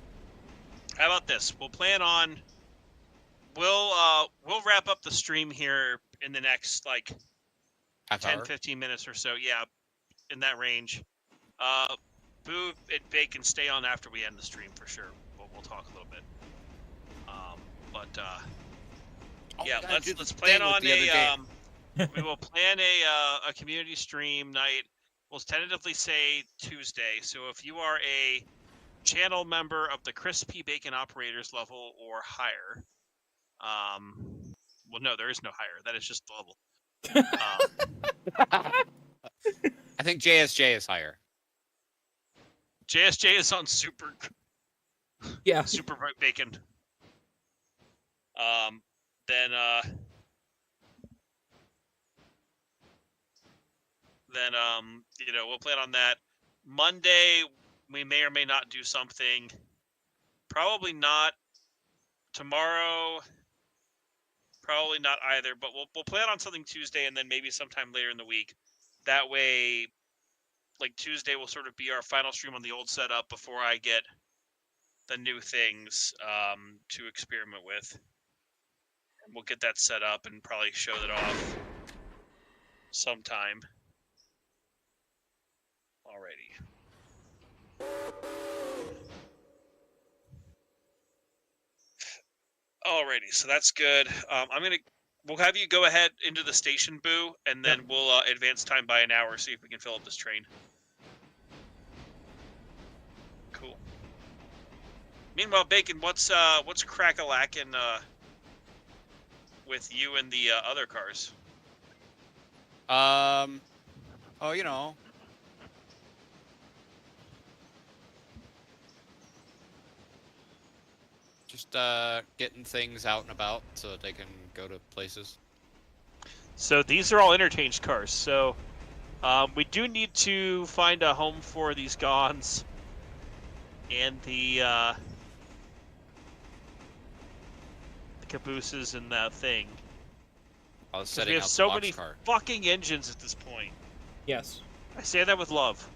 how about this? We'll plan on. We'll wrap up the stream here in the next like Half 10, hour. 15 minutes or so. Yeah, in that range. Boo and Bacon stay on after we end the stream for sure. We'll talk a little bit. Yeah, let's plan on we will plan a community stream night. We'll tentatively say Tuesday. So if you are a channel member of the Crispy Bacon Operators level or higher. Well, no, there is no higher. That is just the level. I think JSJ is higher. JSJ is on super Yeah. bacon. Then we'll plan on that. Monday we may or may not do something. Probably not. Tomorrow, probably not either. But we'll plan on something Tuesday and then maybe sometime later in the week. That way, like Tuesday will sort of be our final stream on the old setup before I get the new things to experiment with. We'll get that set up and probably show that off sometime. Alrighty, so that's good. We'll have you go ahead into the station, Boo, and then we'll advance time by an hour, see if we can fill up this train. Cool. Meanwhile, Bacon, what's crack-a-lackin' with you and the other cars? Oh, you know. Just getting things out and about so they can go to places. So these are all interchange cars. So we do need to find a home for these Gons and the cabooses and that thing. I was setting We have out so the many boxcar. fucking engines at this point. Yes. I say that with love.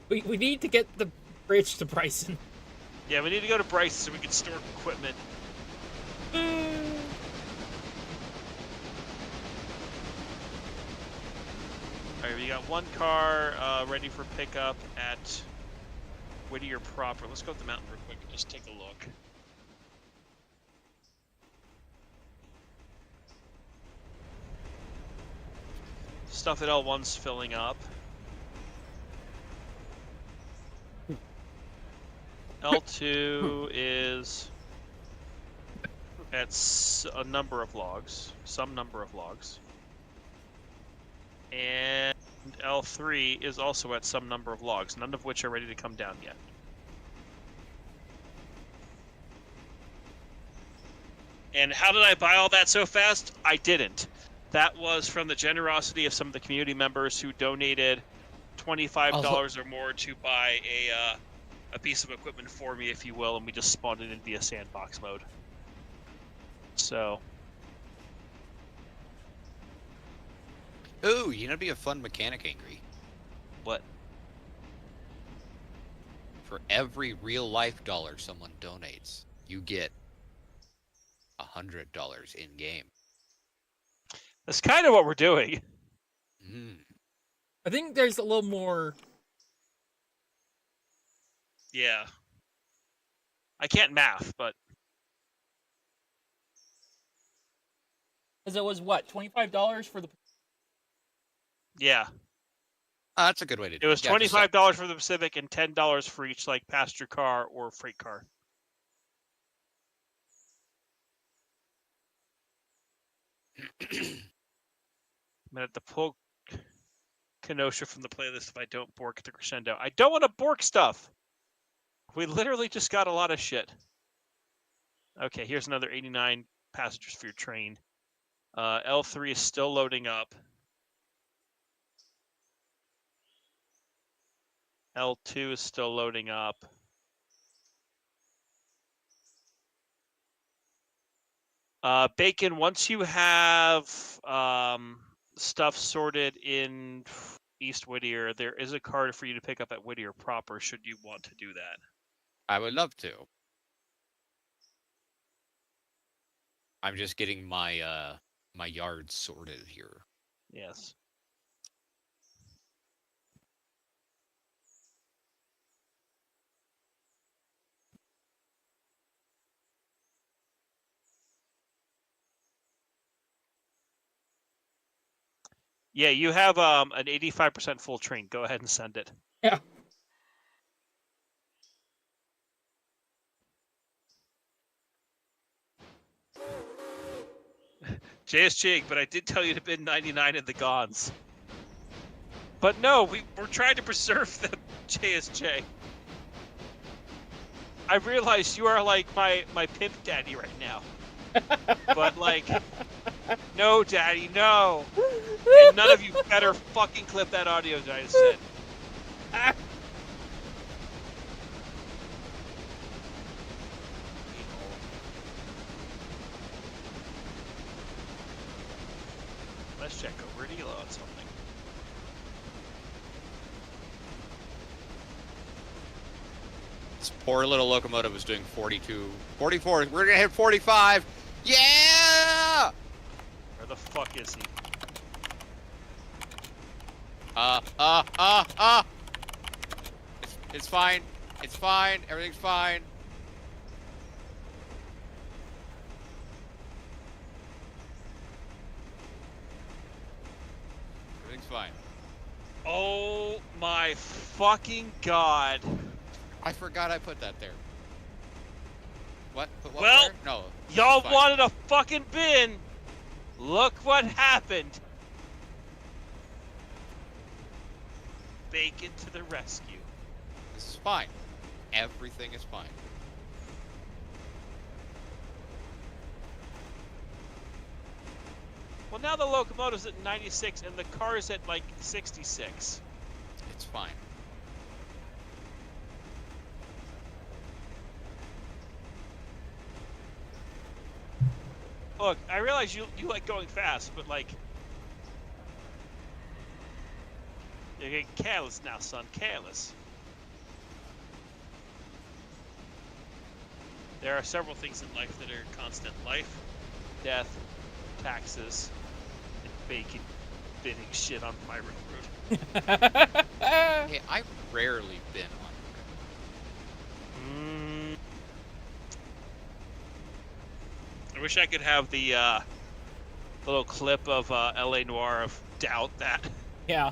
We need to get the bridge to Bryson. Yeah, we need to go to Bryce so we can store equipment. Alright, we got one car ready for pickup at Whittier proper. Let's go up the mountain real quick and just take a look. Stuff at L1's filling up. L2 is at some number of logs. And L3 is also at some number of logs, none of which are ready to come down yet. And how did I buy all that so fast? I didn't. That was from the generosity of some of the community members who donated $25 or more to buy a piece of equipment for me, if you will, and we just spawned it in via sandbox mode. So. Ooh, you know, be a fun mechanic, Angry. What? For every real life dollar someone donates, you get $100 in game. That's kind of what we're doing. I think there's a little more. Yeah. I can't math, but Because it was what, $25 for the. yeah. That's a good way to do It it. was $25 for the Pacific and $10 for each like passenger car or freight car. I'm gonna have to pull Kenosha from the playlist if I don't bork the crescendo. I don't want to bork stuff. We literally just got a lot of shit. Okay, here's another 89 passengers for your train. L3 is still loading up. L2 is still loading up. Bacon, once you have stuff sorted in East Whittier, there is a card for you to pick up at Whittier proper, should you want to do that. I would love to. I'm just getting my my yard sorted here. Yes. Yeah, you have an 85% full train. Go ahead and send it. Yeah. JSJ, but I did tell you to bid 99 in the Gons. But no, we're trying to preserve them, JSJ. I realize you are like my pimp daddy right now. But like, no, daddy, no. And none of you better fucking clip that audio that I just said. Let's check over deal on something. This poor little locomotive was doing 42, 44. We're gonna hit 45. Yeah! Where the fuck is he? It's fine. It's fine. Everything's fine. Everything's fine. Oh my fucking god. I forgot I put that there. What? Put what Well, there? No. Y'all fine. wanted a fucking bin. Look what happened. Bacon to the rescue. This is fine. Everything is fine. Well, now the locomotive's at 96 and the car's at like 66. It's fine. Look, I realize you like going fast, but like, you're getting careless now, son. Careless. There are several things in life that are constant: life, death, taxes, and bacon bidding shit on my railroad. Hey, I've rarely been on. I wish I could have the little clip of LA Noire of doubt that. Yeah.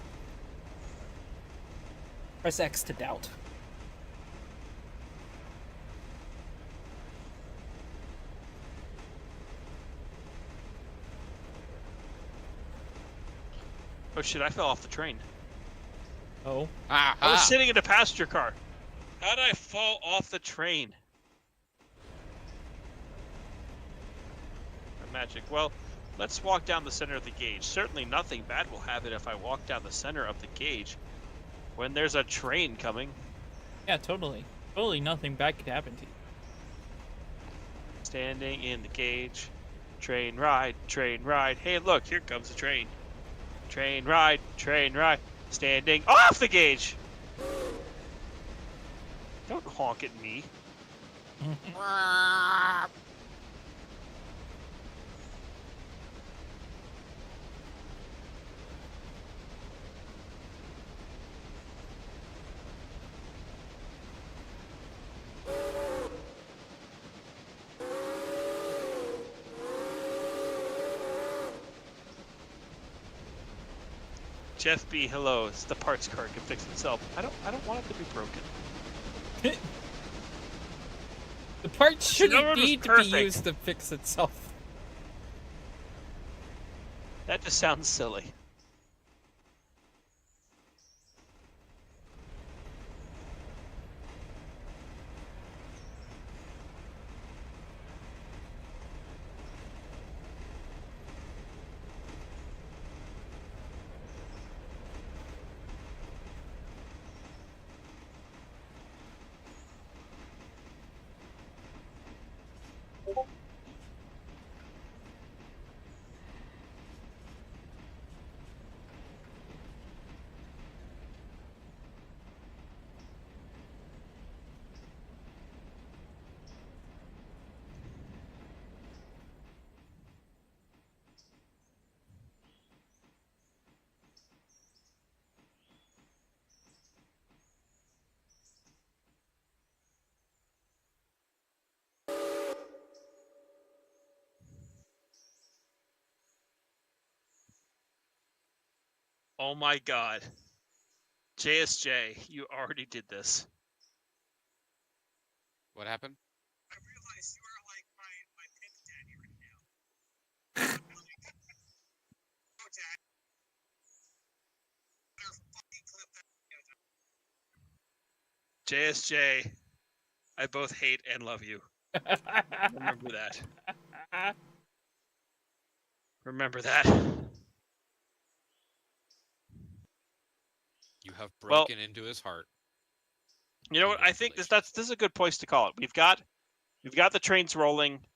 Press X to doubt. Oh shit, I fell off the train. Oh. Ah, I was sitting in a passenger car. How did I fall off the train? Magic. Well, let's walk down the center of the gauge. Certainly nothing bad will happen if I walk down the center of the gauge when there's a train coming. Yeah, totally. Totally nothing bad could happen to you. Standing in the gauge. Train ride, train ride. Hey, look, here comes the train. Train ride, train ride. Standing off the gauge. Don't honk at me. Jeff B, hello. It's the parts card can fix itself. I don't want it to be broken. The part shouldn't railroad was need to be perfect. used to fix itself. That just sounds silly. Oh my god. JSJ, you already did this. What happened? I realize you are like my pimp daddy right now. JSJ, I both hate and love you. Remember that. Remember that. You have Well- broken into his heart. You know what? I think this is a good place to call it. We've got the trains rolling.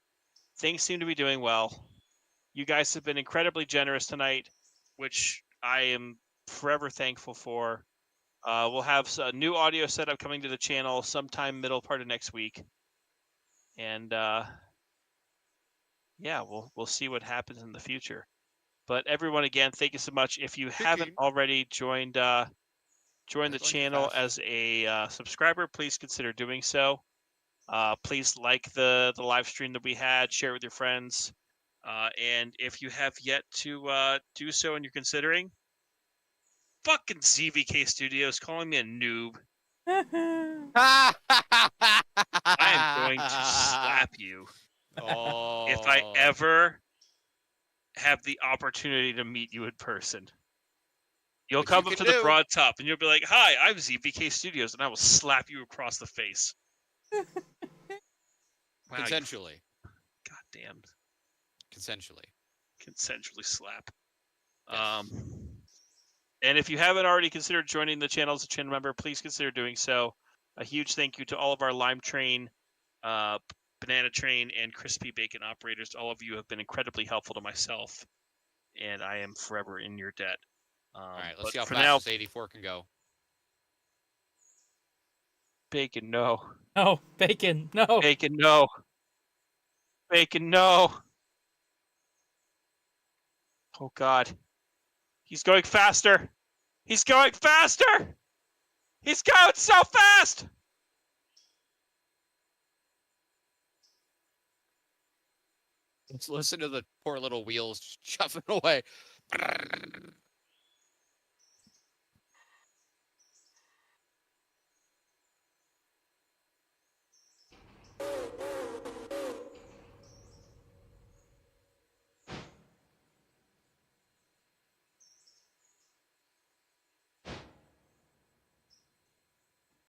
Things seem to be doing well. You guys have been incredibly generous tonight, which I am forever thankful for. We'll have a new audio setup coming to the channel sometime middle part of next week, and yeah, we'll see what happens in the future. But everyone, again, thank you so much. If you haven't already joined the channel as a subscriber, please consider doing so. Please like the live stream that we had, share it with your friends, and if you have yet to do so and you're considering, fucking ZVK Studios calling me a noob. I am going to slap you Oh. if I ever have the opportunity to meet you in person. You'll Which you come up can to the do. broad top and you'll be like, "Hi, I'm ZVK Studios," and I will slap you across the face. Wow, you Consensually. goddamn Consensually. consensually slap. Yes. And if you haven't already considered joining the channel as a channel member, please consider doing so. A huge thank you to all of our Lime Train, Banana Train, and Crispy Bacon operators. All of you have been incredibly helpful to myself, and I am forever in your debt. All right, let's but see how for fast now, this 84 can go. Bacon, no. No, bacon, no. Bacon, no. Bacon, no. Oh, God. He's going faster. He's going faster. He's going so fast. Let's listen to the poor little wheels chuffing away.